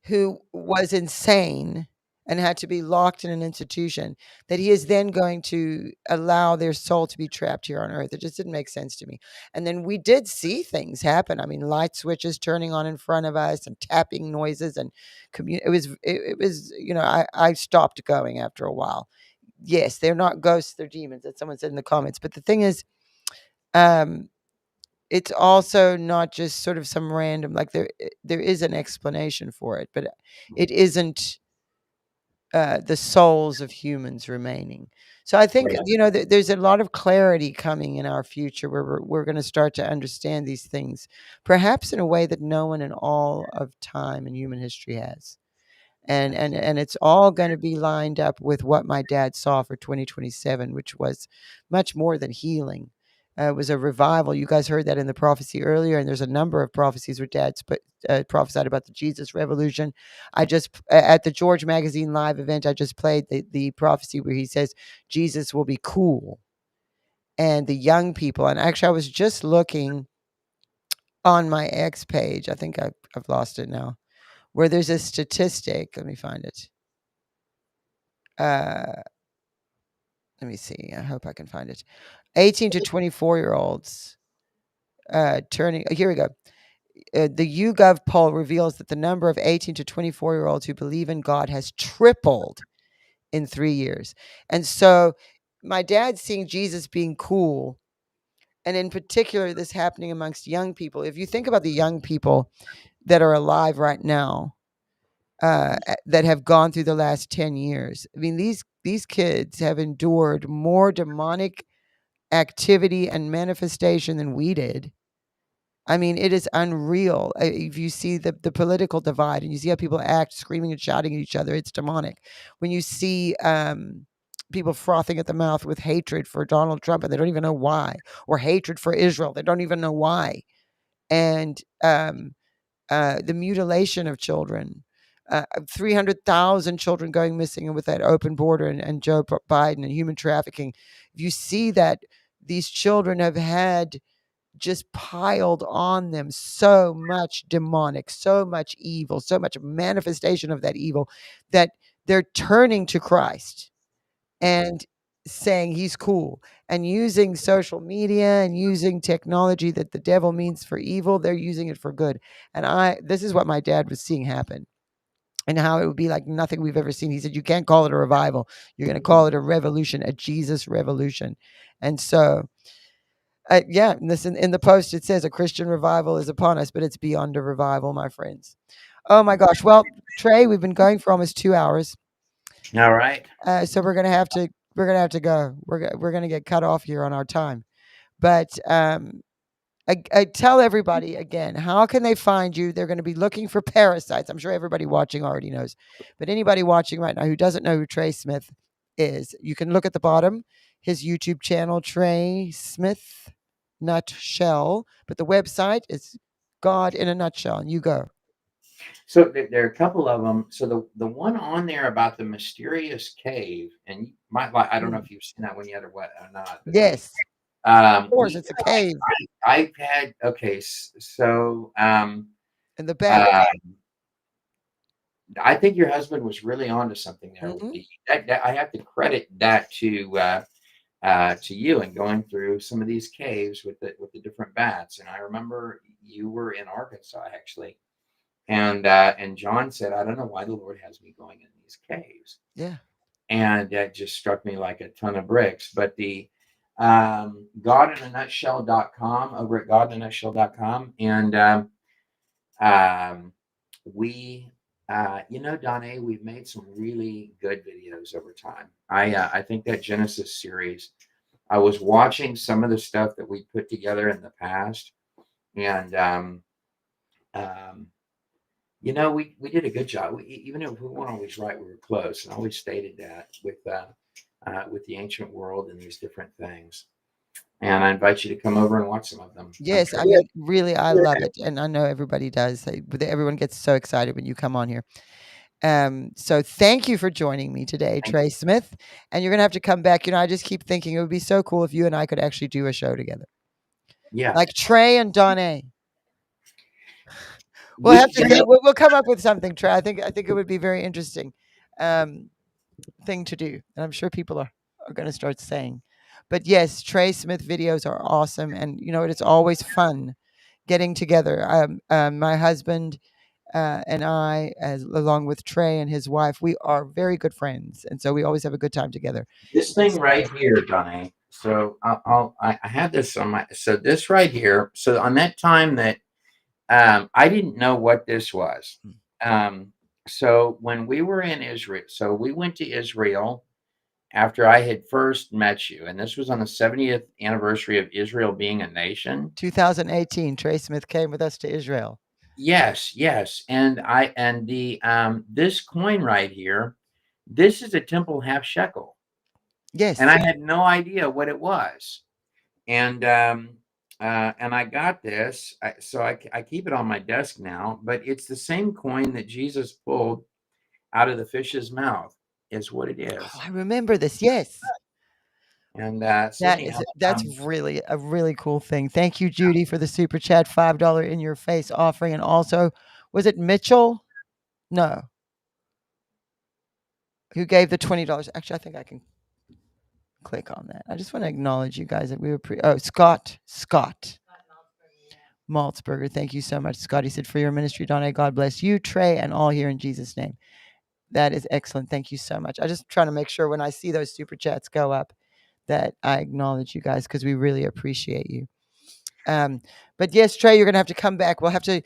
who was insane and had to be locked in an institution, that he is then going to allow their soul to be trapped here on earth. It just didn't make sense to me. And then we did see things happen. I mean, light switches turning on in front of us and tapping noises and it was, I stopped going after a while. Yes, they're not ghosts, they're demons, that someone said in the comments. But the thing is, it's also not just sort of some random, like there is an explanation for it, but it isn't the souls of humans remaining. So I think, right. there's a lot of clarity coming in our future where we're going to start to understand these things, perhaps in a way that no one in all of time in human history has. And it's all going to be lined up with what my dad saw for 2027, which was much more than healing. It was a revival. You guys heard that in the prophecy earlier, and there's a number of prophecies where Dad's prophesied about the Jesus Revolution. I just at the George Magazine live event, I just played the prophecy where he says Jesus will be cool, and the young people. And actually, I was just looking on my X page. I think I've lost it now, where there's a statistic. Let me find it. Let me see. I hope I can find it. 18 to 24-year-olds turning. Here we go. The YouGov poll reveals that the number of 18 to 24-year-olds who believe in God has tripled in 3 years. And so my dad's seeing Jesus being cool. And in particular, this happening amongst young people. If you think about the young people that are alive right now, that have gone through the last 10 years. I mean, these kids have endured more demonic activity and manifestation than we did. I mean, it is unreal. If you see the political divide and you see how people act, screaming and shouting at each other, it's demonic. When you see people frothing at the mouth with hatred for Donald Trump and they don't even know why, or hatred for Israel, they don't even know why, and the mutilation of children, 300,000 children going missing with that open border, and Joe Biden, and human trafficking. If you see that these children have had just piled on them so much demonic, so much evil, so much manifestation of that evil, that they're turning to Christ and saying he's cool, and using social media and using technology that the devil means for evil, they're using it for good. And this is what my dad was seeing happen. and how it would be like nothing we've ever seen. He said, you can't call it a revival. You're going to call it a revolution, a Jesus revolution. And so, yeah, listen, in the post, it says a Christian revival is upon us, but it's beyond a revival, my friends. Oh my gosh. Well, Trey, we've been going for almost 2 hours. All right. So we're going to have to go. We're going to get cut off here on our time. But I tell everybody again, how can they find you? They're going to be looking for parasites. I'm sure everybody watching already knows. But anybody watching right now who doesn't know who Trey Smith is, you can look at the bottom, his YouTube channel, Trey Smith Nutshell. But the website is God in a Nutshell. And you go. So there are a couple of them. So the one on there about the mysterious cave, and you might like, I don't know if you've seen that one yet or what or not. But Yes. Of course, we- it's a cave I've had okay. So in the back. I think your husband was really onto something there. Mhm. That I have to credit that to you and going through some of these caves with the different bats. And I remember you were in Arkansas actually, and John said, I don't know why the Lord has me going in these caves. Yeah. And that just struck me like a ton of bricks. But the godinanutshell.com, over at godinanutshell.com, and we Donna, we've made some really good videos over time. I think that Genesis series, I was watching some of the stuff that we put together in the past, and we did a good job. Even if we weren't always right, we were close, and I always stated that with the ancient world and these different things. And I invite you to come over and watch some of them. Yes, I mean, really, I love it, and I know everybody does. Everyone gets so excited when you come on here. So thank you for joining me today, Trey Smith. And you're gonna have to come back. I just keep thinking it would be so cool if you and I could actually do a show together, Yeah. like Trey and Donna. We'll have to. We'll come up with something, Trey. I think it would be very interesting thing to do, and I'm sure people are going to start saying. But yes, Trey Smith videos are awesome, and you know what? It's always fun getting together. My husband and I, along with Trey and his wife, we are very good friends, and so we always have a good time together. This thing right here, Donna. So I had this on my. So this right here. So on that time that I didn't know what this was. So when we were in Israel, so we went to Israel after I had first met you, and this was on the 70th anniversary of Israel being a nation. 2018, Trey Smith came with us to Israel. Yes, and this coin right here, this is a temple half shekel. Yes, and I had no idea what it was, and I got this, so I keep it on my desk now. But it's the same coin that Jesus pulled out of the fish's mouth, is what it is. I remember this. Yes. And that's really a really cool thing. Thank you, Judy, for the super chat, $5 in your face offering. And also, was it Mitchell? No. Who gave the $20? Actually, I think I can click on that. I just want to acknowledge you guys that we were Scott Maltzberger. Thank you so much, Scott. He said, for your ministry, Donna, God bless you, Trey, and all here in Jesus' name. That is excellent. Thank you so much. I just trying to make sure when I see those super chats go up that I acknowledge you guys because we really appreciate you. But yes, Trey, you're gonna have to come back. We'll have to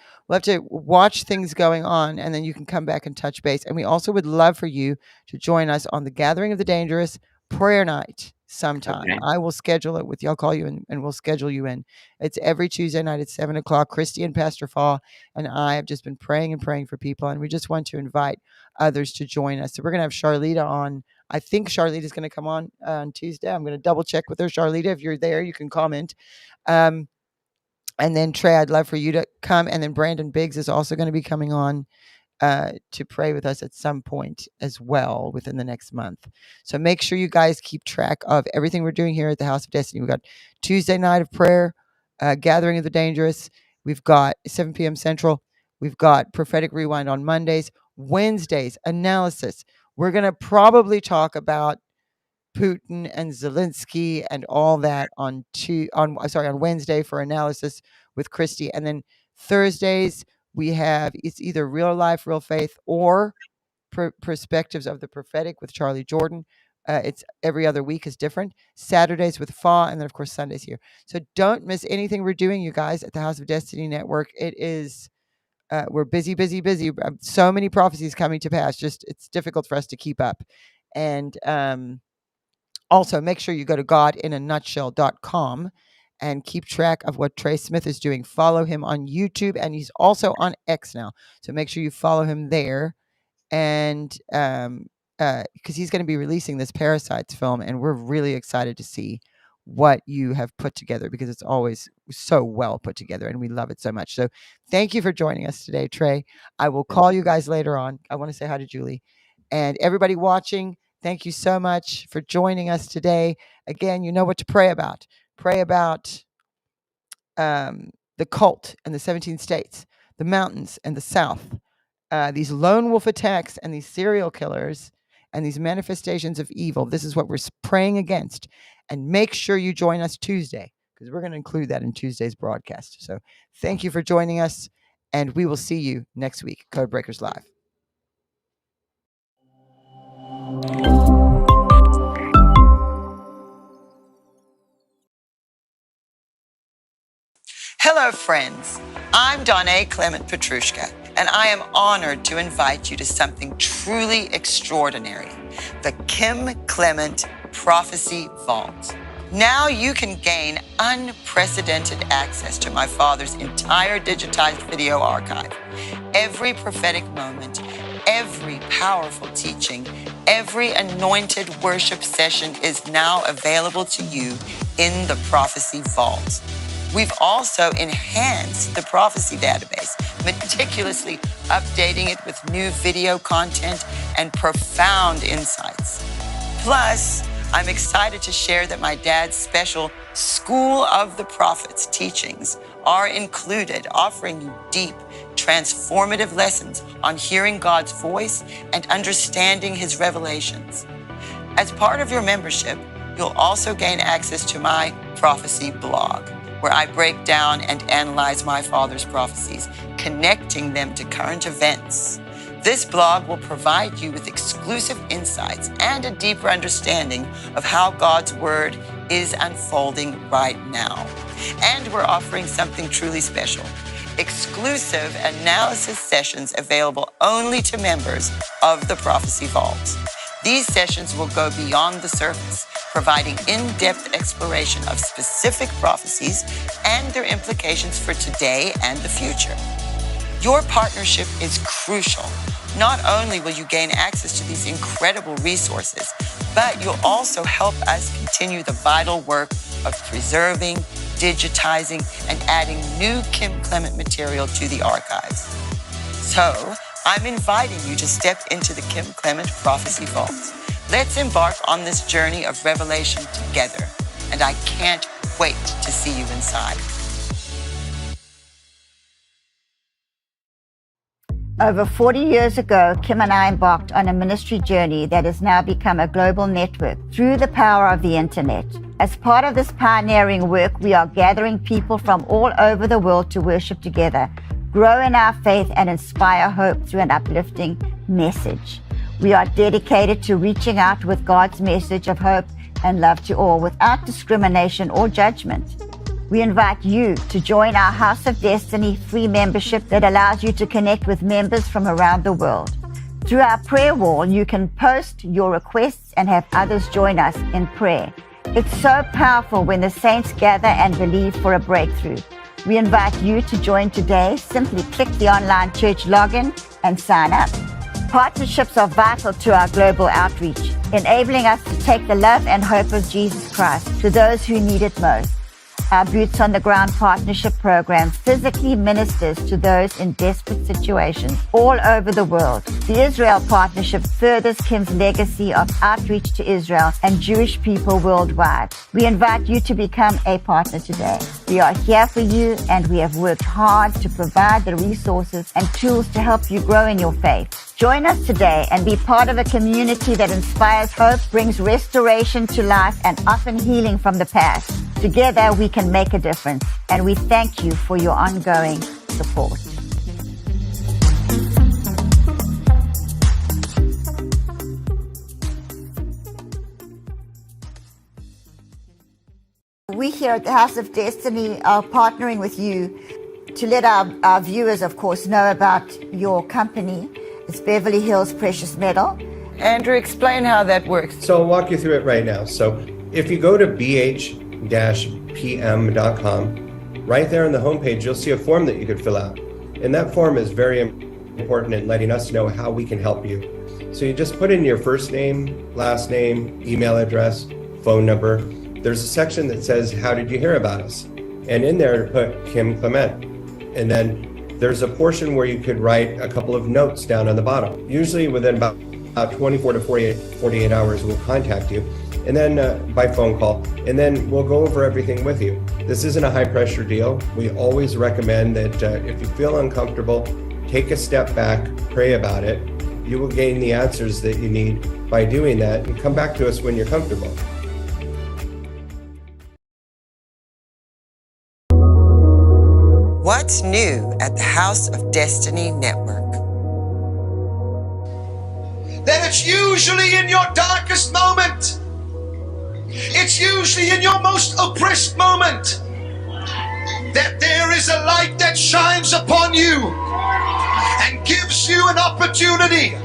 watch things going on, and then you can come back and touch base. And we also would love for you to join us on the Gathering of the Dangerous prayer night sometime. Okay. I will schedule it with you. I'll call you and we'll schedule you in. It's every Tuesday night at 7:00. Christy and Pastor Fall and I have just been praying for people, and we just want to invite others to join us. So we're gonna have Charlita on. I think Charlita is going to come on Tuesday. I'm going to double check with her. Charlita, if you're there, you can comment. And then Trey, I'd love for you to come. And then Brandon Biggs is also going to be coming on to pray with us at some point as well within the next month. So make sure you guys keep track of everything we're doing here at the House of Destiny. We've got Tuesday night of prayer, Gathering of the Dangerous. We've got 7 p.m. Central. We've got Prophetic Rewind on Mondays. Wednesdays, analysis. We're going to probably talk about Putin and Zelensky and all that on Wednesday for analysis with Christy. And then Thursdays, we have, it's either Real Life, Real Faith or Perspectives of the Prophetic with Charlie Jordan. It's every other week is different. Saturdays with Fa, and then of course Sundays here. So don't miss anything we're doing, you guys, at the House of Destiny Network. It is we're busy. So many prophecies coming to pass. Just it's difficult for us to keep up. And also make sure you go to godinanutshell.com and keep track of what Trey Smith is doing. Follow him on YouTube, and he's also on X now. So make sure you follow him there. And because he's going to be releasing this Parasites film, and we're really excited to see what you have put together, because it's always so well put together and we love it so much. So thank you for joining us today, Trey. I will call you guys later on. I want to say hi to Julie and everybody watching. Thank you so much for joining us today. Again, you know what to pray about. Pray about the cult and the 17 states, the mountains and the South, these lone wolf attacks and these serial killers and these manifestations of evil. This is what we're praying against. And make sure you join us Tuesday, because we're going to include that in Tuesday's broadcast. So thank you for joining us, and we will see you next week. Codebreakers Live. Hello, friends. I'm Donna Clement Petrushka, and I am honored to invite you to something truly extraordinary, the Kim Clement Prophecy Vault. Now you can gain unprecedented access to my father's entire digitized video archive. Every prophetic moment, every powerful teaching, every anointed worship session is now available to you in the Prophecy Vault. We've also enhanced the prophecy database, meticulously updating it with new video content and profound insights. Plus, I'm excited to share that my dad's special School of the Prophets teachings are included, offering you deep, transformative lessons on hearing God's voice and understanding his revelations. As part of your membership, you'll also gain access to my prophecy blog, where I break down and analyze my father's prophecies, connecting them to current events. This blog will provide you with exclusive insights and a deeper understanding of how God's word is unfolding right now. And we're offering something truly special: exclusive analysis sessions available only to members of the Prophecy Vault. These sessions will go beyond the surface, providing in-depth exploration of specific prophecies and their implications for today and the future. Your partnership is crucial. Not only will you gain access to these incredible resources, but you'll also help us continue the vital work of preserving, digitizing, and adding new Kim Clement material to the archives. So, I'm inviting you to step into the Kim Clement Prophecy Vault. Let's embark on this journey of revelation together, and I can't wait to see you inside. Over 40 years ago, Kim and I embarked on a ministry journey that has now become a global network through the power of the internet. As part of this pioneering work, we are gathering people from all over the world to worship together, grow in our faith, and inspire hope through an uplifting message. We are dedicated to reaching out with God's message of hope and love to all without discrimination or judgment. We invite you to join our House of Destiny free membership that allows you to connect with members from around the world. Through our prayer wall, you can post your requests and have others join us in prayer. It's so powerful when the saints gather and believe for a breakthrough. We invite you to join today. Simply click the online church login and sign up. Partnerships are vital to our global outreach, enabling us to take the love and hope of Jesus Christ to those who need it most. Our Boots on the Ground Partnership Program physically ministers to those in desperate situations all over the world. The Israel Partnership furthers Kim's legacy of outreach to Israel and Jewish people worldwide. We invite you to become a partner today. We are here for you, and we have worked hard to provide the resources and tools to help you grow in your faith. Join us today and be part of a community that inspires hope, brings restoration to life, and often healing from the past. Together, we can make a difference, and we thank you for your ongoing support. We here at the House of Destiny are partnering with you to let our viewers, of course, know about your company. It's Beverly Hills Precious Metal. Andrew, explain how that works. So I'll walk you through it right now. So if you go to bh-pm.com, right there on the homepage, you'll see a form that you could fill out. And that form is very important in letting us know how we can help you. So you just put in your first name, last name, email address, phone number. There's a section that says, how did you hear about us? And in there, put Kim Clement. And then there's a portion where you could write a couple of notes down on the bottom. Usually within about 24 to 48 hours, we'll contact you. And then by phone call, and then we'll go over everything with you. This isn't a high pressure deal. We always recommend that if you feel uncomfortable, take a step back, pray about it. You will gain the answers that you need by doing that, and come back to us when you're comfortable. What's new at the House of Destiny Network? That it's usually in your darkest moment. It's usually in your most oppressed moment that there is a light that shines upon you and gives you an opportunity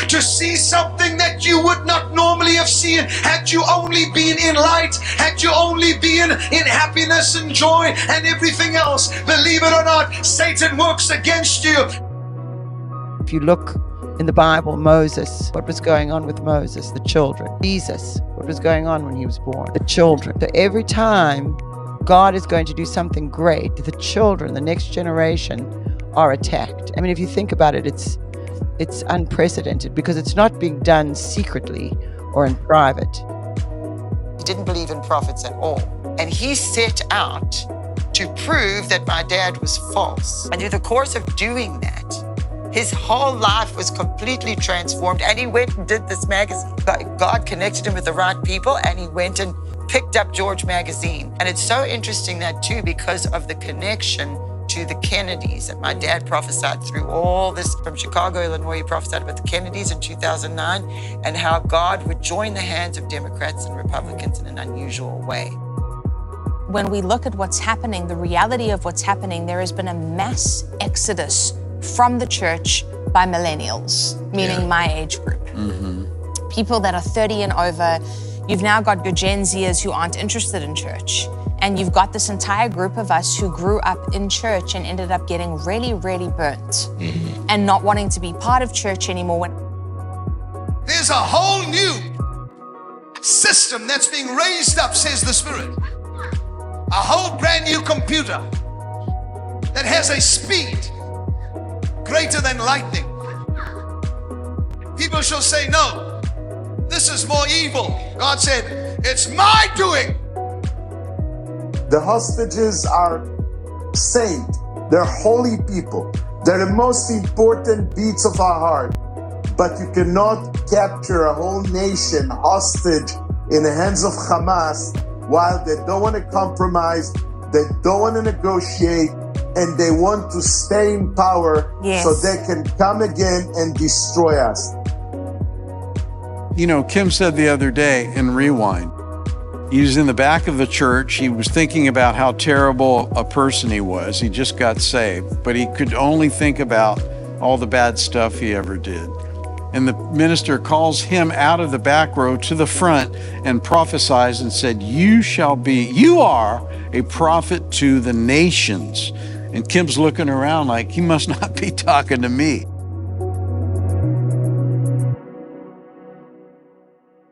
to see something that you would not normally have seen had you only been in light, had you only been in happiness and joy and everything else. Believe it or not, Satan works against you. If you look in the Bible, Moses, what was going on with Moses? The children. Jesus, what was going on when he was born? The children. So every time God is going to do something great, the children, the next generation, are attacked. I mean, if you think about it, it's unprecedented because it's not being done secretly or in private. He didn't believe in prophets at all. And he set out to prove that my dad was false. And through the course of doing that, his whole life was completely transformed. And he went and did this magazine. God connected him with the right people, and he went and picked up George magazine. And it's so interesting that too, because of the connection to the Kennedys, that my dad prophesied through all this from Chicago, Illinois. He prophesied about the Kennedys in 2009 and how God would join the hands of Democrats and Republicans in an unusual way. When we look at what's happening, the reality of what's happening, there has been a mass exodus from the church by millennials, meaning my age group. People that are 30 and over. You've now got your Gen Zers who aren't interested in church. And you've got this entire group of us who grew up in church and ended up getting really, really burnt and not wanting to be part of church anymore. There's a whole new system that's being raised up, says the Spirit. A whole brand new computer that has a speed greater than lightning. People shall say, no, this is more evil. God said, it's my doing. The hostages are saints. They're holy people. They're the most important beats of our heart. But you cannot capture a whole nation hostage in the hands of Hamas while they don't want to compromise, they don't want to negotiate, and they want to stay in power so they can come again and destroy us. You know, Kim said the other day in Rewind, he was in the back of the church. He was thinking about how terrible a person he was. He just got saved, but he could only think about all the bad stuff he ever did. And the minister calls him out of the back row to the front and prophesies and said, you are a prophet to the nations. And Kim's looking around like, he must not be talking to me.